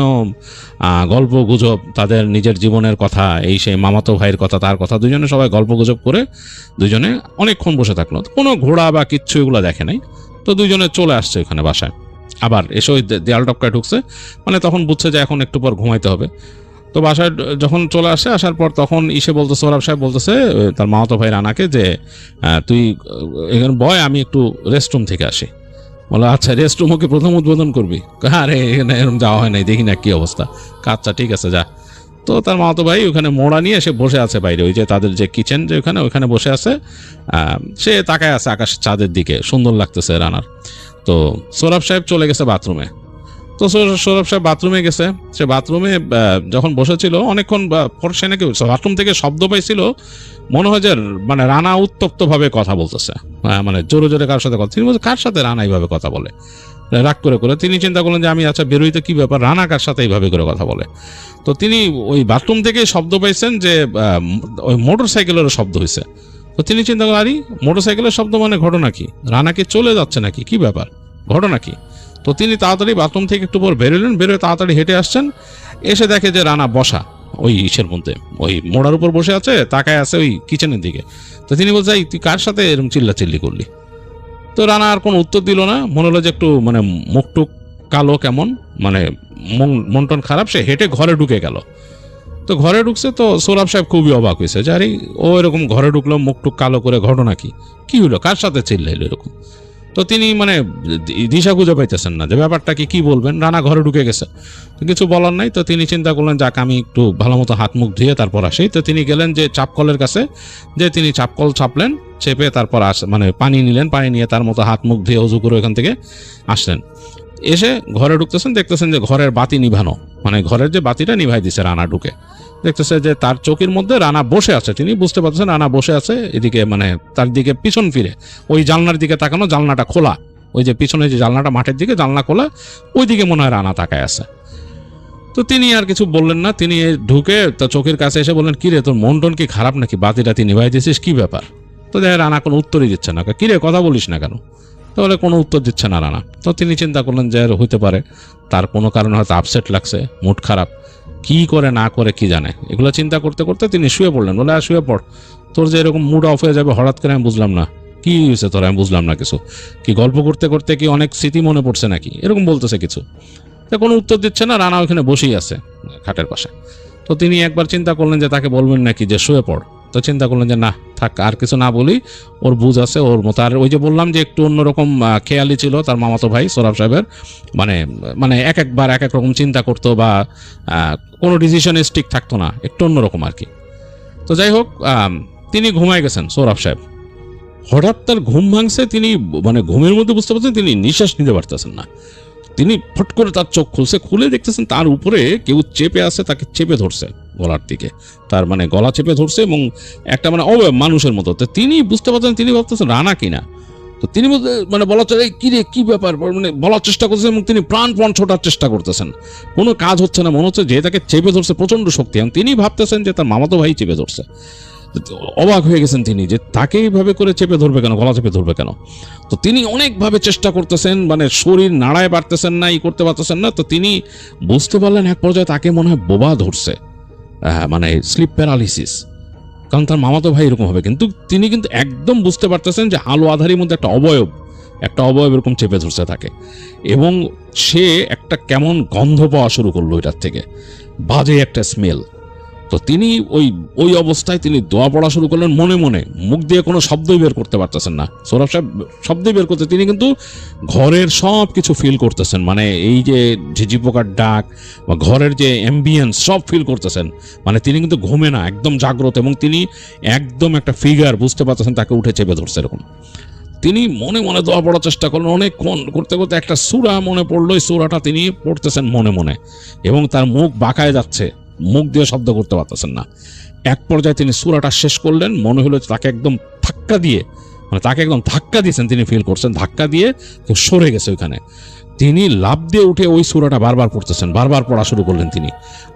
গল্প গুজব, তাদের নিজের জীবনের কথা, এই সেই মামাতো ভাইয়ের কথা, তার কথা, দুজনে সবাই গল্প গুজব করে দুজনে অনেকক্ষণ বসে থাকলো। কোনো ঘোড়া বা কিচ্ছু এগুলো দেখে নাই। তো দুইজনে চলে আসছে ওখানে বাসায়, আবার এসে ওই দেয়াল টপকায় ঢুকছে, মানে তখন বুঝছে যে এখন একটু পর ঘুমাইতে হবে। তো বাসায় যখন চলে আসে, আসার পর তখন ইসে বলতেছে, সোহরাব সাহেব বলতেছে তার মামাতো ভাই রানাকে যে তুই এখানে বয়, আমি একটু রেস্টরুম থেকে আসি। বলে আচ্ছা রেস্টরুম ওকে প্রথম উদ্বোধন করবি? আরে এখানে এরকম যাওয়া হয় নাই, দেখি না কি অবস্থা। আচ্ছা ঠিক আছে যা। তো তার মামাতো ভাই ওখানে মোড়া নিয়ে এসে বসে আছে বাইরে, ওই যে তাদের যে কিচেন যে ওখানে বসে আছে। সে তাকায় আছে আকাশের চাঁদের দিকে, সুন্দর লাগতেছে রানার। তো সোহরাব সাহেব চলে গেছে বাথরুমে। তো সৌরভ সাহেব বাথরুমে গেছে। সে বাথরুমে যখন বসেছিল অনেকক্ষণ পর সে নাকি বাথরুম থেকে শব্দ পাইছিল, মনে হয় যে মানে রানা উত্তপ্তভাবে কথা বলতেছে, মানে জোরে জোরে কার সাথে কথা। তিনি বলছেন কার সাথে রানা এইভাবে কথা বলে, রাগ করে করে। তিনি চিন্তা করলেন যে আমি আচ্ছা বেরোইতে কি ব্যাপার, রানা কার সাথে এইভাবে করে কথা বলে। তো তিনি ওই বাথরুম থেকে শব্দ পাইছেন যে ওই মোটর সাইকেলেরও শব্দ হয়েছে। তো তিনি চিন্তা করলেন আরে মোটর সাইকেলের শব্দ মানে ঘটনা কি, রানা কি চলে যাচ্ছে নাকি, কি ব্যাপার, ঘটনা কি? তো তিনি তাড়াতাড়ি বাথরুম থেকে একটু পর বেরোলেন, বেরোয় তাড়াতাড়ি হেঁটে আসছেন। এসে দেখে যে রানা বসা ওই ইসের মধ্যে, ওই মোড়ার উপর বসে আছে, তাকায় আছে ওই কিচেনের দিকে। তো তিনি বলছে তুই কার সাথে এরকম চিল্লাচিল্লি করলি? তো রানা আর কোনো উত্তর দিল না। মনে হলো যে একটু মানে মুখটুক কালো কেমন, মানে মন খারাপ। সে হেঁটে ঘরে ঢুকে গেল। তো ঘরে ঢুকছে তো সোহরাব সাহেব খুবই অবাক হয়েছে যে আরে ও এরকম ঘরে ঢুকলো মুখটুক কালো করে, ঘটনা কি হলো, কার সাথে চিল্লাইলো এরকম? তো তিনি মানে দিশা খুঁজে পাইতেছেন না যে ব্যাপারটা কি বলবেন। রানা ঘরে ঢুকে গেছে, তো কিছু বলার নাই। তো তিনি চিন্তা করলেন যাক আমি একটু ভালো মতো হাত মুখ ধুয়ে তারপর আসি। তো তিনি গেলেন যে চাপকলের কাছে, যে তিনি চাপকল চাপলেন, চেপে তারপর মানে পানি নিলেন, পানি নিয়ে তার মতো হাত মুখ ধুয়ে অজু করে ওখান থেকে আসলেন। এসে ঘরে ঢুকতেছেন, দেখতেছেন যে ঘরের বাতি নিভানো, মানে ঘরের যে বাতিটা নিভাই দিছে রানা ঢুকে। দেখতেছে যে তার চোখের মধ্যে রানা বসে আছে। তিনি বুঝতে পারছেন রানা বসে আছে এদিকে, মানে তার দিকে পিছন ফিরে, ওই জানলার দিকে তাকানো, জানলাটা খোলা, ওই যে পিছনে যে জানলাটা মাঠের দিকে জানলা খোলা, ওই দিকে মনে হয় রানা তাকায় আছে। তো তিনি আর কিছু বললেন না। তিনি ঢুকে তার চোখের কাছে এসে বললেন কিরে তোর মন টন কি খারাপ নাকি, বাতি টাতি নিভাই দিয়েছিস, কি ব্যাপার? তো দেখে রানা কোনো উত্তরই দিচ্ছে না। কিরে কথা বলিস না কেন? তাহলে কোনো উত্তর দিচ্ছে না রানা। তো তিনি চিন্তা করলেন যে হইতে পারে তার কোনো কারণে হয়তো আপসেট লাগছে, মুড খারাপ, কি করে না করে কি জানে। এগুলো চিন্তা করতে করতে তিনি শুয়ে পড়লেন। বলে আর শুয়ে পড়, তোর যে এরকম মুড অফ হয়ে যাবে হঠাৎ করে, আমি বুঝলাম না কি হয়েছে তোর, আমি বুঝলাম না কিছু, কি গল্প করতে করতে কি অনেক স্মৃতি মনে পড়ছে নাকি, এরকম বলতেছে কিছু। তো কোনো উত্তর দিচ্ছে না। রানা ওখানে বসেই আছে খাটের পাশে। তো তিনি একবার চিন্তা করলেন যে তাকে বলবেন নাকি যে শুয়ে পড়। তো চিন্তা করলেন যে না থাক, আর কিছু না বলি, ওর বুঝ আছে ওর মতো। আর ওই যে বললাম যে একটু অন্যরকম খেয়ালি ছিল তার মামাতো ভাই সোহরাব সাহেবের, মানে একবার এক এক রকম চিন্তা করতো বা কোনো ডিসিশনে স্টিক থাকতো না, একটু অন্যরকম আর কি। তো যাই হোক, তিনি ঘুমায় গেছেন সোহরাব সাহেব। হঠাৎ তার ঘুম ভাঙছে। তিনি মানে ঘুমের মধ্যে বুঝতে পারছেন তিনি নিঃশ্বাস নিতে পারতেছেন না। তিনি ফট করে তার চোখ খুলছে, খুলে দেখতেছেন তার উপরে কেউ চেপে আছে, তাকে চেপে ধরছে গলার দিকে, তার মানে গলা চেপে ধরছে এবং একটা মানে মানুষের মতো। তো তিনি বুঝতে পারছেন, তিনি ভাবতেছেন রানা কিনা। তো তিনি মানে বলার চেষ্টা কিরে কি ব্যাপার, মানে বলার চেষ্টা করছেন এবং তিনি প্রাণপণ ছোটার চেষ্টা করতেছেন, কোনো কাজ হচ্ছে না। মনে হচ্ছে যে তাকে চেপে ধরছে প্রচন্ড শক্তি, এবং তিনি ভাবতেছেন যে তার মামাতো ভাই চেপে ধরছে। অবাক হয়ে গেছেন তিনি যে তাকে এইভাবে করে চেপে ধরবে কেন, গলা চেপে ধরবে কেন। তো তিনি অনেকভাবে চেষ্টা করতেছেন, মানে শরীর নাড়ায় পারতেছেন না, করতে পারতেছেন না। তো তিনি বুঝতে পারলেন এক পর্যায়ে তাকে মনে হয় বোবা ধরছে, মানে স্লিপ প্যারালিসিস, কারণ তার মামাতো ভাই এরকম হবে। কিন্তু তিনি কিন্তু একদম বুঝতে পারতেছেন যে আলো আধারির মধ্যে একটা অবয়ব এরকম চেপে ধরছে তাকে, এবং সে একটা কেমন গন্ধ পাওয়া শুরু করলো এটার থেকে, বাজে একটা স্মেল। তো তিনি ওই অবস্থায় তিনি দোয়া পড়া শুরু করলেন মনে মনে, মুখ দিয়ে কোনো শব্দই বের করতে পারতেছেন না। সোহরাব সাহেব শব্দই বের করতে, তিনি কিন্তু ঘরের সব কিছু ফিল করতেছেন, মানে এই যে ঝিঝি পোকার ডাক বা ঘরের যে অ্যাম্বিয়েন্স সব ফিল করতেছেন। মানে তিনি কিন্তু ঘুমে না, একদম জাগ্রত, এবং তিনি একদম একটা ফিগার বুঝতে পারতেছেন তাকে উঠে চেপে ধরছে এরকম। তিনি মনে মনে দোয়া পড়ার চেষ্টা করলেন, অনেকক্ষণ করতে করতে একটা সূরা মনে পড়লো। এই সূরাটা তিনি পড়তেছেন মনে মনে, এবং তার মুখ বাঁকায় যাচ্ছে, মুখ দিয়ে শব্দ করতে পারতেছেন না। এক পর্যায়ে তিনি সূরাটা শেষ করলেন, মনে হলো তাকে একদম ধাক্কা দিয়ে, মানে তাকে একদম ধাক্কা দিয়েছেন, তিনি ফিল করছেন ধাক্কা দিয়ে কেউ সরে গেছে ওইখানে। তিনি লাফ দিয়ে উঠে ওই সূরাটা বারবার পড়তেছেন, বারবার পড়া শুরু করলেন। তিনি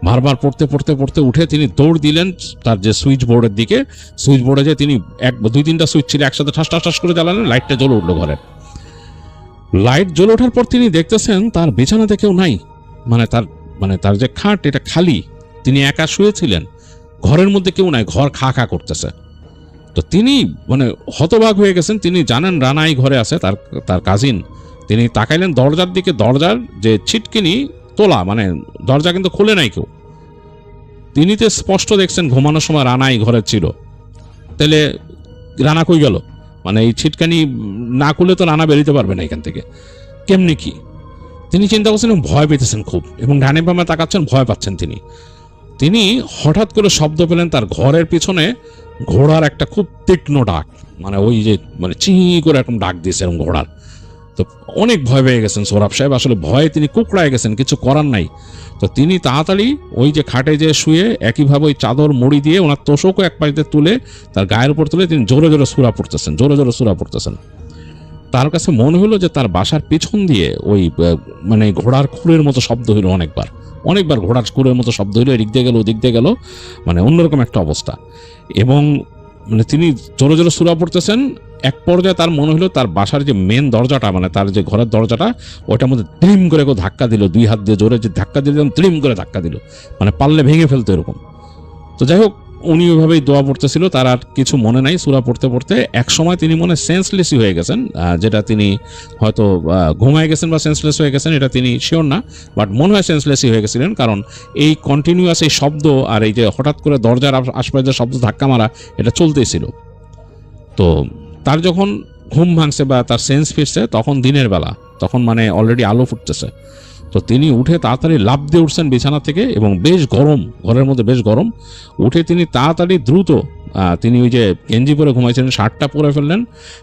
বারবার পড়তে পড়তে পড়তে উঠে তিনি দৌড় দিলেন তার যে সুইচ বোর্ডের দিকে। সুইচ বোর্ডে যে তিনি 2-3টা সুইচ ছিল একসাথে ঠাস ঠাস ঠাস করে জ্বালালেন, লাইটটা জ্বলে উঠলো ঘরের। লাইট জ্বলে ওঠার পর তিনি দেখতেছেন তার বিছানাতে কেউ নাই, মানে তার যে খাট এটা খালি, তিনি একা শুয়েছিলেন, ঘরের মধ্যে কেউ নাই, ঘর খা খা করতেছে। তো তিনি মানে হতবাক হয়ে গেছেন, তিনি জানেন রানাই ঘরে আছে, তার কাজিন। তিনি তাকাইলেন দরজার দিকে, দরজার যে ছিটকিনি তোলা, মানে দরজা কিন্তু খুলে নাই কেউ। তিনি তো স্পষ্ট দেখছেন ঘুমানোর সময় রানাই ঘরে ছিল। তাহলে রানা কই গেল? মানে এই ছিটকানি না খুলে তো রানা বেরোতে পারবে না এখান থেকে, কেমনি কি? তিনি চিন্তা করছেন, ভয় পেতেছেন খুব, এবং ডানে বামে তাকাচ্ছেন, ভয় পাচ্ছেন তিনি হঠাৎ করে শব্দ পেলেন তার ঘরের পিছনে ঘোড়ার একটা খুব তীক্ষ্ণ ডাক, মানে ওই যে মানে চি করে এরকম ডাক দিয়েছে এরকম ঘোড়ার। তো অনেক ভয় পেয়ে গেছেন সোহরাব সাহেব, আসলে ভয়ে তিনি কুকড়ায় গেছেন, কিছু করার নাই। তো তিনি তাড়াতাড়ি ওই যে খাটে যে শুয়ে একইভাবে ওই চাদর মুড়ি দিয়ে ওনার তোষকও এক পাশে তুলে তার গায়ের উপর তুলে তিনি জোরে জোরে সূরা পড়তেছেন। তার কাছে মনে হলো যে তার বাসার পিছন দিয়ে ওই মানে ঘোড়ার খুরের মতো শব্দ হইল, অনেকবার ঘোড়ার খুরের মতো শব্দ হইলো, এদিক দিয়ে গেল ওদিক দিয়ে গেল, মানে অন্যরকম একটা অবস্থা। এবং মানে তিনি জোরে জোরে সূরা পড়তেছেন। এক পর্যায়ে তার মনে হলো তার বাসার যে মেন দরজাটা, মানে তার যে ঘরের দরজাটা, ওইটার মধ্যে ত্রিম করে কেউ ধাক্কা দিল, 2 হাত দিয়ে জোরে যে ধাক্কা দিল, ত্রিম করে ধাক্কা দিল, মানে পারলে ভেঙে ফেলতো এরকম। তো যাই হোক, উনি ওইভাবেই দোয়া পড়তেছিল, তার আর কিছু মনে নাই। সূরা পড়তে পড়তে এক সময় তিনি মনে সেন্সলেসই হয়ে গেছেন, যেটা তিনি হয়তো ঘুমায় গেছেন বা সেন্সলেস হয়ে গেছেন এটা তিনি শিওর না, বাট মনে হয় সেন্সলেসই হয়ে গেছিলেন, কারণ এই কন্টিনিউয়াস এই শব্দ আর এই যে হঠাৎ করে দরজার আশপাশে যে শব্দ ধাক্কা মারা, এটা চলতেই ছিল। তো তার যখন ঘুম ভাঙছে বা তার সেন্স ফিরছে, তখন দিনের বেলা, তখন মানে অলরেডি আলো ফুটতেছে। তো তিনি উঠে তাড়াতাড়ি লাফ দিয়ে উঠছেন বিছানা থেকে, এবং বেশ গরম, ঘরের মধ্যে বেশ গরম। উঠে তিনি তাড়াতাড়ি দ্রুত তিনি ওই যে গেঞ্জি পরে ঘুমাইছিলেন শার্টটা পরে ফেললেন,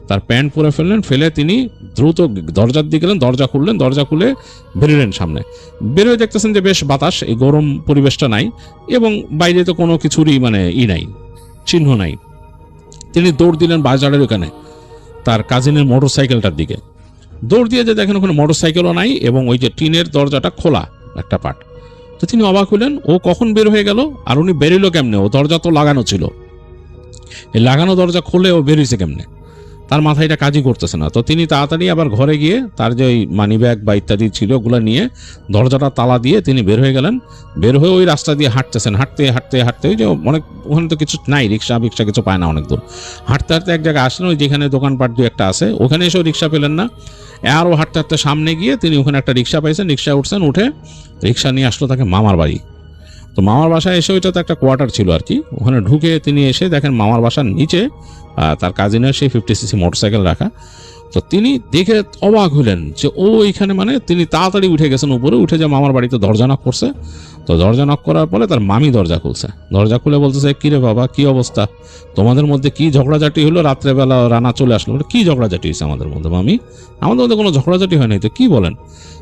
তার প্যান্ট পরে ফেললেন, ফেলে তিনি দ্রুত দরজার দিকে গেলেন, দরজা খুললেন, দরজা খুলে বেরোলেন সামনে। বেরোয় দেখতেছেন যে বেশ বাতাস, এই গরম পরিবেশটা নাই, এবং বাইরে তো কোনো কিছুরই মানে নাই, চিহ্ন নাই। তিনি দৌড় দিলেন বাজারের ওখানে তার কাজিনের মোটর সাইকেলটার দিকে। দৌড় দিয়ে যে দেখেন ওখানে মোটর সাইকেলও নাই, এবং ওই যে টিনের দরজাটা খোলা একটা পাট। তো তিনি অবাক হলেন, ও কখন বের হয়ে গেল, আর উনি বেরোলো কেমনে? ও দরজা তো লাগানো ছিল, এই লাগানো দরজা খুলে ও বেরিয়েছে কেমনে? তার মাথায় এটা কাজই করতেছে না। তো তিনি তাড়াতাড়ি আবার ঘরে গিয়ে তার যে ওই মানি ব্যাগ বা ইত্যাদি ছিল ওগুলো নিয়ে দরজাটা তালা দিয়ে তিনি বের হয়ে গেলেন। বের হয়ে ওই রাস্তা দিয়ে হাঁটতেছেন, হাঁটতে ওই যে অনেক, ওখানে তো কিছু নাই, রিক্সা কিছু পায় না অনেক দূর। হাঁটতে এক জায়গায় আসলেন, ওই যেখানে দোকানপাট 2-1টা আছে, ওখানে এসেও রিক্সা পেলেন না। আরও হাঁটতে সামনে গিয়ে তিনি ওখানে একটা রিক্সা পাইছেন, রিক্সায় উঠছেন, উঠে রিক্সা নিয়ে আসলো তাকে মামার বাড়ি। তো মামার বাসায় এসে ওইটা তো একটা কোয়ার্টার ছিল আর কি, ওখানে ঢুকে তিনি এসে দেখেন মামার বাসার নিচে তার কাজিনের সেই 50cc মোটরসাইকেল রাখা। তো তিনি দেখে অবাক হলেন যে ও এইখানে, মানে তিনি তাড়াতাড়ি উঠে গেছেন উপরে, উঠে যে মামার বাড়িতে দরজা নক করছে। তো দরজা নক করার পরে তার মামি দরজা খুলছে, দরজা খুলে বলতেছে, কিরে বাবা কি অবস্থা, তোমাদের মধ্যে কি ঝগড়াঝাটি হলো? রাত্রেবেলা রানা চলে আসলো, কি ঝগড়াঝাটি হয়েছে আমাদের মধ্যে? মামি, আমাদের মধ্যে কোনো ঝগড়াঝাটি হয় নাই। তো কি বলেন?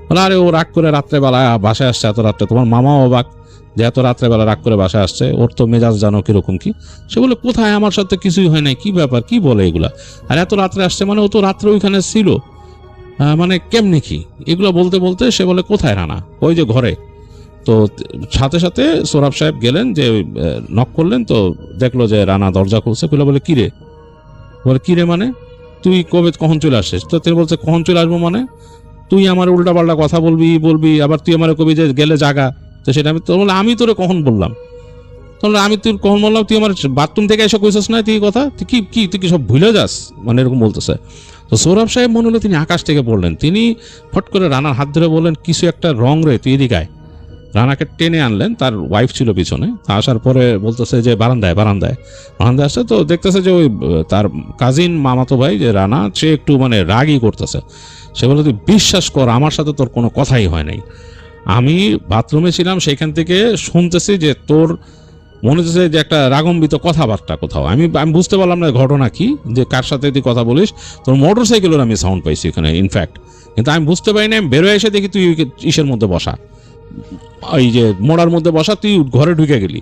বলে, আরে ও রাগ করে রাত্রেবেলা বাসায় আসছে এত রাত্রে, তোমার মামাও অবাক যে এত রাত্রেবেলা রাগ করে বাসায় আসছে, ওর তো মেজাজ জানো কিরকম কি। সে বলে, কোথায়, আমার সাথে কিছুই হয় নাই, কি ব্যাপার, কি বলে এগুলা? আর এত রাত্রে আসছে মানে ও তো রাত্রে ওইখানে ছিল, মানে কেমনে কি? এগুলো বলতে বলতে সে বলে, কোথায় রানা? ওই যে ঘরে। তো সাথে সাথে সোহরাব সাহেব গেলেন, যে নক করলেন, তো দেখলো যে রানা দরজা খুলছে। খুলে বলে, কিরে? বলে, কিরে মানে তুই কখন চলে আসছিস? তো তিনি বলছে, কখন চলে আসবো মানে? তুই আমার উল্টা পাল্টা কথা বলবি, আবার তুই আমার কবি যে গেলে জাগা, তো সেটা আমি তো বলে, আমি তোরে কখন বললাম? তাহলে আমি তুই কখন বললাম? তুই আমার বাথরুম থেকে এসে কইছিস না তুই কথা, তুই কি সব ভুলে যাস, মানে এরকম বলতেছে। তো সোহরাব সাহেব মনে হলো তিনি আকাশ থেকে পড়লেন। তিনি ফট করে রানার হাত ধরে বললেন, কিছু একটা রং রে, তুই এদিকে আয়। রানাকে টেনে আনলেন, তার ওয়াইফ ছিল পিছনে। আসার পরে বলতেছে যে বারান্দায় আসছে। তো দেখতেছে যে ওই তার কাজিন মামাতো ভাই যে রানা, সে একটু মানে রাগই করতেছে। সে বলে, তুই বিশ্বাস কর, আমার সাথে তোর কোনো কথাই হয় নাই, আমি বাথরুমে ছিলাম, সেখান থেকে শুনতেছি যে তোর মনে হচ্ছে যে একটা রাগম্বিত কথাবার্তা কোথাও। আমি বুঝতে পারলাম না ঘটনা কি, যে কার সাথে তুই কথা বলিস। তোর মোটর সাইকেলের আমি সাউন্ড পাইছি এখানে ইনফ্যাক্ট, কিন্তু আমি বুঝতে পারি না। আমি বেরোয় এসে দেখি তুই ইসের মধ্যে বসা, এই যে মোড়ার মধ্যে বসা, তুই ঘরে ঢুকে গেলি।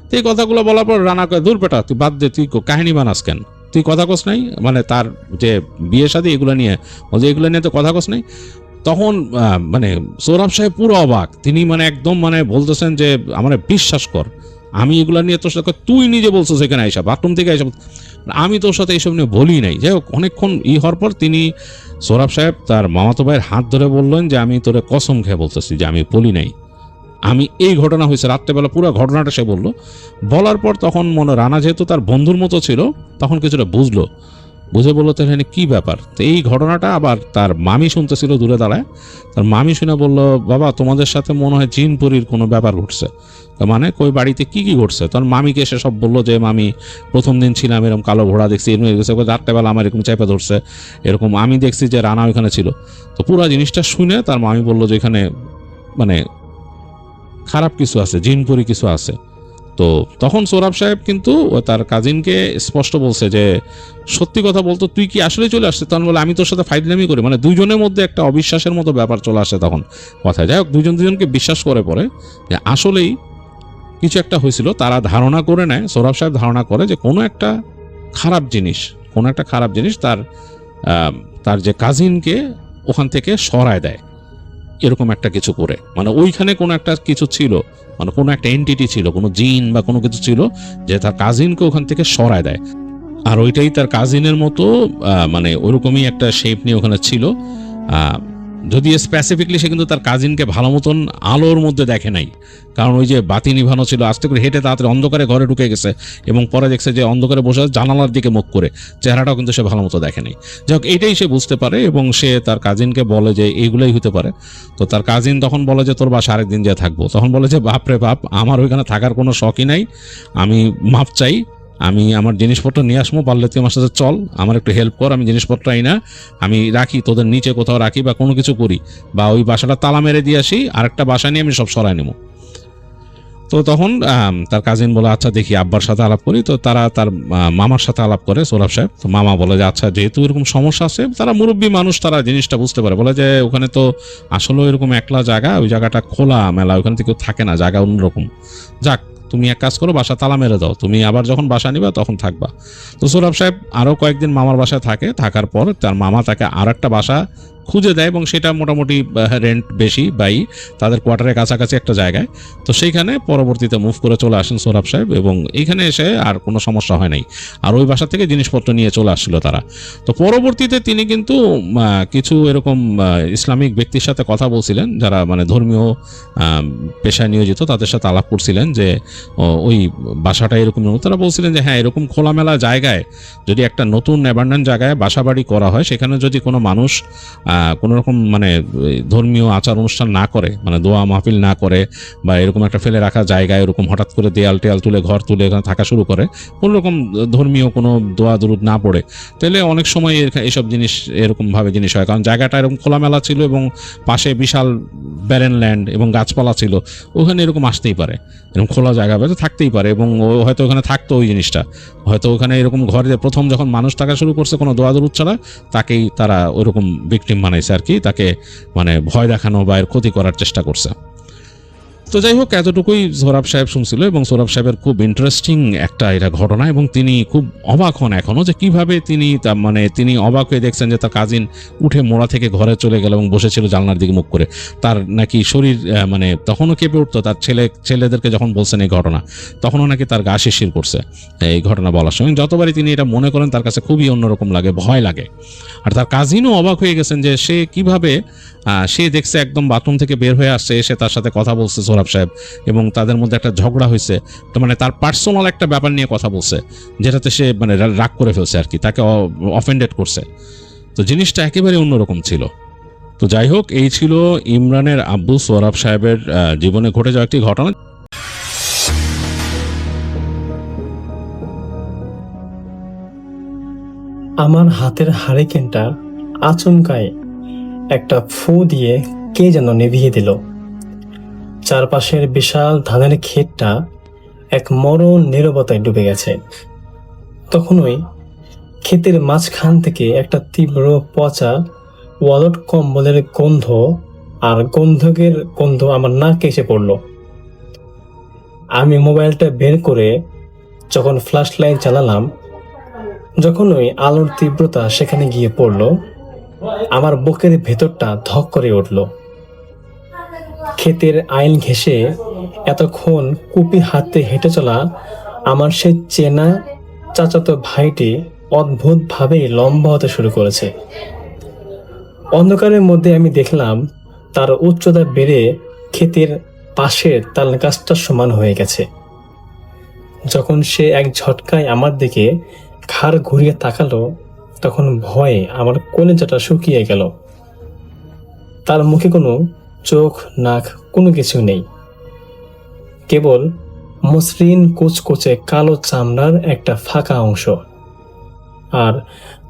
তো এই কথাগুলো বলার পর রানা কয়, দূর বেটা তুই বাদ দে, তুই কাহিনী বানাস কেন, তুই কথা কস নাই, মানে তার যে বিয়ে শাদী এগুলো নিয়ে, বলছে এগুলো নিয়ে তো কথা কস নাই। তখন মানে সৌরভ সাহেব পুরো অবাক, তিনি মানে একদম মানে বলতেছেন যে আমার বিশ্বাস কর, আমি এগুলো নিয়ে তোর সাথে, তুই নিজে বলছো সেখানে আইসা বাথরুম থেকে আইসা, আমি তোর সাথে এইসব নিয়ে বলি নাই। যাই হোক, অনেকক্ষণ হওয়ার পর তিনি সৌরভ সাহেব তার মামাতো ভাইয়ের হাত ধরে বললেন যে আমি তোরে কসম খেয়ে বলতেছি যে আমি বলি নাই, আমি এই ঘটনা হয়েছে রাত্রেবেলা, পুরো ঘটনাটা সে বললো। বলার পর তখন মনে রানা যেহেতু তার বন্ধুর মতো ছিল, তখন কিছুটা বুঝে বললো তো এখানে কী ব্যাপার। তো এই ঘটনাটা আবার তার মামি শুনতেছিল দূরে দাঁড়ায়। তার মামি শুনে বলল, বাবা তোমাদের সাথে মনে হয় জিনপুরীর কোনো ব্যাপার ঘটছে। মানে কই বাড়িতে কি ঘটছে? তখন মামিকে সে সব বললো যে মামি প্রথম দিন ছিলাম, এরকম কালো ঘোড়া দেখছি, এরকম রাত্রেবেলা আমার এরকম চেপে ধরছে, এরকম আমি দেখছি যে রানা ওইখানে ছিল। তো পুরো জিনিসটা শুনে তার মামি বললো যে এখানে মানে খারাপ কিছু আছে, জিনপুরি কিছু আছে। তো তখন সৌরভ সাহেব কিন্তু তার কাজিনকে স্পষ্ট বলছে যে সত্যি কথা বলতো, তুই কি আসলে চলে আসছে? তখন বলে আমি তোর সাথে ফাইজলামি করি, মানে দুইজনের মধ্যে একটা অবিশ্বাসের মতো ব্যাপার চলে আসে তখন কথায়। যাই হোক, দুজনকে বিশ্বাস করে পরে যে আসলেই কিছু একটা হয়েছিল। তারা ধারণা করে নেয়, সৌরভ সাহেব ধারণা করে যে কোনো একটা খারাপ জিনিস তার যে কাজিনকে ওখান থেকে সরায় দেয়, এরকম একটা কিছু করে, মানে ওইখানে কোনো একটা কিছু ছিল, মানে কোনো একটা এন্টিটি ছিল, কোনো জিন বা কোনো কিছু ছিল যে তার কাজিনকে ওখান থেকে সরায় দেয়। আর ওইটাই তার কাজিনের মতো মানে ওইরকমই একটা শেপ নিয়ে ওখানে ছিল। যদি স্পেসিফিকলি সে কিন্তু তার কাজিনকে ভালো মতন আলোর মধ্যে দেখে নাই, কারণ ওই যে বাতি নিভানো ছিল, আস্তে করে হেঁটে তাড়াতাড়ি অন্ধকারে ঘরে ঢুকে গেছে এবং পরে দেখছে যে অন্ধকারে বসে জানালার দিকে মুখ করে, চেহারাটাও কিন্তু সে ভালো মতো দেখে নাই। যাই হোক, এইটাই সে বুঝতে পারে এবং সে তার কাজিনকে বলে যে এইগুলোই হতে পারে। তো তার কাজিন তখন বলে যে তোর বাসা আরেকদিন যে থাকবো। তখন বলে যে বাপরে বাপ, আমার ওইখানে থাকার কোনো শখই নাই, আমি মাপ চাই, আমি আমার জিনিসপত্র নিয়ে আসবো, পারলে তুই আমার সাথে চল, আমার একটু হেল্প কর, আমি জিনিসপত্র আই না, আমি রাখি তোদের নিচে কোথাও রাখি বা কোনো কিছু করি, বা ওই বাসাটা তালা মেরে দিয়ে আসি, আরেকটা বাসা নিয়ে আমি সব সরাই নেব। তো তখন তার কাজিন বলে আচ্ছা দেখি আব্বার সাথে আলাপ করি। তো তারা তার মামার সাথে আলাপ করে সৌরভ সাহেব। তো মামা বলে যে আচ্ছা যেহেতু এরকম সমস্যা আছে, তারা মুরব্বী মানুষ, তারা জিনিসটা বুঝতে পারে, বলে যে ওখানে তো আসলে এরকম একলা জায়গা, ওই জায়গাটা খোলা মেলা, ওখানে থেকে থাকে না, জায়গা অন্যরকম। যাক, তুমি এক কাজ করো, বাসা তালা মেরে দাও, তুমি আবার যখন বাসা নিবা তখন থাকবা। তো সৌরভ সাহেব আরও কয়েকদিন মামার বাসায় থাকে, থাকার পর তার মামা তাকে আর একটা বাসা খুঁজে দেয় এবং সেটা মোটামুটি রেন্ট বেশি, তাদের কোয়ার্টারের কাছাকাছি একটা জায়গায়। তো সেইখানে পরবর্তীতে মুভ করে চলে আসেন সৌরভ সাহেব এবং এইখানে এসে আর কোনো সমস্যা হয় নাই, আর ওই বাসা থেকে জিনিসপত্র নিয়ে চলে আসছিল তারা। তো পরবর্তীতে তিনি কিন্তু কিছু এরকম ইসলামিক ব্যক্তির সাথে কথা বলছিলেন, যারা মানে ধর্মীয় পেশায় নিয়োজিত, তাদের সাথে আলাপ করছিলেন যে ওই বাসাটা এরকম। তারা বলছিলেন যে হ্যাঁ, এরকম খোলামেলা জায়গায় যদি একটা নতুন অ্যাবান্ডান জায়গায় বাসা বাড়ি করা হয়, সেখানে যদি কোনো মানুষ কোনো রকম মানে ধর্মীয় আচার অনুষ্ঠান না করে, মানে দোয়া মাহফিল না করে, বা এরকম একটা ফেলে রাখা জায়গায় এরকম হঠাৎ করে দেয়াল টেয়াল তুলে ঘর তুলে এখানে থাকা শুরু করে, কোনো রকম ধর্মীয় কোনো দোয়া দরুদ না পড়ে, তাহলে অনেক সময় এইসব জিনিস এরকমভাবে জিনিস হয়। কারণ জায়গাটা এরকম খোলামেলা ছিল এবং পাশে বিশাল ব্যারেন ল্যান্ড এবং গাছপালা ছিল, ওখানে এরকম আসতেই পারে, এরকম খোলা জায়গা হয়তো থাকতেই পারে এবং হয়তো ওখানে থাকতো ওই জিনিসটা, হয়তো ওখানে এরকম ঘরে প্রথম যখন মানুষ থাকা শুরু করছে কোনো দোয়া দরুদ ছাড়া, তাকেই তারা ওইরকম ভিকটিম বানাইছে আর কি, তাকে মানে ভয় দেখানো বা এর ক্ষতি করার চেষ্টা করছে। তো যাই হোক, এতটুকুই সৌরভ সাহেব শুনছিল এবং সৌরভ সাহেবের খুব ইন্টারেস্টিং একটা এটা ঘটনা, এবং তিনি খুব অবাক হন এখনও যে কিভাবে তিনি অবাক হয়ে দেখছেন যে তার কাজিন উঠে মোড়া থেকে ঘরে চলে গেল এবং বসেছিল জানলার দিকে মুখ করে। তার নাকি শরীর মানে তখনও কেঁপে উঠতো, তার ছেলেদেরকে যখন বলছেন এই ঘটনা, তখনও নাকি তার গা শিরশির করছে এই ঘটনা বলার সময়। যতবারই তিনি এটা মনে করেন তার কাছে খুবই অন্যরকম লাগে, ভয় লাগে। আর তার কাজিনও অবাক হয়ে গেছেন যে সে কিভাবে সে দেখছে একদম বাথরুম থেকে বের হয়ে আসছে, এসে তার সাথে কথা বলছে সৌরভ সাহেব, এবং তাদের মধ্যে একটা ঝগড়া হয়েছে। তো মানে তার পার্সোনাল একটা ব্যাপার নিয়ে কথা বলছে, যেটাতে সে মানে রাগ করে ফেলছে আর কি, তাকে অফেন্ডেড করছে। তো জিনিসটা একেবারে অন্যরকম ছিল। তো যাই হোক, এই ছিল ইমরানের আব্বু সৌরভ সাহেবের জীবনে ঘটে যাওয়া একটি ঘটনা। আমার হাতের হারিকেনটা আচমকাই একটা ফু দিয়ে কে যেন নিভিয়ে দিল। চারপাশের বিশাল ধানের ক্ষেতটা এক মরণ নীরবতায় ডুবে গেছে। তখনই ক্ষেতের মাঝখান থেকে একটা তীব্র পচা ওয়ালট কম্বলের গন্ধ আর গন্ধকের গন্ধ আমার নাকে এসে পড়ল। আমি মোবাইলটা বের করে যখন ফ্ল্যাশ লাইট জ্বালালাম, যখন ওই আলোর তীব্রতা সেখানে গিয়ে পড়ল, আমার বুকের ভেতরটা ধক করে উঠল। ক্ষেতের আইল ঘেঁষে এতক্ষণ কুপি হাতে হেঁটে চলা আমার সেই চেনা চাচাতো ভাইটি অদ্ভুতভাবেই লম্বা হতে শুরু করেছে। অন্ধকারের মধ্যে আমি দেখলাম তার উচ্চতা বেড়ে ক্ষেতের পাশের তাল গাছটার সমান হয়ে গেছে। যখন সে এক ঝটকায় আমার দিকে ঘাড় ঘুরিয়ে তাকালো, তখন ভয়ে আমার কলিজাটা শুকিয়ে গেল। তার মুখে কোনো চোখ নাক কোনো কিছু নেই, কেবল মসৃণ কুচকুচে কালো চামড়ার একটা ফাঁকা অংশ, আর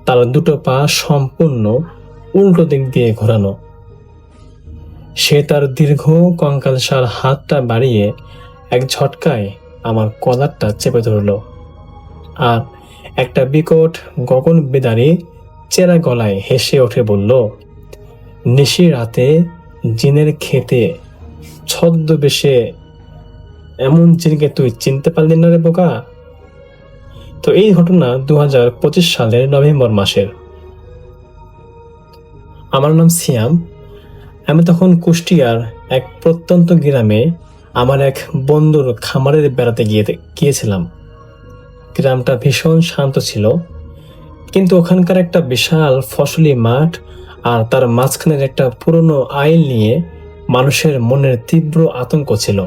তার দুটো পা সম্পূর্ণ উল্টো দিক দিয়ে ঘোরানো। সে তার দীর্ঘ কঙ্কালসার হাতটা বাড়িয়ে এক ঝটকায় আমার কলারটা চেপে ধরল, আর একটা বিকট গগন বেদারি চেরা গলায় হেসে উঠে বলল, নিশি রাতে জিনের খেতে ছদ্মবেশে এমন জিনকে তুই চিনতে পারলি না রে বোকা। তো এই ঘটনা 2025 সালের নভেম্বর মাসের। আমার নাম সিয়াম। আমি তখন কুষ্টিয়ার এক প্রত্যন্ত গ্রামে আমার এক বন্ধুর খামারের বেড়াতে গিয়েছিলাম। গ্রামটা ভীষণ শান্ত ছিল, কিন্তু ওখানকার একটা বিশাল ফসলি মাঠ আর তার মাঝখানের একটা পুরনো আইল নিয়ে মানুষের মনের তীব্র আতঙ্ক ছিল।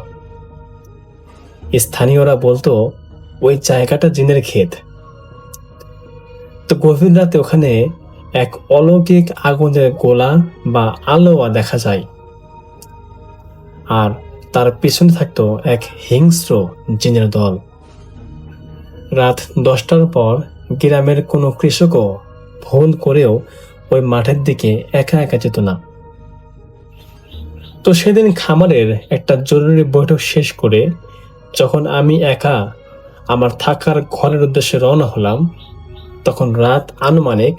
স্থানীয়রা বলতো ওই জায়গাটা জিনের ক্ষেত। তো গভীর রাতে ওখানে এক অলৌকিক আগুনের গোলা বা আলোয়া দেখা যায়, আর তার পিছনে থাকতো এক হিংস্র জিনের দল। রাত 10টার পর গ্রামের কোনো কৃষকও ভুল করেও ওই মাঠের দিকে একা একা যেত না। তো সেদিন খামারের একটা জরুরি বৈঠক শেষ করে যখন আমি একা আমার থাকার ঘরের উদ্দেশ্যে রওনা হলাম, তখন রাত আনুমানিক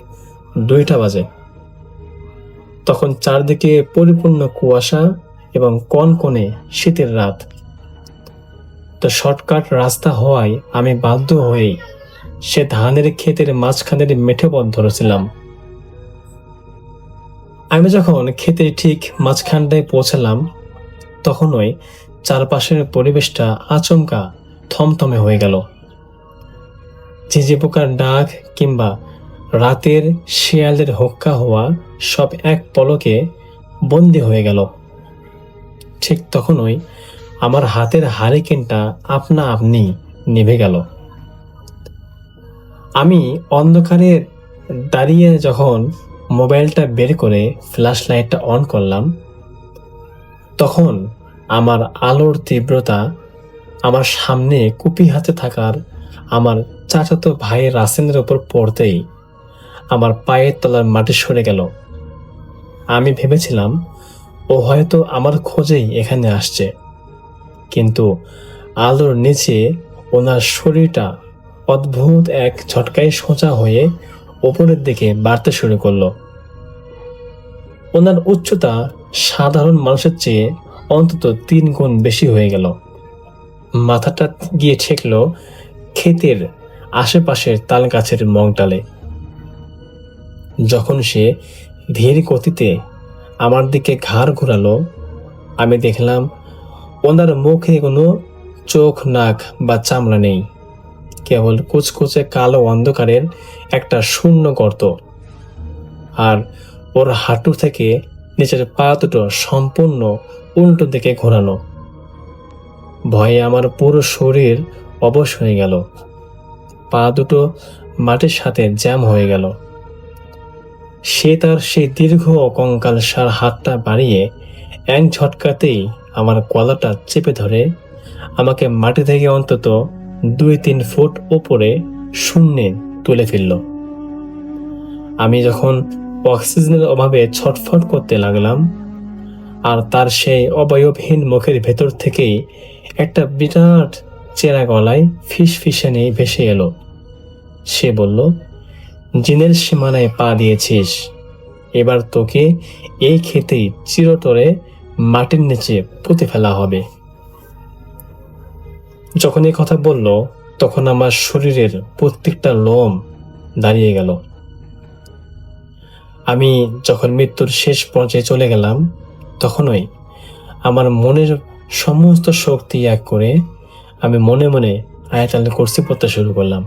2টা বাজে। তখন চারদিকে পরিপূর্ণ কুয়াশা এবং কনকনে শীতের রাত। তো শর্টকাট রাস্তা হওয়ায় আমি বাধ্য হয়েই সে ধানের ক্ষেতের মাঝখানের মেঠে পথ ধরেছিলাম। আমি যখন ক্ষেতের ঠিক মাঝখানটায় পৌঁছালাম, তখনই চারপাশের পরিবেশটা আচমকা থমথমে হয়ে গেল। ঝিঝি পোকার ডাক কিংবা রাতের শিয়ালের হুক্কা হওয়া সব এক পলকে বন্দী হয়ে গেল। ঠিক তখনই আমার হাতের হারিকেনটা আপনা আপনি নিভে গেল। আমি অন্ধকারে দাঁড়িয়ে যখন মোবাইলটা বের করে ফ্ল্যাশ লাইটটা অন করলাম, তখন আমার আলোর তীব্রতা আমার সামনে কুপি হাতে থাকার আমার চাচাতো ভাই রাসেলের উপর পড়তেই আমার পায়ের তলার মাটি সরে গেল। আমি ভেবেছিলাম ও হয়তো আমার খোঁজেই এখানে আসছে, কিন্তু আলোর নিচে ওনার শরীরটা অদ্ভুত এক ঝটকায় সোজা হয়ে ওপরের দিকে বাড়তে শুরু করলো। ওনার উচ্চতা সাধারণ মানুষের চেয়ে অন্তত 3 গুণ বেশি হয়ে গেল। মাথাটা গিয়ে ঠেকল ক্ষেতের আশেপাশের তাল গাছের মংটালে। যখন সে ধীর গতিতে আমার দিকে ঘাড় ঘোরালো, আমি দেখলাম ওনার মুখে কোনো চোখ নাক বা চামড়া নেই, কেবল কুচকুচে কালো অন্ধকারের একটা শূন্য গর্ত, আর ওর হাঁটু থেকে নিচের পা দুটো সম্পূর্ণ উল্টো দিকে ঘোরানো। ভয়ে আমার পুরো শরীর অবশ হয়ে গেল, পা দুটো মাটির সাথে জ্যাম হয়ে গেল। সে তার সেই দীর্ঘ কঙ্কালসার হাতটা বাড়িয়ে এক ঝটকাতেই আমার গলাটা চেপে ধরে আমাকে মাটি থেকে অন্তত 2-3 ফুট উপরে শূন্যে তুলে ফেলল। আমি যখন অক্সিজেনের অভাবে ছটফট করতে লাগলাম, আর তার সেই অবয়বহীন মুখের ভেতর থেকেই একটা বিরাট চেরা গলায় ফিসফিসানি ভেসে এলো। সে বলল, জিনের সীমানায় পা দিয়েছিস, এবার তোকে এই ক্ষেতেই চিরতরে মাটির নিচে পুঁতে ফেলা হবে। যখন এই কথা বলল তখন আমার শরীরের প্রত্যেকটা লোম দাঁড়িয়ে গেল। আমি যখন মৃত্যুর শেষ পর্যায়ে চলে গেলাম তখনই আমার মনের সমস্ত শক্তি এক করে আমি মনে মনে আয়াতুল কুরসি পড়তে শুরু করলাম।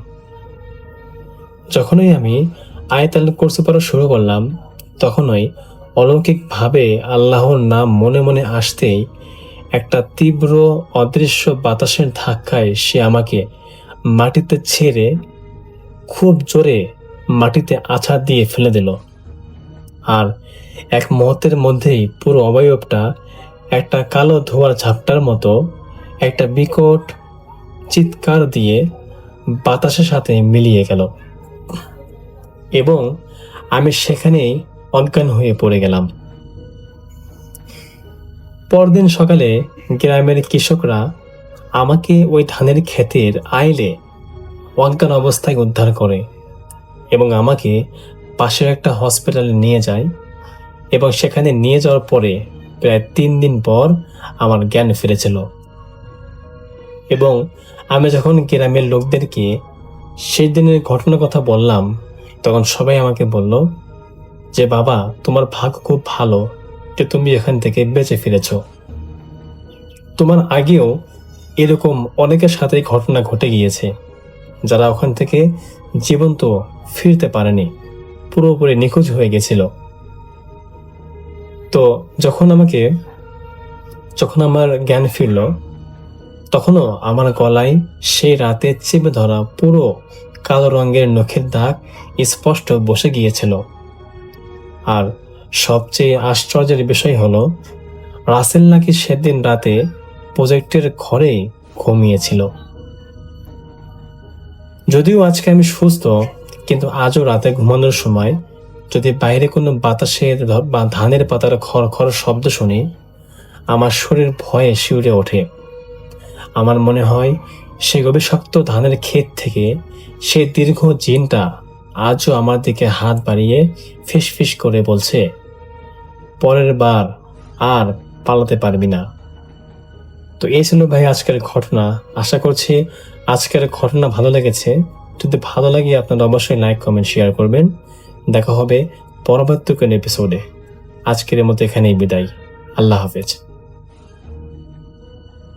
যখনই আমি আয়াতুল কুরসি পড়া শুরু করলাম তখনই অলৌকিকভাবে আল্লাহর নাম মনে মনে আসতেই একটা তীব্র অদৃশ্য বাতাসের ধাক্কায় সে আমাকে মাটিতে ছেড়ে খুব জোরে মাটিতে আছাড় দিয়ে ফেলে দিল। আর এক মুহূর্তের মধ্যেই পুরো অবয়বটা একটা কালো ধোঁয়ার ঝাপটার মতো একটা বিকট চিৎকার দিয়ে বাতাসের সাথে মিলিয়ে গেল এবং আমি সেখানেই অজ্ঞান হয়ে পড়ে গেলাম। পরদিন সকালে গ্রামের কৃষকরা আমাকে ওই ধানের ক্ষেতের আইলে অজ্ঞান অবস্থায় উদ্ধার করে এবং আমাকে পাশের একটা হসপিটালে নিয়ে যায় এবং সেখানে নিয়ে যাওয়ার পরে প্রায় 3 দিন পর আমার জ্ঞান ফিরেছিল। এবং আমি যখন গ্রামের লোকদেরকে সেই দিনের ঘটনার কথা বললাম তখন সবাই আমাকে বলল যে বাবা, তোমার ভাগ্য খুব ভালো যে তুমি এখান থেকে বেঁচে ফিরেছ। তোমার আগেও এরকম অনেকের সাথে ঘটনা ঘটে গিয়েছে যারা ওখান থেকে জীবন্ত ফিরতে পারেনি, পুরোপুরি নিখোঁজ হয়ে গেছিল। তো যখন আমার জ্ঞান ফিরল তখনও আমার গলায় সেই রাতে চেপে ধরা পুরো কালো রঙের নখের দাগ স্পষ্ট বসে গিয়েছিল। আর সবচেয়ে আশ্চর্যের বিষয় হলো রাসেল নাকি সেদিন রাতে প্রজেক্টের ঘরেই ঘুমিয়েছিল। যদিও আজকে আমি সুস্থ, কিন্তু আজও রাতে ঘুমানোর সময় যদি বাইরে কোনো বাতাসের বা ধানের পাতার খড় শব্দ শুনি আমার শরীর ভয়ে শিউরে ওঠে। আমার মনে হয় সেই অভিশপ্ত ধানের ক্ষেত থেকে সেই দীর্ঘ জিনটা আজও আমার দিকে হাত বাড়িয়ে ফিসফিস করে বলছে, পরের বার আর পালাতে পারবি না। তো এই ছিল ভাই আজকের ঘটনা। আশা করছি আজকের ঘটনা ভালো লেগেছে। যদি ভালো লাগে আপনারা অবশ্যই লাইক, কমেন্ট, শেয়ার করবেন। দেখা হবে পরবর্তী কোনো এপিসোডে। আজকের মতো এখানেই বিদায়। আল্লাহ হাফেজ।